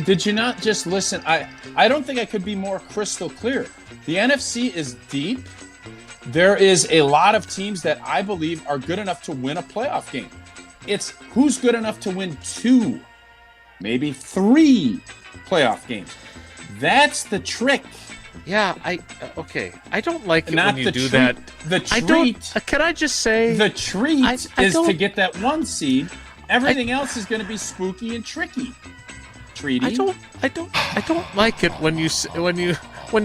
did you not just listen? I don't think I could be more crystal clear. The NFC is deep. There is a lot of teams that I believe are good enough to win a playoff game. It's who's good enough to win 2, maybe 3 playoff games. That's the trick. Yeah, I don't like it when you do that. The treat. Can I just say the treat is to get that 1 seed. Everything else is going to be spooky and tricky. Treaty. I don't like it when you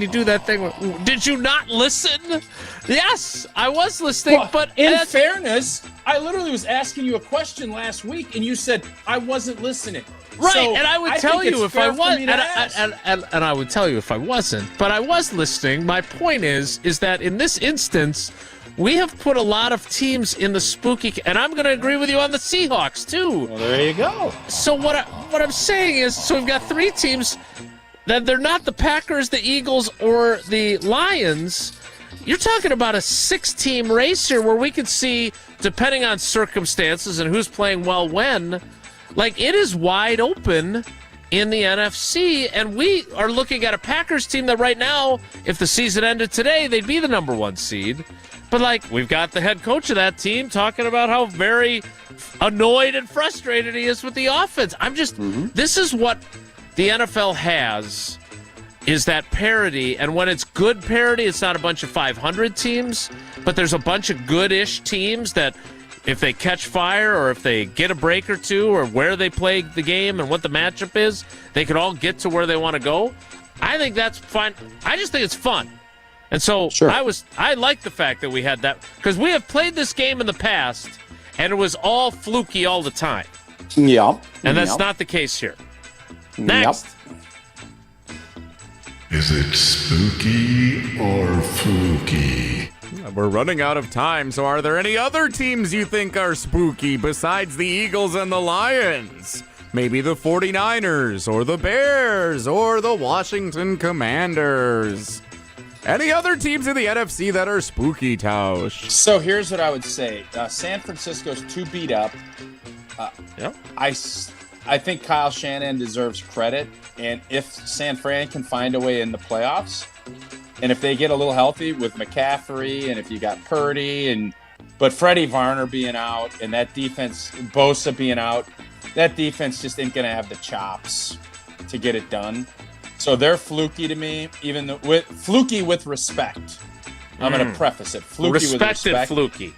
do that thing. Did you not listen? Yes, I was listening, but in fairness, I literally was asking you a question last week, and you said I wasn't listening. Right, so and I would tell you if I was, and I would tell you if I wasn't, but I was listening. My point is that in this instance, we have put a lot of teams in the spooky, and I'm going to agree with you on the Seahawks too. Well, there you go. So what I'm saying is, so we've got 3 teams that they're not the Packers, the Eagles, or the Lions. You're talking about a 6-team race here where we could see, depending on circumstances and who's playing well when, like it is wide open in the NFC, and we are looking at a Packers team that right now, if the season ended today, they'd be the number 1 seed. But, like, we've got the head coach of that team talking about how very annoyed and frustrated he is with the offense. This is what the NFL has, is that parity. And when it's good parity, it's not a bunch of 500 teams, but there's a bunch of good-ish teams that if they catch fire or if they get a break or two or where they play the game and what the matchup is, they could all get to where they want to go. I think that's fine. I just think it's fun. And so I like the fact that we had that, because we have played this game in the past and it was all fluky all the time. Yeah. And that's not the case here. Next. Is it spooky or fluky? We're running out of time, so are there any other teams you think are spooky besides the Eagles and the Lions? Maybe the 49ers or the Bears or the Washington Commanders? Any other teams in the NFC that are spooky, Tausch? So here's what I would say. San Francisco's too beat up. I think Kyle Shanahan deserves credit. And if San Fran can find a way in the playoffs, and if they get a little healthy with McCaffrey, and if you got Purdy, but Freddie Varner being out, and that defense, Bosa being out, that defense just ain't going to have the chops to get it done. So they're fluky to me, fluky with respect. I'm going to preface it. Fluky Respected with respect. Fluky.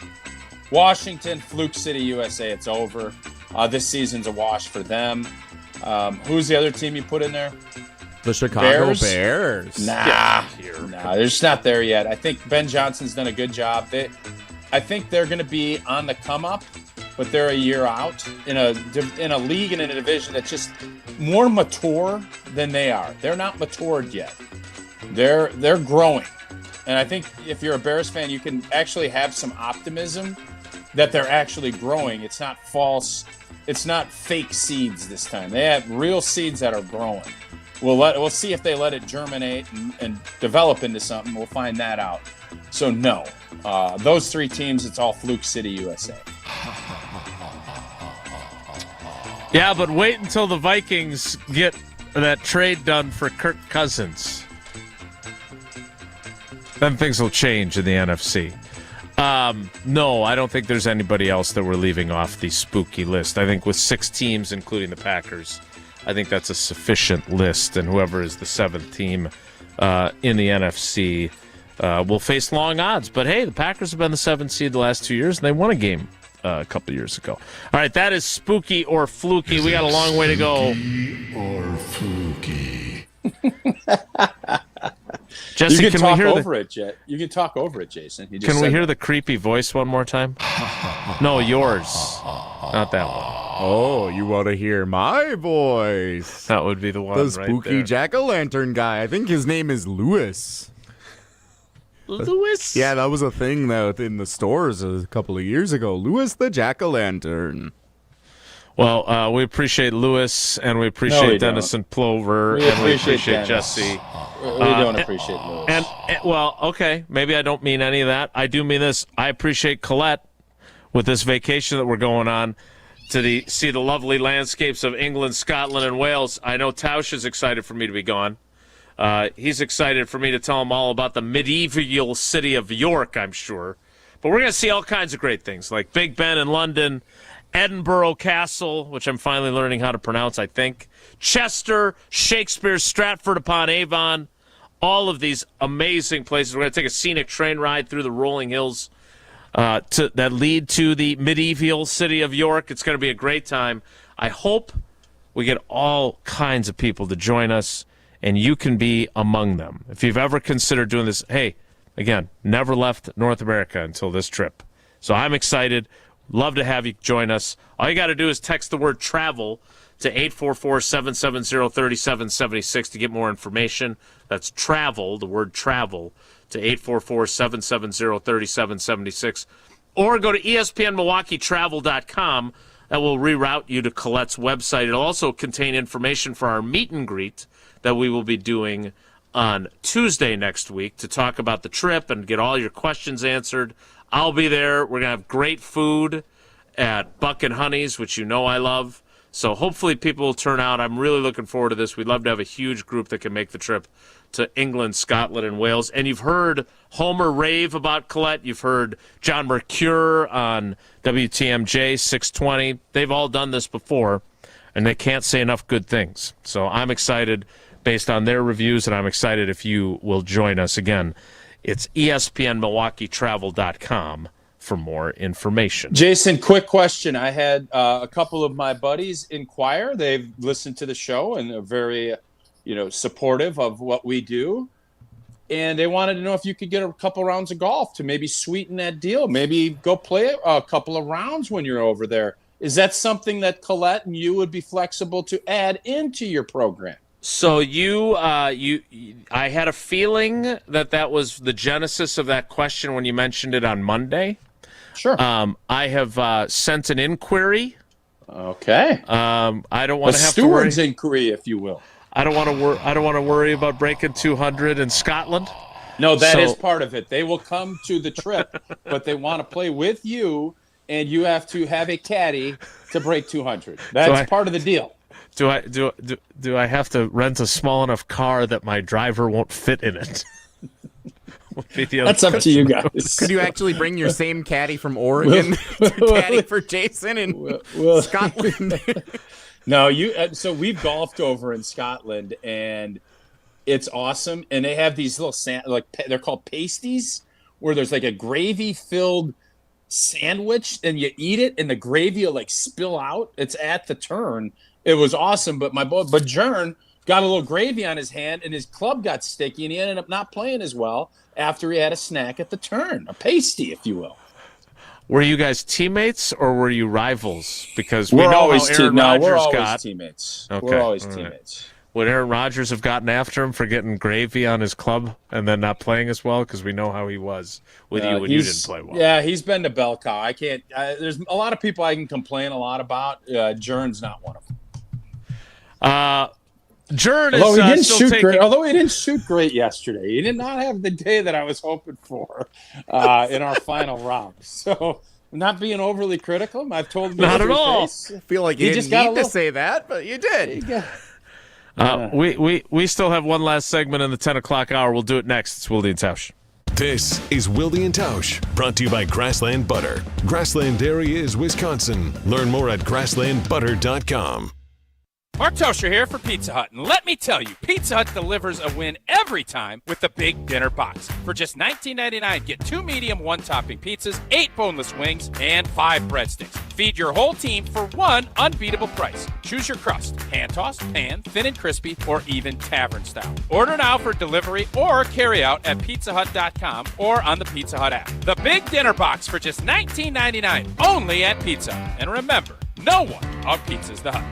Washington, Fluke City, USA, it's over. This season's a wash for them. Who's the other team you put in there? The Chicago Bears. Nah, they're just not there yet. I think Ben Johnson's done a good job. I think they're going to be on the come up, but they're a year out in a league and in a division that's just more mature than they are. They're not matured yet. They're growing, and I think if you're a Bears fan, you can actually have some optimism that they're actually growing. It's not false. It's not fake seeds this time. They have real seeds that are growing. We'll see if they let it germinate and develop into something. We'll find that out. So no, those three teams, it's all Fluke City, USA. Yeah, but wait until the Vikings get that trade done for Kirk Cousins. Then things will change in the NFC. No, I don't think there's anybody else that we're leaving off the spooky list. I think with 6 teams, including the Packers, I think that's a sufficient list. And whoever is the 7th team in the NFC will face long odds. But hey, the Packers have been the 7th seed the last 2 years, and they won a game a couple years ago. All right, that is spooky or fluky. We got a long way to go. Or fluky. Jesse, you can talk over it, Jet. You can talk over it, Jason. Can we hear the creepy voice one more time? No, yours. Not that one. Oh, you want to hear my voice? That would be the one. The spooky jack-o'-lantern guy. I think his name is Lewis. Lewis? Yeah, that was a thing though in the stores a couple of years ago. Lewis the jack-o'-lantern. Well, we appreciate Lewis, and we appreciate Dennis and Plover, and we appreciate Jesse. We don't appreciate Lewis. And well, okay, maybe I don't mean any of that. I do mean this. I appreciate Colette with this vacation that we're going on to see the lovely landscapes of England, Scotland, and Wales. I know Tausch is excited for me to be gone. He's excited for me to tell him all about the medieval city of York, I'm sure. But we're going to see all kinds of great things, like Big Ben in London, Edinburgh Castle, which I'm finally learning how to pronounce, I think, Chester, Shakespeare, Stratford-upon-Avon, all of these amazing places. We're going to take a scenic train ride through the rolling hills that lead to the medieval city of York. It's going to be a great time. I hope we get all kinds of people to join us, and you can be among them. If you've ever considered doing this, hey, again, never left North America until this trip. So I'm excited. Love to have you join us. All you got to do is text the word travel to 844-770-3776 to get more information. That's travel, the word travel, to 844-770-3776. Or go to ESPNMilwaukeeTravel.com. That will reroute you to Colette's website. It'll also contain information for our meet and greet that we will be doing on Tuesday next week to talk about the trip and get all your questions answered. I'll be there. We're going to have great food at Buck and Honey's, which you know I love. So hopefully people will turn out. I'm really looking forward to this. We'd love to have a huge group that can make the trip to England, Scotland, and Wales. And you've heard Homer rave about Colette. You've heard John Mercure on WTMJ 620. They've all done this before, and they can't say enough good things. So I'm excited based on their reviews, and I'm excited if you will join us again. It's ESPNMilwaukeeTravel.com for more information. Jason, quick question. I had a couple of my buddies inquire. They've listened to the show and are very, supportive of what we do. And they wanted to know if you could get a couple rounds of golf to maybe sweeten that deal. Maybe go play a couple of rounds when you're over there. Is that something that Colette and you would be flexible to add into your program? So I had a feeling that was the genesis of that question when you mentioned it on Monday. Sure. I have sent an inquiry. Okay. I don't want to have steward's to worry. inquiry, if you will. I don't want to worry about breaking 200 in Scotland. No, that is part of it. They will come to the trip, but they want to play with you, and you have to have a caddy to break 200. That's part of the deal. Do I have to rent a small enough car that my driver won't fit in it? That's up to you guys. Could you actually bring your same caddy from Oregon to caddy for Jason in Scotland? No, so we've golfed over in Scotland, and it's awesome. And they have these little they're called pasties, where there's like a gravy-filled sandwich, and you eat it, and the gravy will like spill out. It's at the turn. It was awesome, but Jern got a little gravy on his hand, and his club got sticky, and he ended up not playing as well after he had a snack at the turn, a pasty, if you will. Were you guys teammates or were you rivals? Because we know how Aaron Rodgers we're always got teammates. Okay. We're always teammates. Would Aaron Rodgers have gotten after him for getting gravy on his club and then not playing as well? Because we know how he was with you when you didn't play well. Yeah, he's been to bell cow. I can't. There's a lot of people I can complain a lot about. Jern's not one of them. Jern although is he didn't still shoot taking... great. Although he didn't shoot great yesterday, he did not have the day that I was hoping for in our final round. So, I'm not being overly critical. I've told him not at all. I feel like you didn't need to say that, but you did. We still have one last segment in the 10 o'clock hour. We'll do it next. It's Wilde and Tausch. This is Wilde and Tausch, brought to you by Grassland Butter. Grassland Dairy is Wisconsin. Learn more at grasslandbutter.com. Mark Toscher here for Pizza Hut, and let me tell you, Pizza Hut delivers a win every time with the Big Dinner Box. For just $19.99, get 2 medium, 1-topping pizzas, 8 boneless wings, and 5 breadsticks. Feed your whole team for one unbeatable price. Choose your crust, hand-tossed, pan, thin and crispy, or even tavern style. Order now for delivery or carry out at pizzahut.com or on the Pizza Hut app. The Big Dinner Box for just $19.99, only at Pizza Hut. And remember, no one on Pizza's the Hut.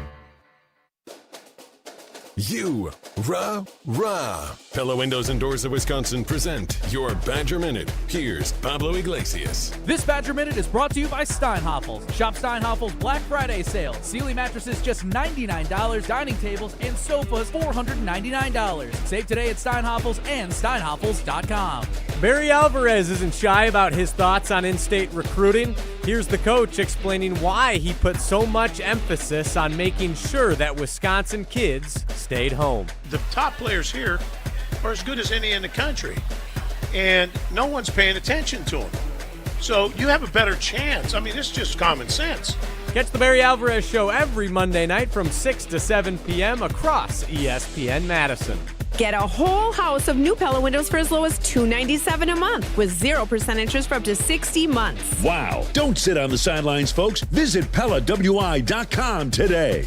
Pella Windows and Doors of Wisconsin present your Badger Minute. Here's Pablo Iglesias. This Badger Minute is brought to you by Steinhafels. Shop Steinhafels Black Friday sale. Sealy mattresses just $99. Dining tables and sofas $499. Save today at Steinhafels and Steinhafels.com. Barry Alvarez isn't shy about his thoughts on in-state recruiting. Here's the coach explaining why he put so much emphasis on making sure that Wisconsin kids stayed home. The top players here are as good as any in the country, and no one's paying attention to them. So you have a better chance. I mean, it's just common sense. Catch the Barry Alvarez Show every Monday night from 6 to 7 p.m. across ESPN Madison. Get a whole house of new Pella windows for as low as $297 a month with 0% interest for up to 60 months. Wow. Don't sit on the sidelines, folks. Visit PellaWI.com today.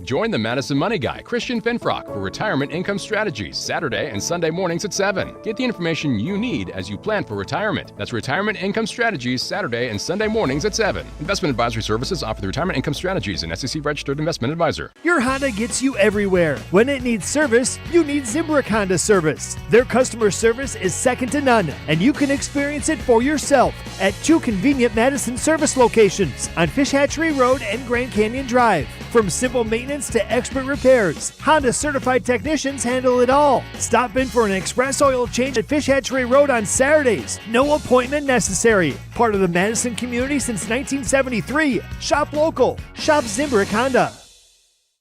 Join the Madison Money Guy, Christian Finfrock, for Retirement Income Strategies, Saturday and Sunday mornings at 7. Get the information you need as you plan for retirement. That's Retirement Income Strategies, Saturday and Sunday mornings at 7. Investment advisory services offered through Retirement Income Strategies, an SEC-registered investment advisor. Your Honda gets you everywhere. When it needs service, you need Zimbrick Honda service. Their customer service is second to none, and you can experience it for yourself at 2 convenient Madison service locations on Fish Hatchery Road and Grand Canyon Drive. From simple maintenance to expert repairs, Honda certified technicians handle it all. Stop in for an express oil change at Fish Hatchery Road on Saturdays. No appointment necessary. Part of the Madison community since 1973. Shop local. Shop Zimbrick Honda.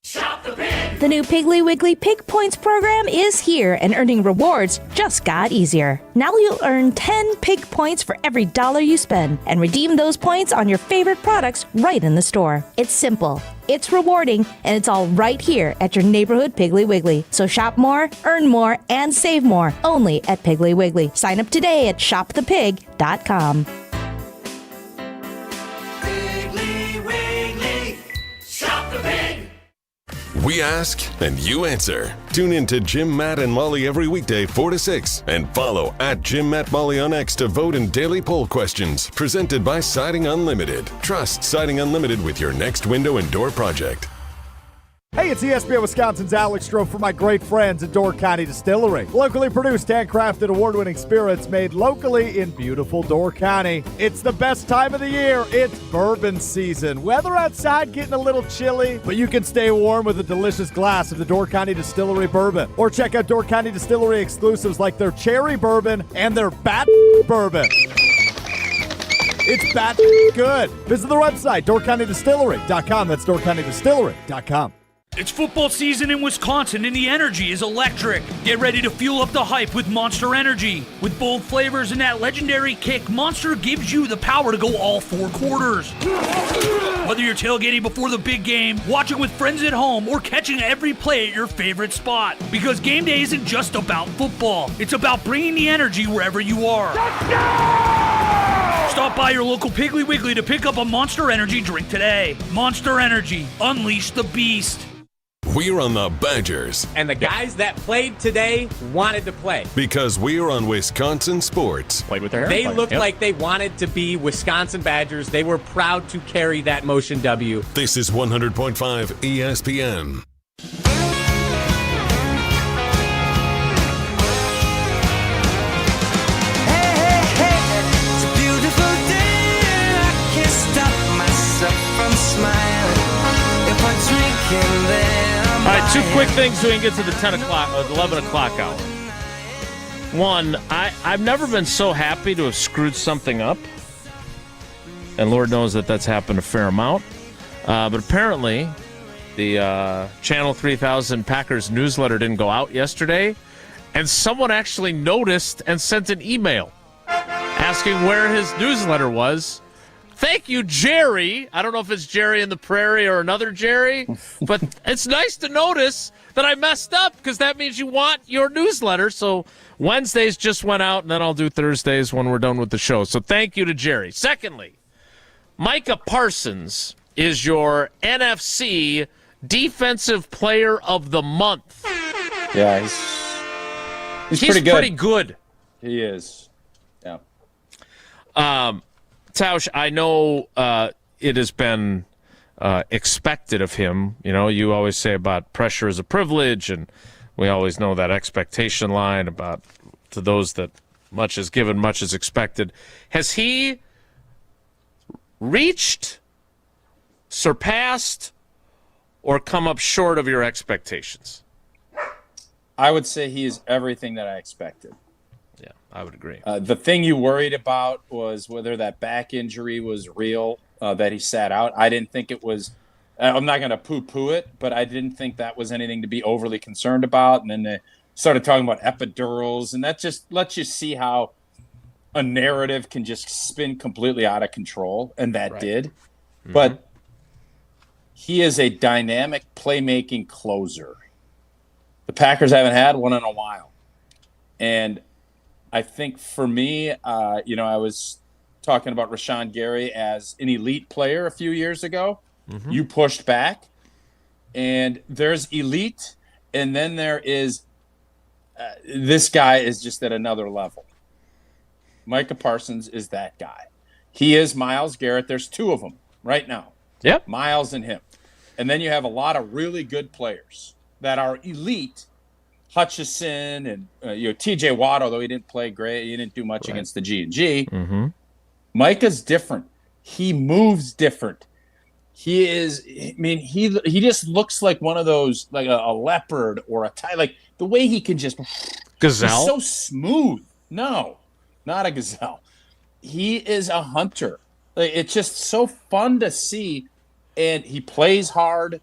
Shop the Pig! The new Piggly Wiggly Pig Points program is here, and earning rewards just got easier. Now you'll earn 10 Pig Points for every $1 you spend, and redeem those points on your favorite products right in the store. It's simple, it's rewarding, and it's all right here at your neighborhood Piggly Wiggly. So shop more, earn more, and save more, only at Piggly Wiggly. Sign up today at shopthepig.com. Piggly Wiggly, shop the pig! We ask and you answer. Tune in to Jim, Matt, and Molly every weekday 4 to 6 and follow at Jim, Matt, Molly on X to vote in daily poll questions presented by Siding Unlimited. Trust Siding Unlimited with your next window and door project. Hey, it's ESPN Wisconsin's Alex Stroh for my great friends at Door County Distillery. Locally produced, handcrafted, award-winning spirits made locally in beautiful Door County. It's the best time of the year. It's bourbon season. Weather outside getting a little chilly, but you can stay warm with a delicious glass of the Door County Distillery bourbon. Or check out Door County Distillery exclusives like their cherry bourbon and their bat bourbon. It's bat good. Visit their website, doorcountydistillery.com. That's doorcountydistillery.com. It's football season in Wisconsin and the energy is electric. Get ready to fuel up the hype with Monster Energy. With bold flavors and that legendary kick, Monster gives you the power to go all 4 quarters. Whether you're tailgating before the big game, watching with friends at home, or catching every play at your favorite spot. Because game day isn't just about football. It's about bringing the energy wherever you are. Stop by your local Piggly Wiggly to pick up a Monster Energy drink today. Monster Energy. Unleash the beast. We're on the Badgers. And the guys that played today wanted to play. Because we're on Wisconsin sports. Played with their hair. They looked like they wanted to be Wisconsin Badgers. They were proud to carry that motion W. This is 100.5 ESPN. All right, 2 quick things so we can get to the 11 o'clock hour. One, I've never been so happy to have screwed something up. And Lord knows that that's happened a fair amount. But apparently, the Channel 3000 Packers newsletter didn't go out yesterday. And someone actually noticed and sent an email asking where his newsletter was. Thank you, Jerry. I don't know if it's Jerry in the Prairie or another Jerry, but it's nice to notice that I messed up because that means you want your newsletter. So Wednesdays just went out, and then I'll do Thursdays when we're done with the show. So thank you to Jerry. Secondly, Micah Parsons is your NFC Defensive Player of the Month. Yeah, he's pretty good. Pretty good. He is. Yeah. Tausch, I know it has been expected of him. You know, you always say about pressure is a privilege, and we always know that expectation line about to those that much is given, much is expected. Has he reached, surpassed, or come up short of your expectations? I would say he is everything that I expected. Yeah, I would agree. The thing you worried about was whether that back injury was real, that he sat out. I didn't think it was. I'm not going to poo-poo it, but I didn't think that was anything to be overly concerned about. And then they started talking about epidurals, and that just lets you see how a narrative can just spin completely out of control, and that did. Mm-hmm. But he is a dynamic playmaking closer. The Packers haven't had one in a while. And I think for me, I was talking about Rashawn Gary as an elite player a few years ago. Mm-hmm. You pushed back, and there's elite, and then there is this guy is just at another level. Micah Parsons is that guy. He is Myles Garrett. There's 2 of them right now. Yep. Myles and him. And then you have a lot of really good players that are elite. Hutchison and T.J. Watt, although he didn't play great, he didn't do much against the G&G. Mm-hmm. Micah's different. He moves different. He is. I mean, he just looks like one of those, like a leopard or a tiger. Like the way he can just gazelle. He's so smooth. No, not a gazelle. He is a hunter. Like, it's just so fun to see, and he plays hard.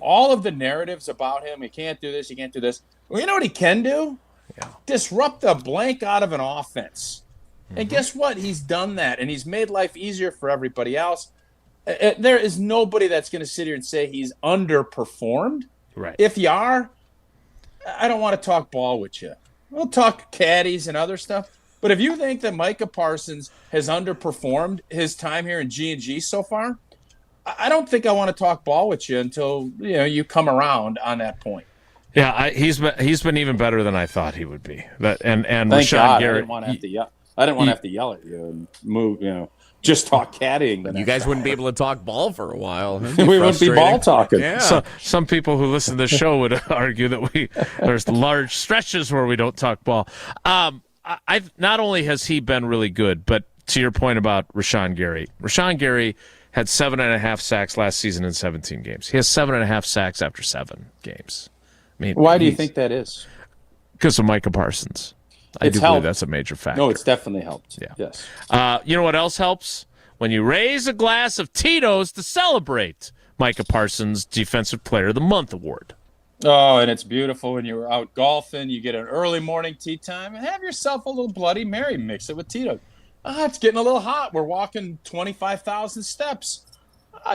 All of the narratives about him, he can't do this, he can't do this. Well, you know what he can do? Yeah. Disrupt the blank out of an offense. Mm-hmm. And guess what? He's done that, and he's made life easier for everybody else. There is nobody that's going to sit here and say he's underperformed. Right. If you are, I don't want to talk ball with you. We'll talk caddies and other stuff. But if you think that Micah Parsons has underperformed his time here in G&G so far, I don't think I want to talk ball with you until you come around on that point. Yeah, he's been even better than I thought he would be. And Thank Rashawn God, Garrett, I didn't want to have to yell. I didn't want to have to yell at you and move. just talk caddying. You guys wouldn't be able to talk ball for a while. We wouldn't be ball talking. Yeah. So, some people who listen to the show would argue that there's large stretches where we don't talk ball. Not only has he been really good, but to your point about Rashawn Gary had 7.5 sacks last season in 17 games. He has 7.5 sacks after 7 games. I mean, why do you think that is? Because of Micah Parsons. I do believe that's a major factor. No, it's definitely helped. Yeah. Yes. You know what else helps? When you raise a glass of Tito's to celebrate Micah Parsons' Defensive Player of the Month award. Oh, and it's beautiful when you're out golfing. You get an early morning tea time and have yourself a little Bloody Mary. Mix it with Tito's. It's getting a little hot. We're walking 25,000 steps.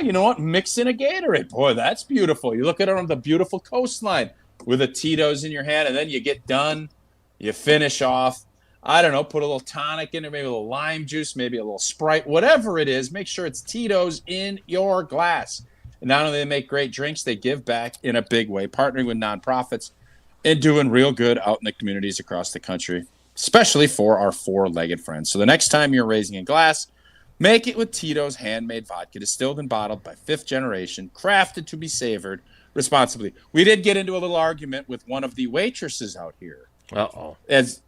You know what? Mix in a Gatorade. Boy, that's beautiful. You look at it on the beautiful coastline with a Tito's in your hand, and then you get done. You finish off. I don't know, put a little tonic in there, maybe a little lime juice, maybe a little Sprite, whatever it is. Make sure it's Tito's in your glass. And not only do they make great drinks, they give back in a big way, partnering with nonprofits and doing real good out in the communities across the country, especially for our four-legged friends. So the next time you're raising a glass, make it with Tito's handmade vodka, distilled and bottled by 5th generation, crafted to be savored responsibly. We did get into a little argument with one of the waitresses out here. Uh-oh.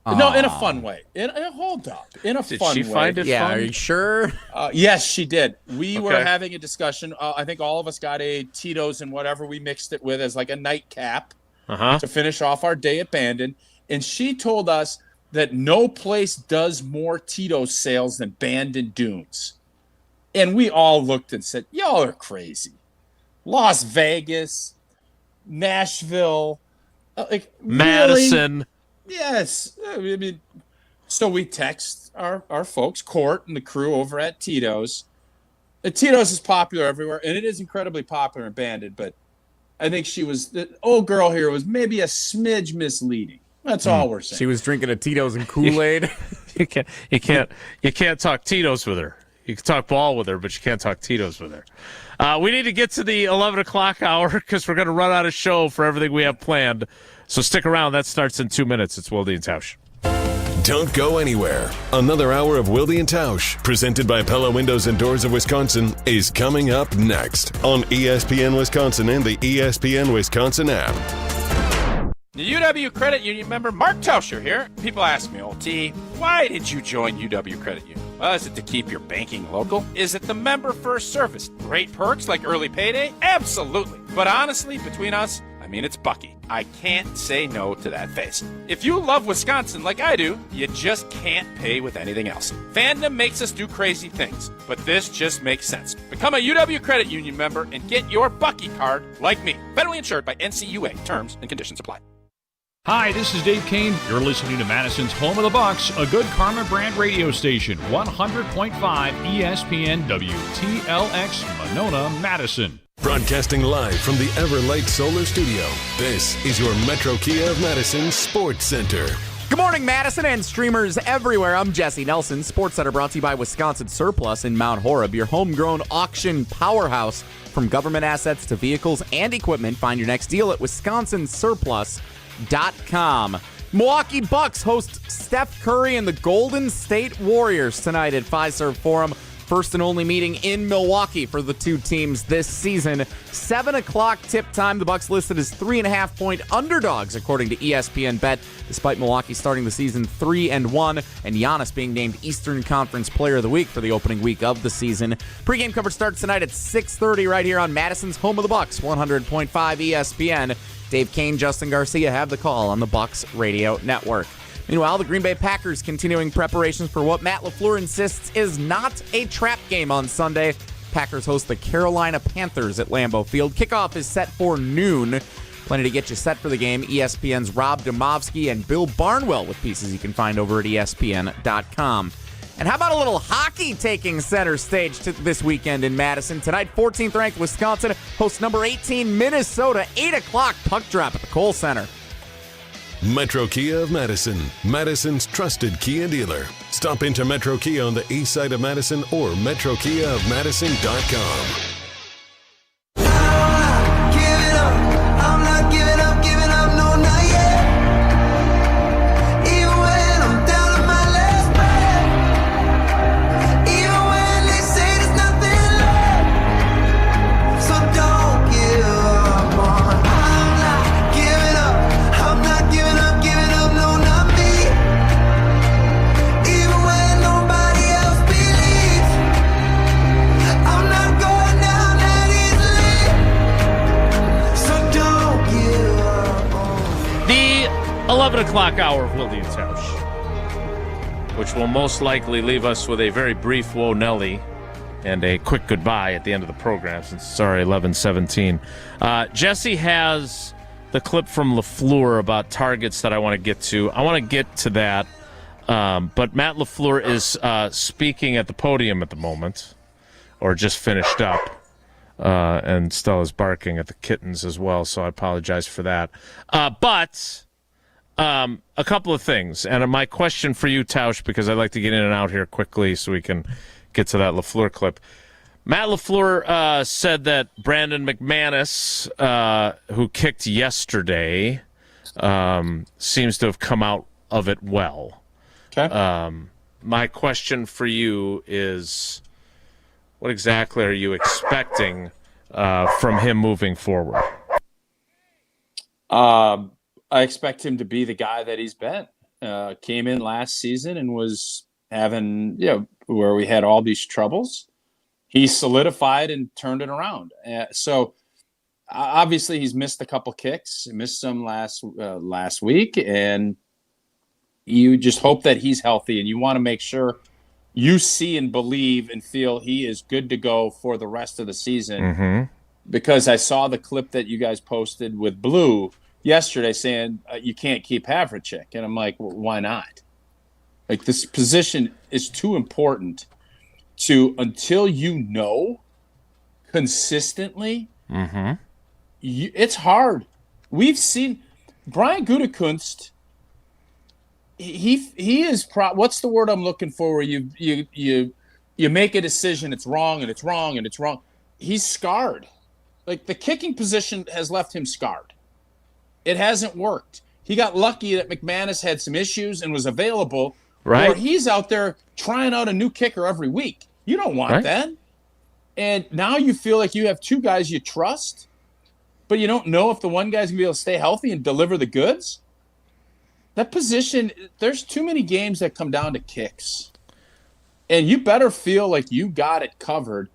No, in a fun way. Hold up. In a Did fun way. she find it Yeah, fun? are you sure? Yes, she did. We were Okay. having a discussion. I think all of us got a Tito's and whatever we mixed it with as like a nightcap to finish off our day at Bandon. And she told us that no place does more Tito's sales than Bandon Dunes. And we all looked and said, y'all are crazy. Las Vegas, Nashville, Madison. Really? Yes. I mean, so we text our folks, Court and the crew over at Tito's. Tito's is popular everywhere, and it is incredibly popular in Bandon, but I think the old girl here was maybe a smidge misleading. That's all we're saying. She was drinking a Tito's and Kool-Aid. You can't talk Tito's with her. You can talk ball with her, but you can't talk Tito's with her. We need to get to the 11 o'clock hour because we're going to run out of show for everything we have planned. So stick around. That starts in 2 minutes. It's Wilde and Tausch. Don't go anywhere. Another hour of Wilde and Tausch, presented by Pella Windows and Doors of Wisconsin, is coming up next on ESPN Wisconsin and the ESPN Wisconsin app. The UW Credit Union member Mark Tauscher here. People ask me, old T, why did you join UW Credit Union? Well, is it to keep your banking local? Is it the member first service? Great perks like early payday? Absolutely. But honestly, between us, it's Bucky. I can't say no to that face. If you love Wisconsin like I do, you just can't pay with anything else. Fandom makes us do crazy things, but this just makes sense. Become a UW Credit Union member and get your Bucky card like me. Federally insured by NCUA. Terms and conditions apply. Hi, this is Dave Kane. You're listening to Madison's Home of the Bucks, a good Karma brand radio station, 100.5 ESPN WTLX, Monona, Madison. Broadcasting live from the Everlight Solar Studio, this is your Metro Kia of Madison Sports Center. Good morning, Madison and streamers everywhere. I'm Jesse Nelson. Sports Center brought to you by Wisconsin Surplus in Mount Horeb, your homegrown auction powerhouse. From government assets to vehicles and equipment, find your next deal at wisconsinsurplus.com. Milwaukee Bucks host Steph Curry and the Golden State Warriors tonight at Fiserv Forum. First and only meeting in Milwaukee for the two teams this season. 7 o'clock tip time. The Bucks listed as 3.5-point underdogs, according to ESPN Bet, despite Milwaukee starting the season 3-1, and Giannis being named Eastern Conference Player of the Week for the opening week of the season. Pre-game coverage starts tonight at 6:30 right here on Madison's Home of the Bucks, 100.5 ESPN. Dave Kane, Justin Garcia have the call on the Bucks Radio Network. Meanwhile, the Green Bay Packers continuing preparations for what Matt LaFleur insists is not a trap game on Sunday. Packers host the Carolina Panthers at Lambeau Field. Kickoff is set for noon. Plenty to get you set for the game. ESPN's Rob Demovsky and Bill Barnwell with pieces you can find over at ESPN.com. And how about a little hockey taking center stage this weekend in Madison? Tonight, 14th-ranked Wisconsin hosts number 18 Minnesota. 8 o'clock puck drop at the Kohl Center. Metro Kia of Madison, Madison's trusted Kia dealer. Stop into Metro Kia on the east side of Madison or metrokiaofmadison.com. Even when I'm down on my last breath, even when 11 o'clock hour of Wilde and Tausch, which will most likely leave us with a very brief whoa Nelly and a quick goodbye at the end of the program since it's already 11:17. Jesse has the clip from LaFleur about targets that I want to get to. I want to get to that, but Matt LaFleur is speaking at the podium at the moment, or just finished up. And Stella's barking at the kittens as well, so I apologize for that. But a couple of things, and my question for you, Tausch, because I'd like to get in and out here quickly so we can get to that LaFleur clip. Matt LaFleur said that Brandon McManus, who kicked yesterday, seems to have come out of it well. Okay. My question for you is, what exactly are you expecting from him moving forward? I expect him to be the guy that he's been. Came in last season and was having, where we had all these troubles. He solidified and turned it around. So obviously he's missed a couple kicks. He missed some last week, and you just hope that he's healthy, and you want to make sure you see and believe and feel he is good to go for the rest of the season. Mm-hmm. Because I saw the clip that you guys posted with Blue yesterday saying you can't keep Havlicek. And I'm like, well, why not? Like, this position is too important until you know consistently. Mm-hmm. It's hard. We've seen Brian Gutekunst. He is what's the word I'm looking for? Where you make a decision, it's wrong and it's wrong and it's wrong. He's scarred. Like, the kicking position has left him scarred. It hasn't worked. He got lucky that McManus had some issues and was available. Right. Or he's out there trying out a new kicker every week. You don't want that. And now you feel like you have two guys you trust, but you don't know if the one guy's gonna be able to stay healthy and deliver the goods. That position, there's too many games that come down to kicks. And you better feel like you got it covered.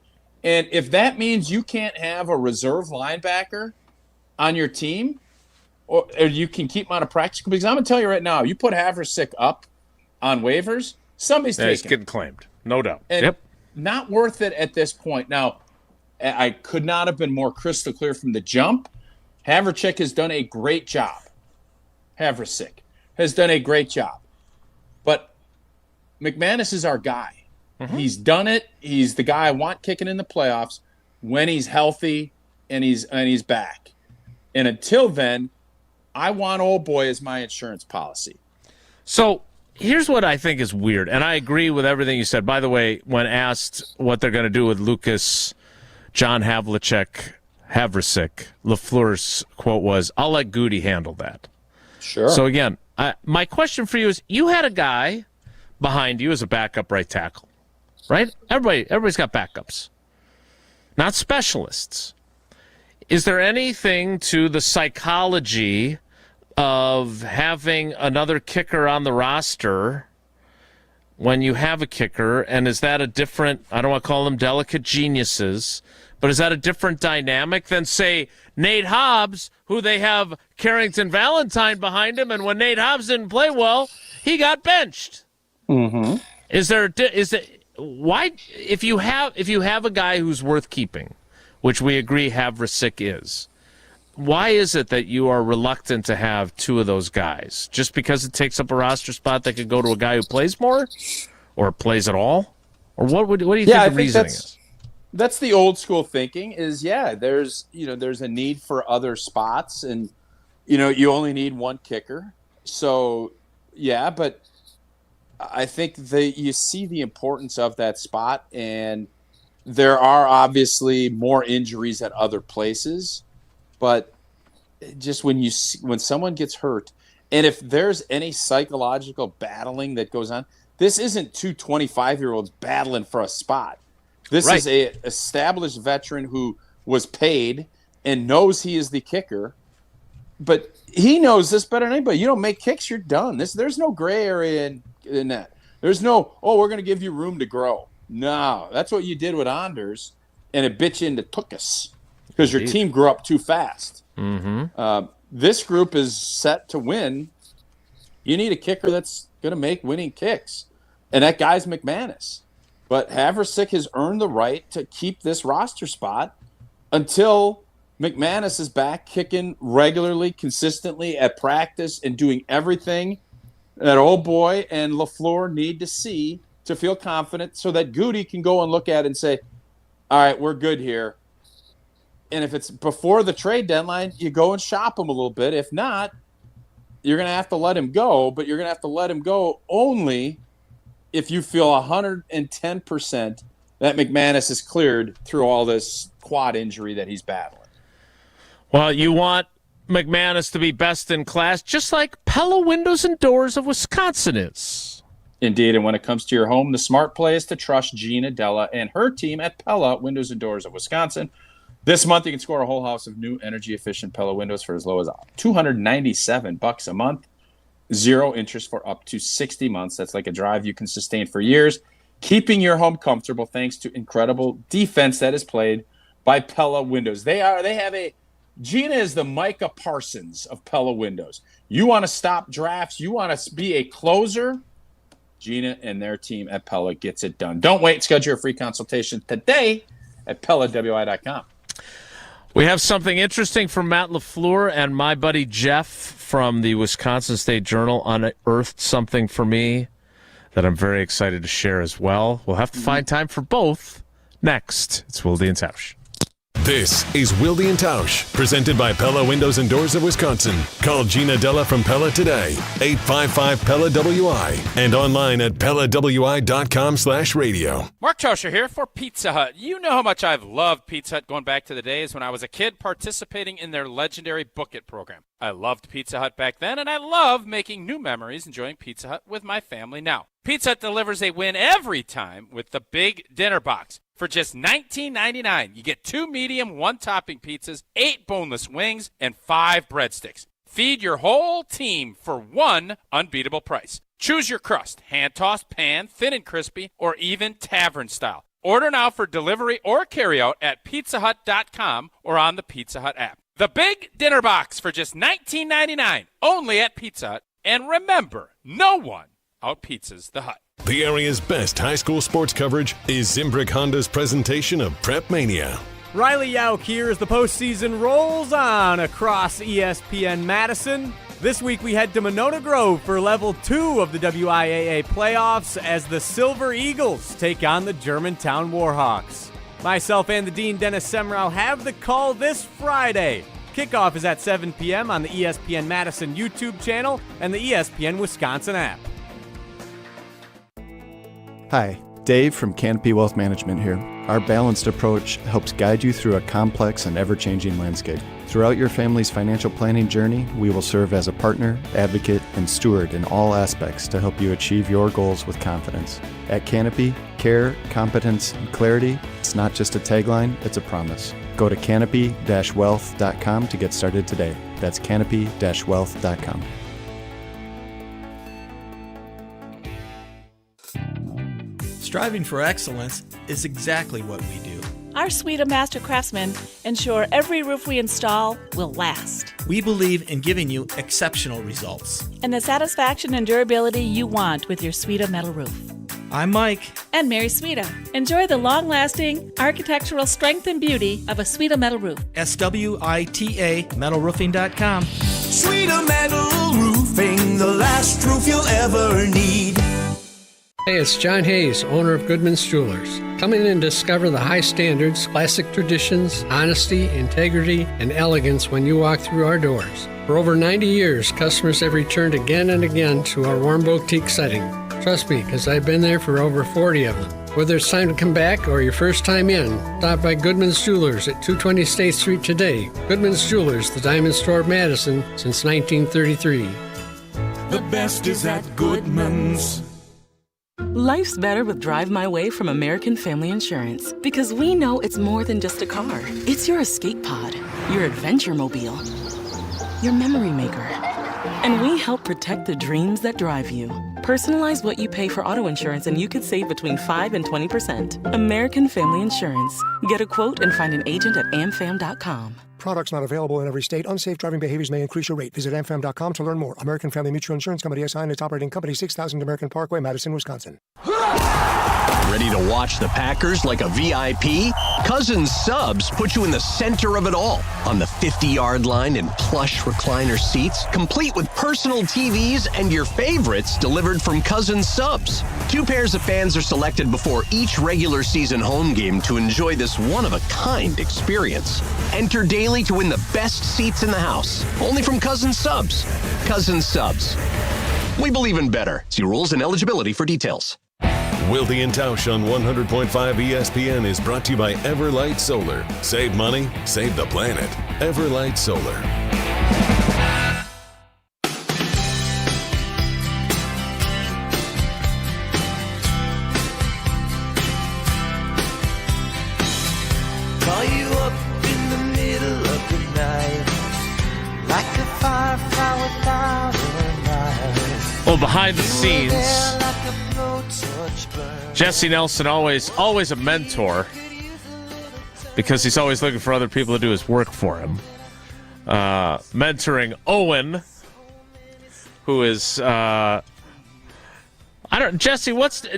And if that means you can't have a reserve linebacker on your team, or you can keep him on a practice, because I'm going to tell you right now, you put Havlicek up on waivers, somebody's taking he's getting claimed, no doubt. And not worth it at this point. Now, I could not have been more crystal clear from the jump. Havlicek has done a great job. Havlicek has done a great job. But McManus is our guy. Mm-hmm. He's done it. He's the guy I want kicking in the playoffs when he's healthy and he's back. And until then, I want old boy as my insurance policy. So here's what I think is weird, and I agree with everything you said. By the way, when asked what they're going to do with Lucas, John Havlicek, LaFleur's quote was, "I'll let Goody handle that." Sure. So again, my question for you is: you had a guy behind you as a backup right tackle, right? Everybody's got backups, not specialists. Is there anything to the psychology of having another kicker on the roster when you have a kicker? And is that a different, I don't want to call them delicate geniuses, but is that a different dynamic than, say, Nate Hobbs, who they have Carrington Valentine behind him, and when Nate Hobbs didn't play well, he got benched? Mm-hmm. Why, if you have a guy who's worth keeping, which we agree Havlicek is, why is it that you are reluctant to have two of those guys? Just because it takes up a roster spot that could go to a guy who plays more or plays at all? Or what do you think the reasoning is? That's the old school thinking is, there's a need for other spots, and, you only need one kicker. So, but I think you see the importance of that spot, and there are obviously more injuries at other places, but just when someone gets hurt, and if there's any psychological battling that goes on, this isn't two 25-year-olds battling for a spot. This is a established veteran who was paid and knows he is the kicker, but he knows this better than anybody. You don't make kicks, you're done. There's no gray area in that. There's no, we're going to give you room to grow. No, that's what you did with Anders, and it bit you into Tukas because your team grew up too fast. Mm-hmm. This group is set to win You need a kicker that's going to make winning kicks. And that guy's McManus. But Haversick has earned the right to keep this roster spot until McManus is back kicking regularly, consistently at practice and doing everything that old boy and LaFleur need to see to feel confident so that Goody can go and look at it and say, all right, we're good here. And if it's before the trade deadline, you go and shop him a little bit. If not, you're going to have to let him go, but you're going to have to let him go only if you feel 110% that McManus is cleared through all this quad injury that he's battling. Well, you want McManus to be best in class, just like Pella Windows and Doors of Wisconsin is. Indeed, and when it comes to your home, the smart play is to trust Gina Della and her team at Pella Windows and Doors of Wisconsin. This month, you can score a whole house of new energy-efficient Pella windows for as low as $297 a month. 0 interest for up to 60 months. That's like a drive you can sustain for years, keeping your home comfortable thanks to incredible defense that is played by Pella Windows. Gina is the Micah Parsons of Pella Windows. You want to stop drafts, you want to be a closer, Gina and their team at Pella gets it done. Don't wait. Schedule your free consultation today at PellaWI.com. We have something interesting from Matt LaFleur and my buddy Jeff from the Wisconsin State Journal unearthed something for me that I'm very excited to share as well. We'll have to find time for both next. It's Wilde and Tausch. This is Wilde and Tausch, presented by Pella Windows and Doors of Wisconsin. Call Gina Della from Pella today, 855-PELLA-WI, and online at PellaWI.com/radio. Mark Tauscher here for Pizza Hut. You know how much I've loved Pizza Hut going back to the days when I was a kid participating in their legendary Book It program. I loved Pizza Hut back then, and I love making new memories enjoying Pizza Hut with my family now. Pizza Hut delivers a win every time with the Big Dinner Box. For just $19.99, you get 2 medium, 1-topping pizzas, 8 boneless wings, and 5 breadsticks. Feed your whole team for one unbeatable price. Choose your crust, hand-tossed, pan, thin and crispy, or even tavern style. Order now for delivery or carryout at pizzahut.com or on the Pizza Hut app. The Big Dinner Box for just $19.99, only at Pizza Hut. And remember, no one out-pizzas the Hut. The area's best high school sports coverage is Zimbrick Honda's presentation of Prep Mania. Riley Yauk here as the postseason rolls on across ESPN Madison. This week we head to Monona Grove for Level 2 of the WIAA playoffs as the Silver Eagles take on the Germantown Warhawks. Myself and the Dean Dennis Semrau have the call this Friday. Kickoff is at 7 p.m. on the ESPN Madison YouTube channel and the ESPN Wisconsin app. Hi, Dave from Canopy Wealth Management here. Our balanced approach helps guide you through a complex and ever-changing landscape. Throughout your family's financial planning journey, we will serve as a partner, advocate, and steward in all aspects to help you achieve your goals with confidence. At Canopy, care, competence, and clarity, it's not just a tagline, it's a promise. Go to canopy-wealth.com to get started today. That's canopy-wealth.com. Striving for excellence is exactly what we do. Our suite of master craftsmen ensure every roof we install will last. We believe in giving you exceptional results. And the satisfaction and durability you want with your Suite of Metal roof. I'm Mike. And Mary Suita. Enjoy the long-lasting architectural strength and beauty of a Suite of Metal roof. SWITA metalroofing.com. Suite of Metal Roofing, the last roof you'll ever need. Hey, it's John Hayes, owner of Goodman's Jewelers. Come in and discover the high standards, classic traditions, honesty, integrity, and elegance when you walk through our doors. For over 90 years, customers have returned again and again to our warm boutique setting. Trust me, because I've been there for over 40 of them. Whether it's time to come back or your first time in, stop by Goodman's Jewelers at 220 State Street today. Goodman's Jewelers, the diamond store of Madison since 1933. The best is at Goodman's. Life's better with Drive My Way from American Family Insurance because we know it's more than just a car. It's your escape pod, your adventure mobile, your memory maker. And we help protect the dreams that drive you. Personalize what you pay for auto insurance and you could save between 5 and 20%. American Family Insurance. Get a quote and find an agent at amfam.com. Products not available in every state. Unsafe driving behaviors may increase your rate. Visit amfam.com to learn more. American Family Mutual Insurance Company SI and its operating company, 6000 American Parkway, Madison, Wisconsin. Ready to watch the Packers like a VIP? Cousins Subs put you in the center of it all. On the 50-yard line in plush recliner seats, complete with personal TVs and your favorites delivered from Cousins Subs. 2 pairs of fans are selected before each regular season home game to enjoy this one-of-a-kind experience. Enter daily to win the best seats in the house. Only from Cousins Subs. Cousins Subs. We believe in better. See rules and eligibility for details. Wilde and Tausch on 100.5 ESPN is brought to you by Everlight Solar. Save money, save the planet. Everlight Solar. Call you up in the middle of the night, like a firefly without a light. Well, behind the scenes, Jesse Nelson always a mentor because he's always looking for other people to do his work for him. Mentoring Owen, who is Jesse,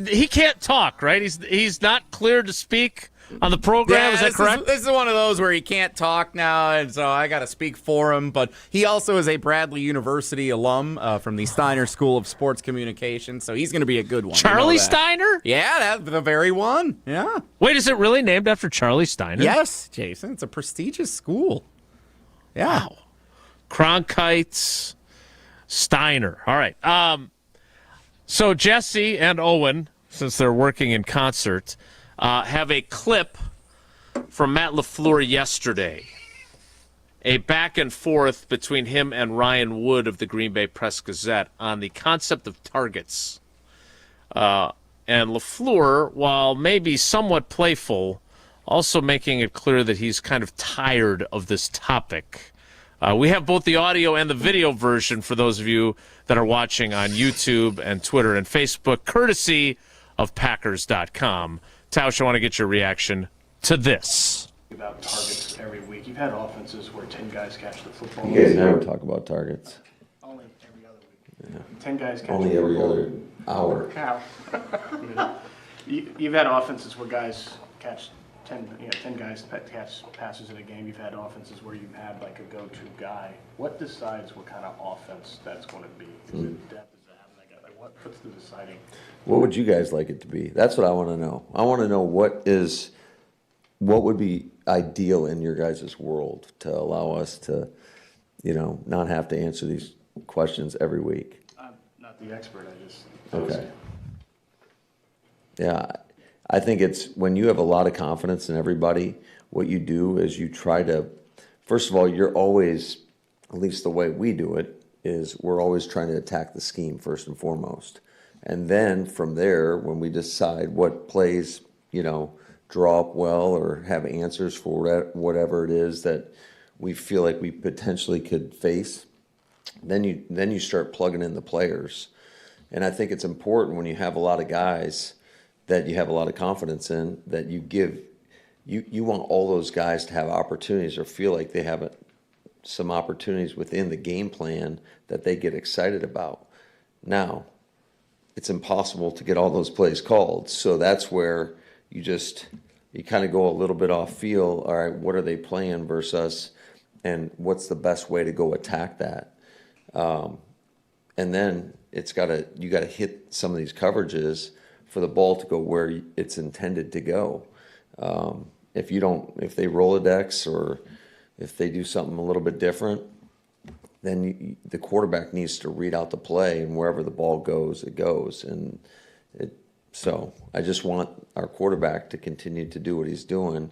he can't talk, right? He's not cleared to speak on the program. Is that correct? This is one of those where he can't talk now, and so I got to speak for him. But he also is a Bradley University alum from the Steiner School of Sports Communication, so he's going to be a good one. Charlie Steiner? Yeah, that's the very one. Yeah. Wait, is it really named after Charlie Steiner? Yes, Jason. It's a prestigious school. Yeah. Wow. Cronkite's Steiner. All right. So Jesse and Owen, since they're working in concert, have a clip from Matt LaFleur yesterday. A back and forth between him and Ryan Wood of the Green Bay Press-Gazette on the concept of targets. And LaFleur, while maybe somewhat playful, also making it clear that he's kind of tired of this topic. We have both the audio and the video version for those of you that are watching on YouTube and Twitter and Facebook, courtesy of Packers.com. Tausch, I want to get your reaction to this. About targets every week. You've had offenses where 10 guys catch the football. You guys never talk about targets. Only every other week. Yeah. 10 guys catch only the every football. other hour. Cow. You've had offenses where guys catch 10 guys catch passes in a game. You've had offenses where you've had like a go-to guy. What decides what kind of offense that's going to be? Is it depth? Is it having that guy? Like what's the deciding? What would you guys like it to be? That's what I want to know. I want to know what would be ideal in your guys' world to allow us to, not have to answer these questions every week. I'm not the expert. I just okay. Yeah, I think it's when you have a lot of confidence in everybody. What you do is you try to. First of all, you're always, at least the way we do it, is we're always trying to attack the scheme first and foremost. And then from there, when we decide what plays, draw up well or have answers for whatever it is that we feel like we potentially could face, then you start plugging in the players. And I think it's important when you have a lot of guys that you have a lot of confidence in, that you want all those guys to have opportunities or feel like they have some opportunities within the game plan that they get excited about. Now, it's impossible to get all those plays called. So that's where you kind of go a little bit off feel. All right, what are they playing versus us, and what's the best way to go attack that? And then you got to hit some of these coverages for the ball to go where it's intended to go. If they Rolodex or if they do something a little bit different, then the quarterback needs to read out the play, and wherever the ball goes, it goes. And so I just want our quarterback to continue to do what he's doing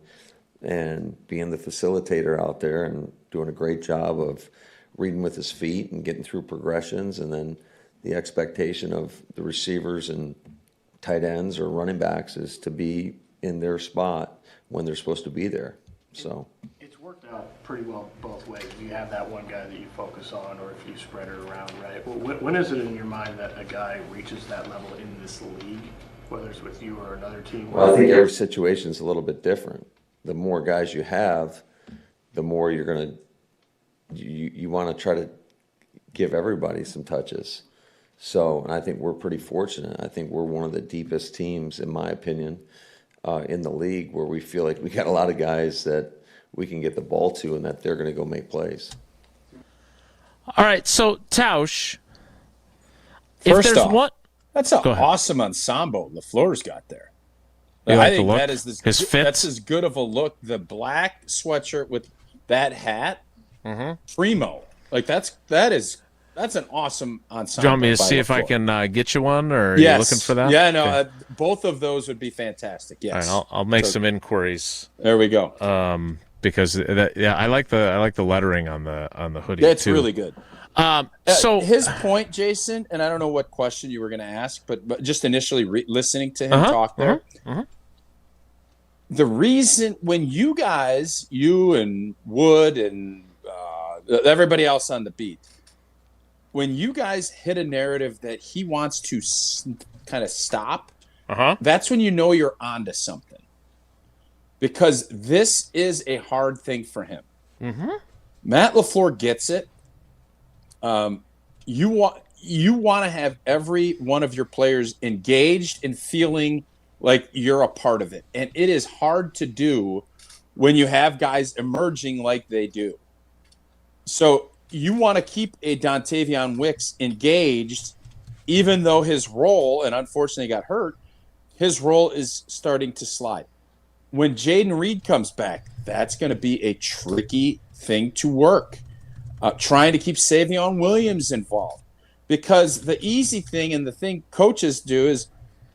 and being the facilitator out there and doing a great job of reading with his feet and getting through progressions. And then the expectation of the receivers and tight ends or running backs is to be in their spot when they're supposed to be there. So it's worked out pretty well both ways. You have that one guy that you focus on, or if you spread it around, right? When is it in your mind that a guy reaches that level in this league, whether it's with you or another team? Well, I think every situation is a little bit different. The more guys you have, the more you're going to you want to try to give everybody some touches. So, and I think we're pretty fortunate. I think we're one of the deepest teams, in my opinion, in the league, where we feel like we got a lot of guys that we can get the ball to and that they're going to go make plays. All right, so Tausch, First off, that's an awesome ensemble LaFleur's got there. I think that is that's as good of a look. The black sweatshirt with that hat, primo. Like that's an awesome ensemble. Do you want me to see if I can get you one, or are you looking for that? Yeah, no, okay. Both of those would be fantastic. Yes, all right, I'll make some inquiries. There we go. Because I like the lettering on the hoodie. That's too. really good. So his point, Jason, and I don't know what question you were going to ask, but just initially listening to him talk there. The reason when you guys, you and Wood and everybody else on the beat, when you guys hit a narrative that he wants to kind of stop, that's when you know you're onto something. Because this is a hard thing for him. Matt LaFleur gets it. You want to have every one of your players engaged and feeling like you're a part of it. And it is hard to do when you have guys emerging like they do. So you want to keep a Dontavion Wicks engaged, even though his role, and unfortunately got hurt, his role is starting to slide. When Jaden Reed comes back, that's going to be a tricky thing to work. Trying to keep Savion Williams involved. Because the easy thing and the thing coaches do is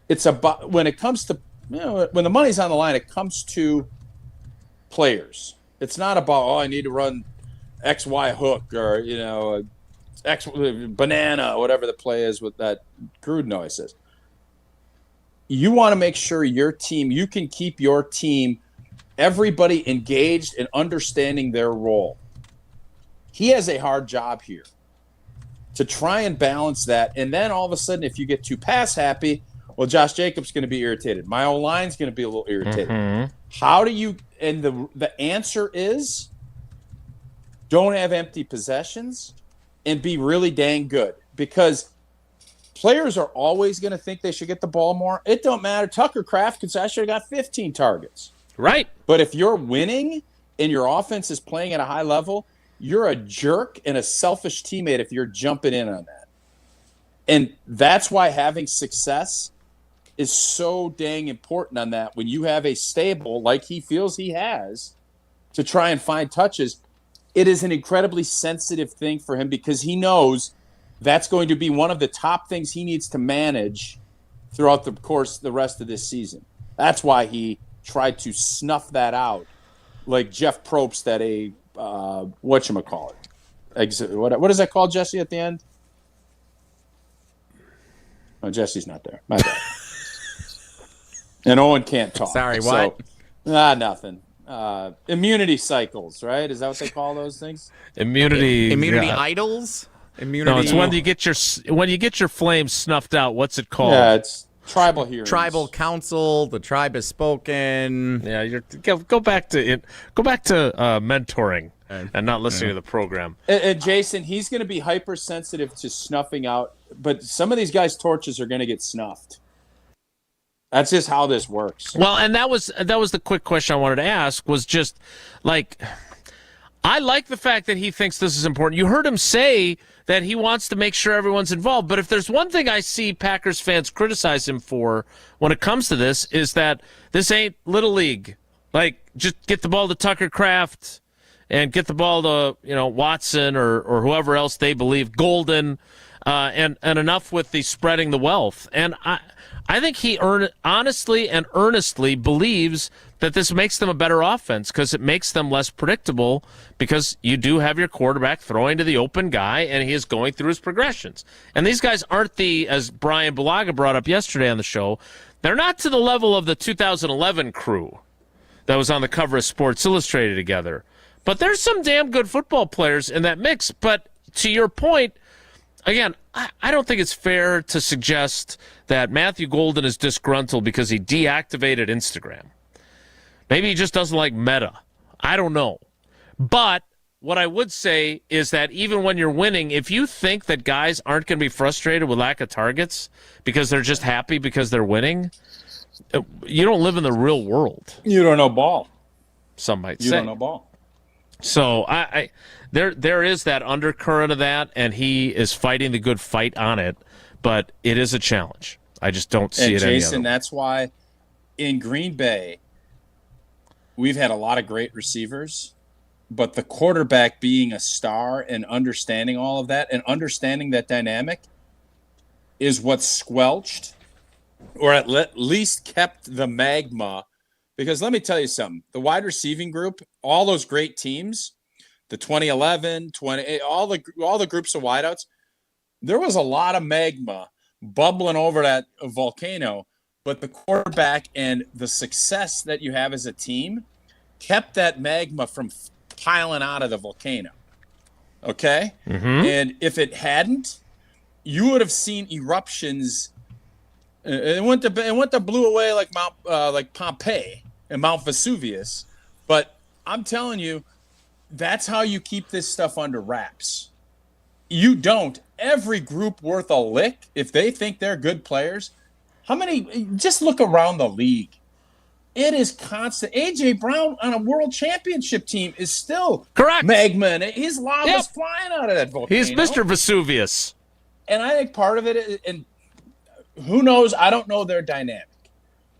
it's about when it comes to, when the money's on the line, it comes to players. It's not about, I need to run XY hook or, X banana, whatever the play is with that crude noise is. You want to make sure your team, you can keep your team, everybody engaged and understanding their role. He has a hard job here to try and balance that. And then all of a sudden, if you get too pass happy, well, Josh Jacobs going to be irritated. My own line's going to be a little irritated. How do you, and the answer is don't have empty possessions and be really dang good, because players are always going to think they should get the ball more. It don't matter. Tucker Kraft could say, I should have got 15 targets. Right. But if you're winning and your offense is playing at a high level, you're a jerk and a selfish teammate if you're jumping in on that. And that's why having success is so dang important on that. When you have a stable, like he feels he has, to try and find touches, it is an incredibly sensitive thing for him, because he knows that's going to be one of the top things he needs to manage throughout the rest of this season. That's why he tried to snuff that out, like Jeff Probst at a whatchamacallit. What is that called, Jesse, at the end? Oh, Jesse's not there. My bad. And Owen can't talk. Sorry, what? Nothing. Immunity cycles, right? Is that what they call those things? Immunity idols? No, it's when you get your flames snuffed out. What's it called? Yeah, it's tribal hearings. Tribal council. The tribe has spoken. Yeah, go back to mentoring and not listening to the program. And Jason, he's going to be hypersensitive to snuffing out, but some of these guys' torches are going to get snuffed. That's just how this works. Well, and that was the quick question I wanted to ask, was just like, I like the fact that he thinks this is important. You heard him say that he wants to make sure everyone's involved. But if there's one thing I see Packers fans criticize him for when it comes to this, is that this ain't Little League. Like, just get the ball to Tucker Kraft and get the ball to, Watson or whoever else they believe, Golden, and enough with the spreading the wealth. And I think he honestly and earnestly believes that this makes them a better offense, because it makes them less predictable, because you do have your quarterback throwing to the open guy and he is going through his progressions. And these guys aren't as Brian Bulaga brought up yesterday on the show, they're not to the level of the 2011 crew that was on the cover of Sports Illustrated together. But there's some damn good football players in that mix. But to your point, again, I don't think it's fair to suggest that Matthew Golden is disgruntled because he deactivated Instagram. Maybe he just doesn't like Meta. I don't know. But what I would say is that even when you're winning, if you think that guys aren't going to be frustrated with lack of targets because they're just happy because they're winning, you don't live in the real world. You don't know ball. Some might say. You don't know ball. So there is that undercurrent of that, and he is fighting the good fight on it, but it is a challenge. I just don't see it any other Jason, way. that's why in Green Bay, we've had a lot of great receivers, but the quarterback being a star and understanding all of that and understanding that dynamic is what squelched or at least kept the magma. Because let me tell you something, the wide receiving group, all those great teams, the 2011, all the groups of wideouts, there was a lot of magma bubbling over that volcano, but the quarterback and the success that you have as a team kept that magma from piling out of the volcano. Okay? Mm-hmm. And if it hadn't, you would have seen eruptions. It went to blew away like Pompeii and Mount Vesuvius. But I'm telling you, that's how you keep this stuff under wraps. You don't. Every group worth a lick, if they think they're good players, just look around the league. It is constant. A.J. Brown on a world championship team is still correct. Magma, and his lava's flying out of that volcano. He's Mr. Vesuvius. And I think part of it, and who knows, I don't know their dynamic.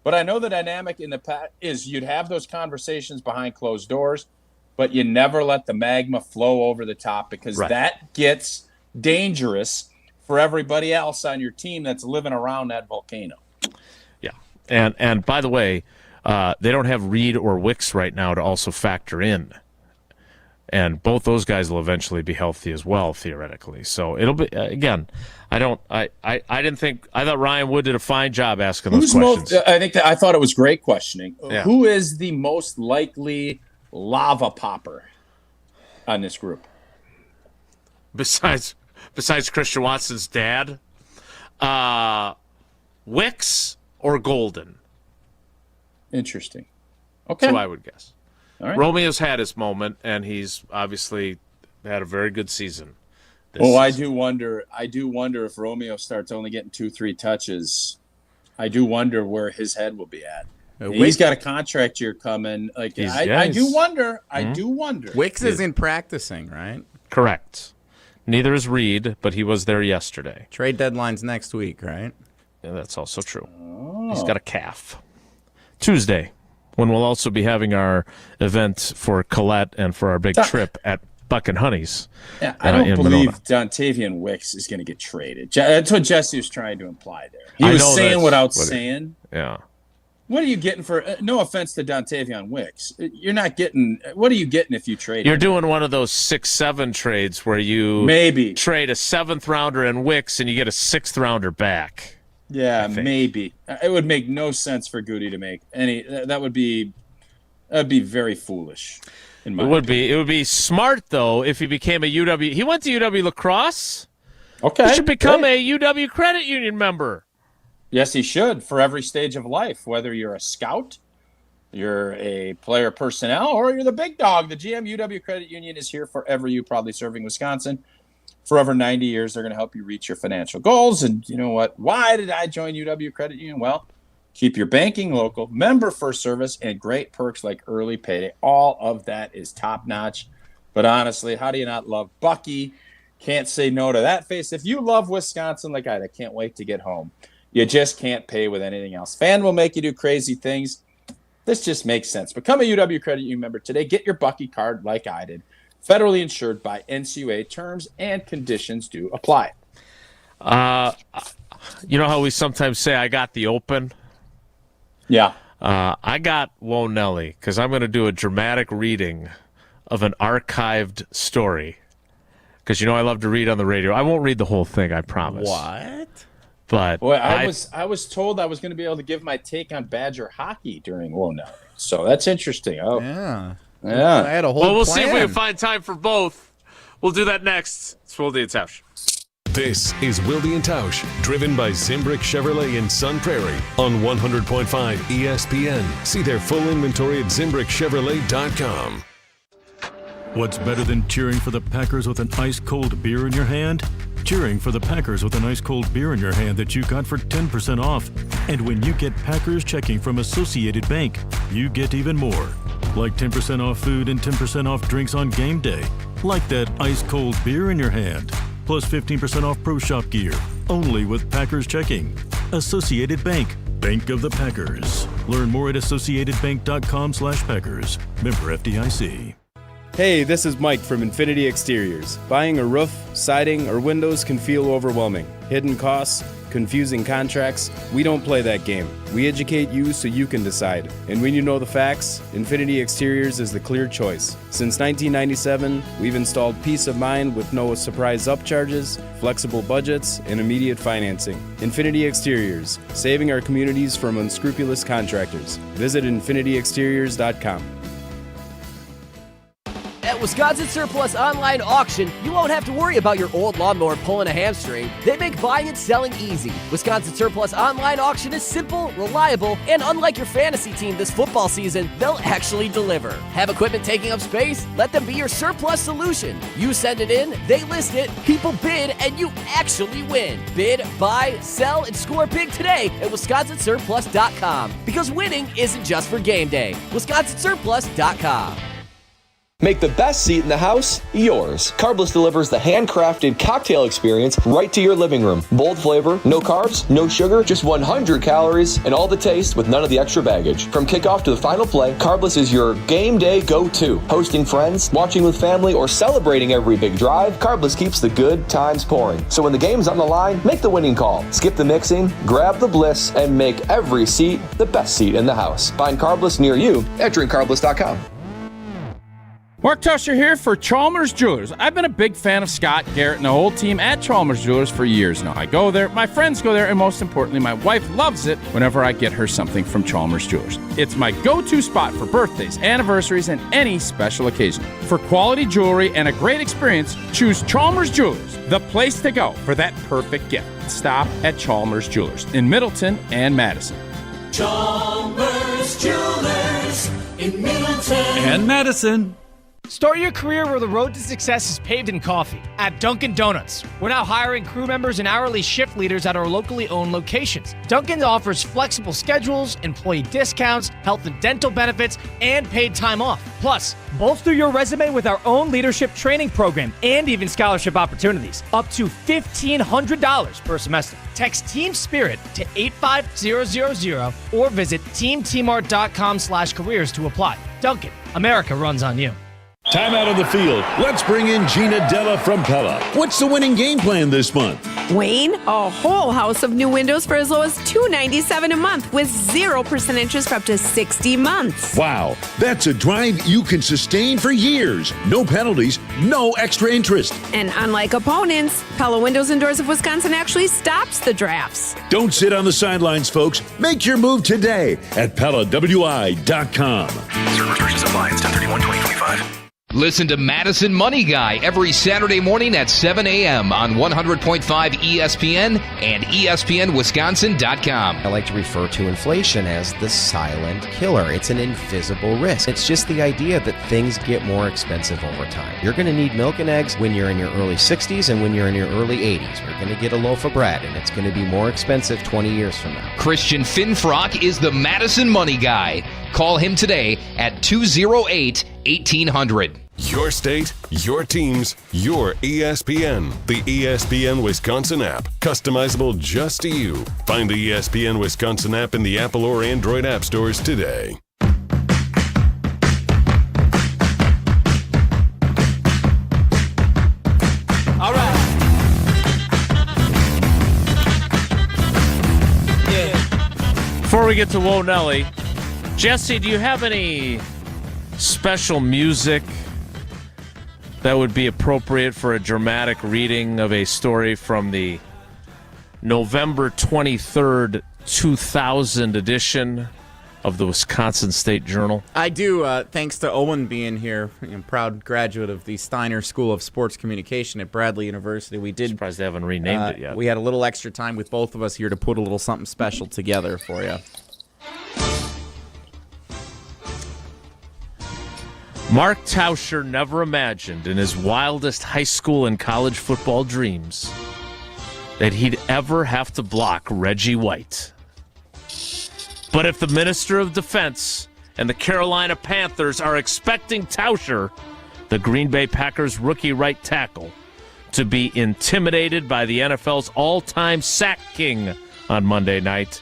But I know the dynamic in the past is you'd have those conversations behind closed doors, but you never let the magma flow over the top because that gets dangerous for everybody else on your team that's living around that volcano. Yeah. And by the way, they don't have Reed or Wicks right now to also factor in. And both those guys will eventually be healthy as well, theoretically. So it'll be, again, I thought Ryan Wood did a fine job asking those questions. I thought it was great questioning. Yeah. Who is the most likely lava popper on this group? Besides Christian Watson's dad, Wicks or Golden? Interesting. Okay. So I would guess. All right. Romeo's had his moment, and he's obviously had a very good season. I do wonder if Romeo starts only getting 2-3 touches. I do wonder where his head will be at. He's got a contract year coming. I do wonder. I do wonder. Wicks isn't practicing, right? Correct. Neither is Reed, but he was there yesterday. Trade deadline's next week, right? Yeah, that's also true. He's got a calf. Tuesday, when we'll also be having our event for Colette and for our big trip at Buck and Honey's. Yeah, I don't believe Dontavian Wicks is going to get traded. That's what Jesse was trying to imply there. He was saying without saying. Yeah. What are you getting for? No offense to Dontavian Wicks, you're not getting. What are you getting if you trade? You're doing one of those 6-7 trades where you maybe trade a 7th rounder in Wicks and you get a 6th rounder back. Yeah, maybe. It would make no sense for Goody to make any. That'd be very foolish. In my opinion. It would be smart though if he became a UW. He went to UW lacrosse. Okay, he should become a UW credit union member. Yes, he should for every stage of life. Whether you're a scout, you're a player personnel, or you're the big dog. The GM UW Credit Union is here forever. You probably serving Wisconsin. For over 90 years, they're going to help you reach your financial goals. And you know what? Why did I join UW Credit Union? Well, keep your banking local, member first service, and great perks like early payday. All of that is top notch. But honestly, how do you not love Bucky? Can't say no to that face. If you love Wisconsin like I can't wait to get home. You just can't pay with anything else. Fan will make you do crazy things. This just makes sense. Become a UW Credit Union member today. Get your Bucky card like I did. Federally insured by NCUA. Terms and conditions do apply. You know how we sometimes say, I got the open? Yeah. I got Whoa Nelly because I'm going to do a dramatic reading of an archived story. Because you know I love to read on the radio. I won't read the whole thing, I promise. What? But boy, I was told I was going to be able to give my take on Badger hockey during Whoa Nelly. So that's interesting. Oh. Yeah. Yeah. I had a whole Well, we'll plan. see if we can find time for both. We'll do that next. It's Wilde and Tausch. This is Wilde and Tausch, driven by Zimbrick Chevrolet in Sun Prairie on 100.5 ESPN. See their full inventory at ZimbrickChevrolet.com. What's better than cheering for the Packers with an ice-cold beer in your hand? Cheering for the Packers with an ice-cold beer in your hand that you got for 10% off. And when you get Packers checking from Associated Bank, you get even more. Like 10% off food and 10% off drinks on game day. Like that ice-cold beer in your hand. Plus 15% off Pro Shop gear. Only with Packers checking. Associated Bank. Bank of the Packers. Learn more at associatedbank.com/Packers. Member FDIC. Hey, this is Mike from Infinity Exteriors. Buying a roof, siding, or windows can feel overwhelming. Hidden costs, confusing contracts. We don't play that game. We educate you so you can decide. And when you know the facts, Infinity Exteriors is the clear choice. Since 1997, we've installed peace of mind with no surprise upcharges, flexible budgets, and immediate financing. Infinity Exteriors, saving our communities from unscrupulous contractors. Visit infinityexteriors.com. At Wisconsin Surplus Online Auction, you won't have to worry about your old lawnmower pulling a hamstring. They make buying and selling easy. Wisconsin Surplus Online Auction is simple, reliable, and unlike your fantasy team this football season, they'll actually deliver. Have equipment taking up space? Let them be your surplus solution. You send it in, they list it, people bid, and you actually win. Bid, buy, sell, and score big today at WisconsinSurplus.com. Because winning isn't just for game day. WisconsinSurplus.com. Make the best seat in the house yours. Carbless delivers the handcrafted cocktail experience right to your living room. Bold flavor, no carbs, no sugar, just 100 calories, and all the taste with none of the extra baggage. From kickoff to the final play, Carbless is your game day go-to. Hosting friends, watching with family, or celebrating every big drive, Carbless keeps the good times pouring. So when the game's on the line, make the winning call. Skip the mixing, grab the bliss, and make every seat the best seat in the house. Find Carbless near you at drinkcarbless.com. Mark Tusher here for Chalmers Jewelers. I've been a big fan of Scott, Garrett, and the whole team at Chalmers Jewelers for years now. I go there, my friends go there, and most importantly, my wife loves it whenever I get her something from Chalmers Jewelers. It's my go-to spot for birthdays, anniversaries, and any special occasion. For quality jewelry and a great experience, choose Chalmers Jewelers, the place to go for that perfect gift. Stop at Chalmers Jewelers in Middleton and Madison. Chalmers Jewelers in Middleton And Madison. Start your career where the road to success is paved in coffee. At Dunkin' Donuts, we're now hiring crew members and hourly shift leaders at our locally owned locations. Dunkin' offers flexible schedules, employee discounts, health and dental benefits, and paid time off. Plus, bolster your resume with our own leadership training program and even scholarship opportunities. Up to $1,500 per semester. Text Team Spirit to 85000 or visit teamtmart.com/careers to apply. Dunkin', America runs on you. Time out on the field. Let's bring in Gina Della from Pella. What's the winning game plan this month? Wayne, a whole house of new windows for as low as $297 a month with 0% interest for up to 60 months. Wow, that's a drive you can sustain for years. No penalties, no extra interest. And unlike opponents, Pella Windows and Doors of Wisconsin actually stops the drafts. Don't sit on the sidelines, folks. Make your move today at PellaWI.com. Certain restrictions apply. It's 10/31/2025. Listen to Madison Money Guy every Saturday morning at 7 a.m. on 100.5 ESPN and ESPNWisconsin.com. I like to refer to inflation as the silent killer. It's an invisible risk. It's just the idea that things get more expensive over time. You're going to need milk and eggs when you're in your early 60s and when you're in your early 80s. You're going to get a loaf of bread, and it's going to be more expensive 20 years from now. Christian Finfrock is the Madison Money Guy. Call him today at 208-1800. Your state, your teams, your ESPN. The ESPN Wisconsin app. Customizable just to you. Find the ESPN Wisconsin app in the Apple or Android app stores today. All right. Yeah. Before we get to Whoa Nelly, Jesse, do you have any special music that would be appropriate for a dramatic reading of a story from the November 23rd, 2000 edition of the Wisconsin State Journal? I do, thanks to Owen being here, proud graduate of the Steiner School of Sports Communication at Bradley University. We did. Surprised they haven't renamed it yet. We had a little extra time with both of us here to put a little something special together for you. Mark Tauscher never imagined in his wildest high school and college football dreams that he'd ever have to block Reggie White. But if the Minister of Defense and the Carolina Panthers are expecting Tauscher, the Green Bay Packers rookie right tackle, to be intimidated by the NFL's all-time sack king on Monday night,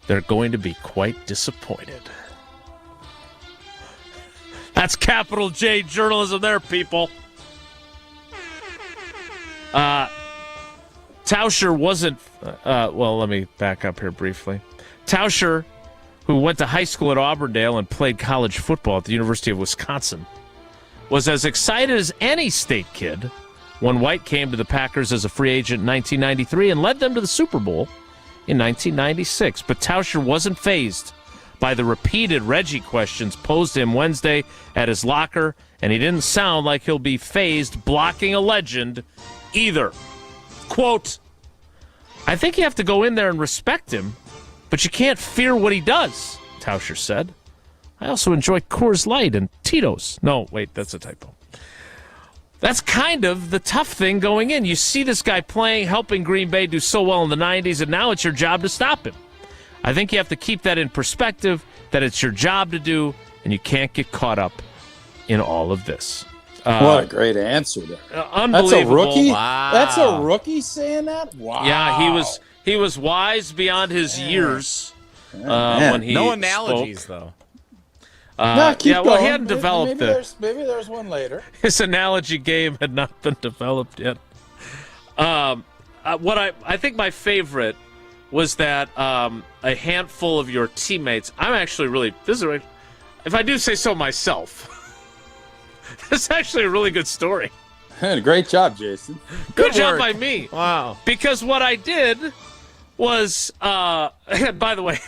they're going to be quite disappointed. That's capital J journalism there, people. Tauscher wasn't... well, let me back up here briefly. Tauscher, who went to high school at Auburndale and played college football at the University of Wisconsin, was as excited as any state kid when White came to the Packers as a free agent in 1993 and led them to the Super Bowl in 1996. But Tauscher wasn't fazed by the repeated Reggie questions posed to him Wednesday at his locker, and he didn't sound like he'll be fazed blocking a legend either. Quote, I think you have to go in there and respect him, but you can't fear what he does, Tauscher said. I also enjoy Coors Light and Tito's. No, wait, that's a typo. That's kind of the tough thing going in. You see this guy playing, helping Green Bay do so well in the 90s, and now it's your job to stop him. I think you have to keep that in perspective, that it's your job to do, and you can't get caught up in all of this. What a great answer there. Unbelievable. That's a rookie? Wow. That's a rookie saying that? Wow. Yeah, he was wise beyond his years when he No analogies, spoke. though. No, keep going. Well, he hadn't developed maybe there's one later. His analogy game had not been developed yet. What I think my favorite was that a handful of your teammates. I'm actually really if I do say so myself. This is actually a really good story. Great job, Jason. Good job by me. Wow. Because what I did was, by the way,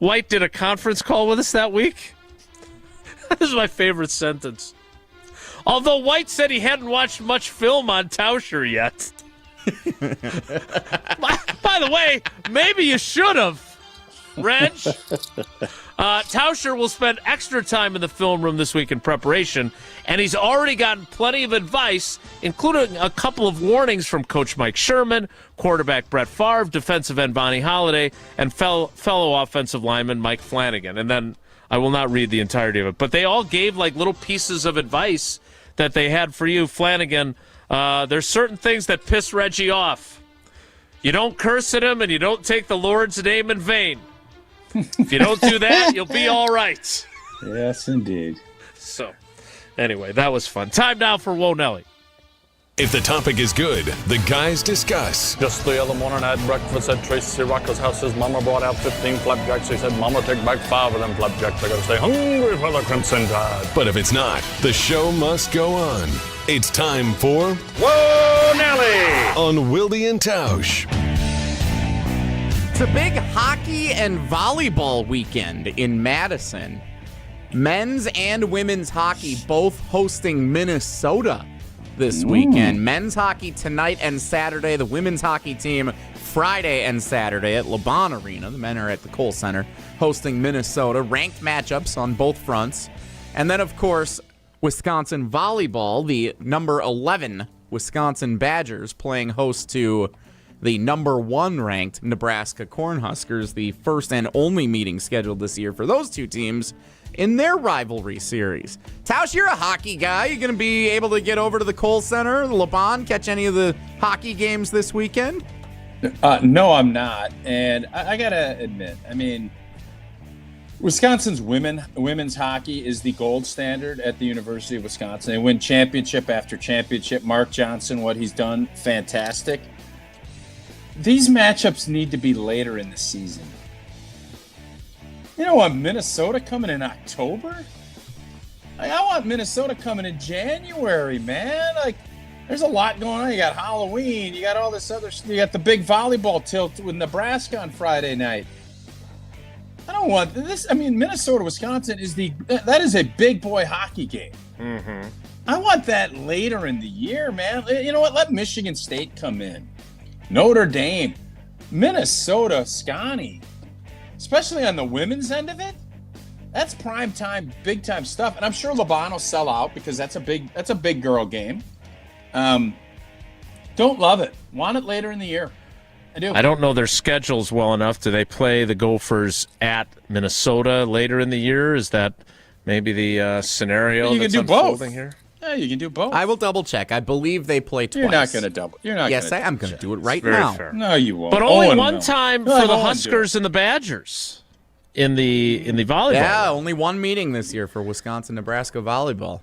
White did a conference call with us that week. This is my favorite sentence. Although White said he hadn't watched much film on Tauscher yet. By the way, maybe you should have, Reg. Tauscher will spend extra time in the film room this week in preparation, and he's already gotten plenty of advice, including a couple of warnings from Coach Mike Sherman, quarterback Brett Favre, defensive end Bonnie Holiday, and fellow offensive lineman Mike Flanagan. And then I will not read the entirety of it, but they all gave like little pieces of advice that they had for you. Flanagan, there's certain things that piss Reggie off. You don't curse at him, and you don't take the Lord's name in vain. If you don't do that, you'll be all right. Yes, indeed. So, anyway, that was fun. Time now for Whoa Nelly. If the topic is good, the guys discuss. Just the other morning I had breakfast at Tracy Rocker's house. His mama brought out 15 flapjacks. He said, Mama, take back 5 of them flapjacks. I gotta stay hungry for the Crimson Tide. But if it's not, the show must go on. It's time for Whoa Nelly on Wilde and Tausch. It's a big hockey and volleyball weekend in Madison. Men's and women's hockey both hosting Minnesota this weekend. Men's hockey tonight and Saturday. The women's hockey team Friday and Saturday at LeBon Arena. The men are at the Kohl Center hosting Minnesota. Ranked matchups on both fronts. And then, of course, Wisconsin volleyball, the number 11 Wisconsin Badgers playing host to the number 1 ranked Nebraska Cornhuskers, the first and only meeting scheduled this year for those two teams in their rivalry series. Tausch, you're a hockey guy. You going to be able to get over to the Kohl Center, LeBon, catch any of the hockey games this weekend? No, I'm not. And I got to admit, I mean, Wisconsin's women's hockey is the gold standard at the University of Wisconsin. They win championship after championship. Mark Johnson, what he's done, fantastic. These matchups need to be later in the season. You know what, Minnesota coming in October? I want Minnesota coming in January, man. Like, there's a lot going on. You got Halloween. You got all this other stuff. You got the big volleyball tilt with Nebraska on Friday night. I don't want this. I mean, Minnesota, Wisconsin that is a big boy hockey game. Mm-hmm. I want that later in the year, man. You know what? Let Michigan State come in. Notre Dame, Minnesota, Scotty, especially on the women's end of it. That's prime time, big time stuff. And I'm sure LeBron will sell out because that's a big girl game. Don't love it. Want it later in the year. I do. I don't know their schedules well enough. Do they play the Gophers at Minnesota later in the year? Is that maybe the scenario that's unfolding here? Yeah, you can do both. I will double check. I believe they play twice. You're not going to double. You're not. Yes, I am going to do it right Very now. fair. No, you won't. But only one time for the Huskers and the Badgers in the volleyball. Yeah, only one meeting this year for Wisconsin-Nebraska volleyball.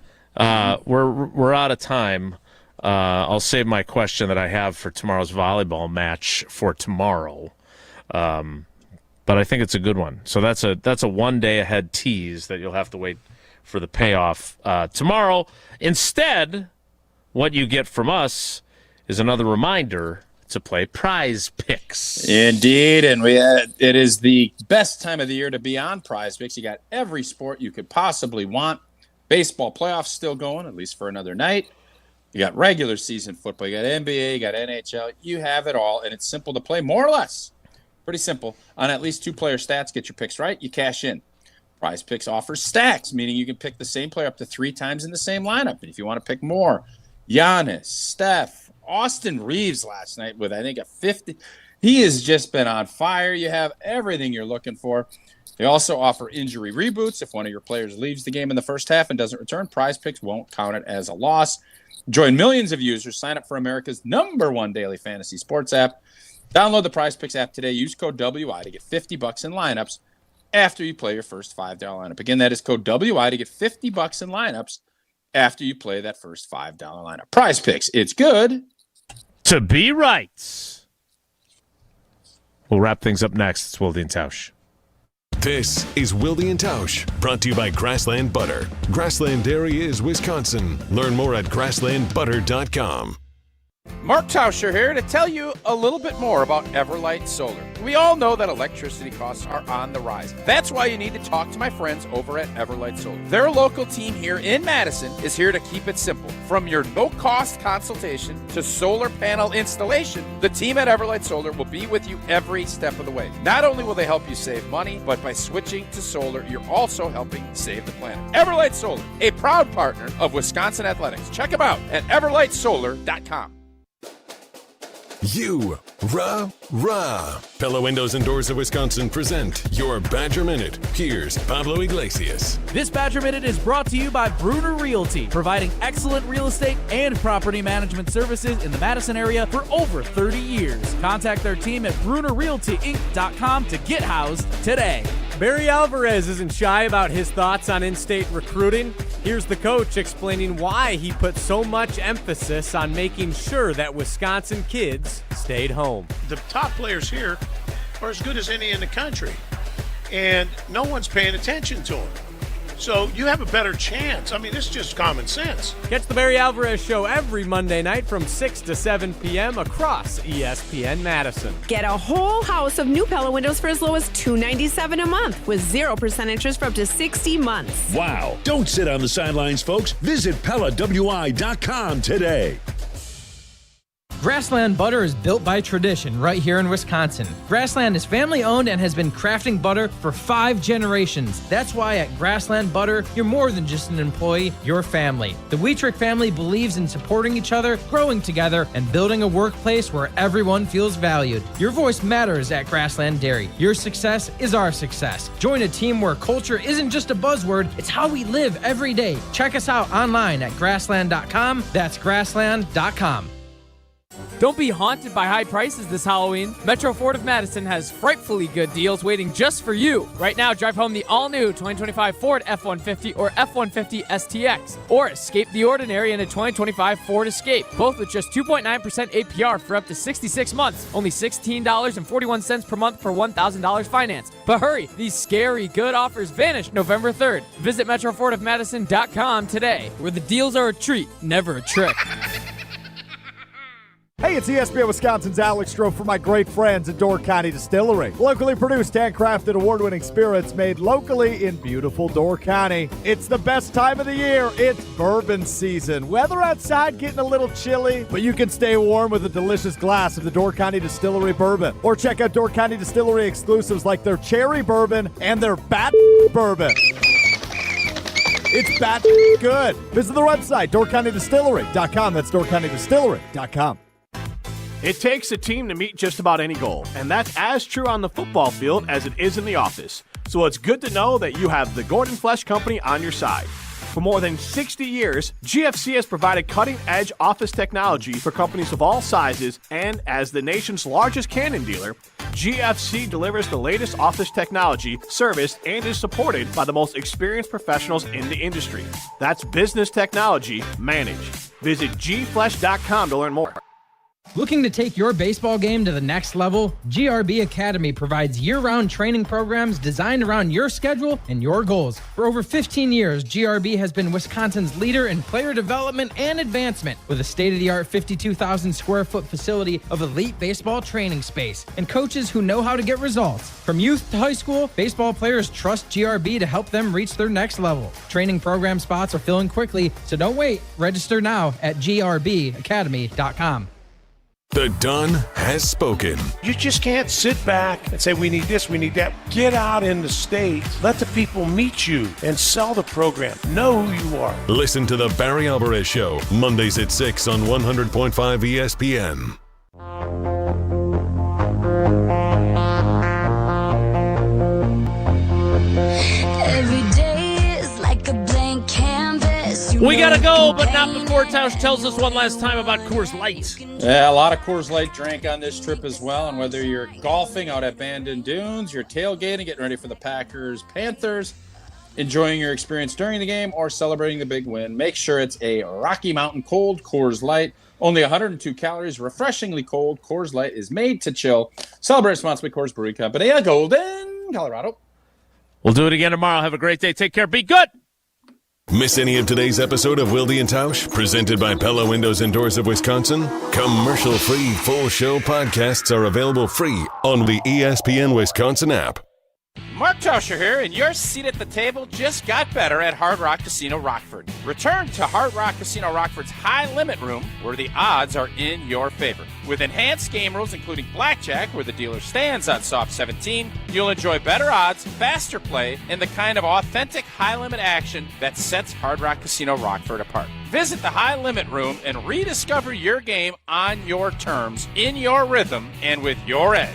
We're out of time. I'll save my question that I have for tomorrow's volleyball match for tomorrow. But I think it's a good one. So that's a 1 day ahead tease that you'll have to wait for the payoff tomorrow. Instead, what you get from us is another reminder to play Prize Picks. Indeed, and it is the best time of the year to be on Prize Picks. You got every sport you could possibly want. Baseball playoffs still going, at least for another night. You got regular season football. You got NBA, you got NHL. You have it all, and it's simple to play, more or less. Pretty simple. On at least 2 player stats, get your picks right, you cash in. Prize Picks offers stacks, meaning you can pick the same player up to 3 times in the same lineup. And if you want to pick more, Giannis, Steph, Austin Reeves last night with, I think, a 50. He has just been on fire. You have everything you're looking for. They also offer injury reboots. If one of your players leaves the game in the first half and doesn't return, Prize Picks won't count it as a loss. Join millions of users. Sign up for America's #1 daily fantasy sports app. Download the Prize Picks app today. Use code WI to get $50 in lineups after you play your first $5 lineup. Again, that is code WI to get $50 in lineups after you play that first $5 lineup. Prize Picks. It's good to be right. We'll wrap things up next. It's Wilde and Tausch. This is Wilde and Tausch, brought to you by Grassland Butter. Grassland Dairy is Wisconsin. Learn more at grasslandbutter.com. Mark Tauscher here to tell you a little bit more about Everlight Solar. We all know that electricity costs are on the rise. That's why you need to talk to my friends over at Everlight Solar. Their local team here in Madison is here to keep it simple. From your no-cost consultation to solar panel installation, the team at Everlight Solar will be with you every step of the way. Not only will they help you save money, but by switching to solar, you're also helping save the planet. Everlight Solar, a proud partner of Wisconsin Athletics. Check them out at everlightsolar.com. Pella Windows and Doors of Wisconsin present your Badger Minute. Here's Pablo Iglesias. This Badger Minute is brought to you by Bruner Realty, providing excellent real estate and property management services in the Madison area for over 30 years. Contact their team at BrunerRealtyInc.com to get housed today. Barry Alvarez isn't shy about his thoughts on in-state recruiting. Here's the coach explaining why he put so much emphasis on making sure that Wisconsin kids stayed home. The top players here are as good as any in the country, and no one's paying attention to them. So you have a better chance. I mean, this is just common sense. Catch the Barry Alvarez Show every Monday night from 6 to 7 p.m. across ESPN Madison. Get a whole house of new Pella windows for as low as $297 a month with 0% interest for up to 60 months. Wow. Don't sit on the sidelines, folks. Visit PellaWI.com today. Grassland Butter is built by tradition right here in Wisconsin. Grassland is family owned and has been crafting butter for 5 generations. That's why at Grassland Butter, you're more than just an employee, you're family. The Wietrich family believes in supporting each other, growing together, and building a workplace where everyone feels valued. Your voice matters at Grassland Dairy. Your success is our success. Join a team where culture isn't just a buzzword, it's how we live every day. Check us out online at grassland.com. That's grassland.com. Don't be haunted by high prices this Halloween. Metro Ford of Madison has frightfully good deals waiting just for you. Right now, drive home the all-new 2025 Ford F-150 or F-150 STX, or escape the ordinary in a 2025 Ford Escape, both with just 2.9% APR for up to 66 months, only $16.41 per month for $1,000 finance. But hurry, these scary good offers vanish November 3rd. Visit MetroFordofMadison.com today, where the deals are a treat, never a trick. Hey, it's ESPN Wisconsin's Alex Stroh for my great friends at Door County Distillery. Locally produced, handcrafted, award-winning spirits made locally in beautiful Door County. It's the best time of the year. It's bourbon season. Weather outside getting a little chilly, but you can stay warm with a delicious glass of the Door County Distillery bourbon. Or check out Door County Distillery exclusives like their cherry bourbon and their bat bourbon. It's bat good. Visit their website, doorcountydistillery.com. That's doorcountydistillery.com. It takes a team to meet just about any goal, and that's as true on the football field as it is in the office. So it's good to know that you have the Gordon Flesch Company on your side. For more than 60 years, GFC has provided cutting-edge office technology for companies of all sizes, and as the nation's largest Canon dealer, GFC delivers the latest office technology, service, and is supported by the most experienced professionals in the industry. That's business technology managed. Visit gflesh.com to learn more. Looking to take your baseball game to the next level? GRB Academy provides year-round training programs designed around your schedule and your goals. For over 15 years, GRB has been Wisconsin's leader in player development and advancement with a state-of-the-art 52,000 square foot facility of elite baseball training space and coaches who know how to get results. From youth to high school, baseball players trust GRB to help them reach their next level. Training program spots are filling quickly, so don't wait. Register now at grbacademy.com. The Don has spoken. You just can't sit back and say, we need this, we need that. Get out in the state. Let the people meet you and sell the program. Know who you are. Listen to The Barry Alvarez Show, Mondays at 6 on 100.5 ESPN. Every day is like a blank canvas. We gotta go, but not before Tausch tells us one last time about Coors Light. Yeah, a lot of Coors Light drank on this trip as well. And whether you're golfing out at Bandon Dunes, you're tailgating, getting ready for the Packers, Panthers, enjoying your experience during the game, or celebrating the big win, make sure it's a Rocky Mountain cold Coors Light. Only 102 calories, refreshingly cold. Coors Light is made to chill. Celebrate responsibly, Coors Brewing Company, Golden, Colorado. We'll do it again tomorrow. Have a great day. Take care. Be good. Miss any of today's episode of Wilde and Tausch, presented by Pella Windows and Doors of Wisconsin? Commercial-free full show podcasts are available free on the ESPN Wisconsin app. Mark Tauscher here, and your seat at the table just got better at Hard Rock Casino Rockford. Return to Hard Rock Casino Rockford's high-limit room, where the odds are in your favor. With enhanced game rules, including blackjack, where the dealer stands on soft 17, you'll enjoy better odds, faster play, and the kind of authentic high-limit action that sets Hard Rock Casino Rockford apart. Visit the high-limit room and rediscover your game on your terms, in your rhythm, and with your edge.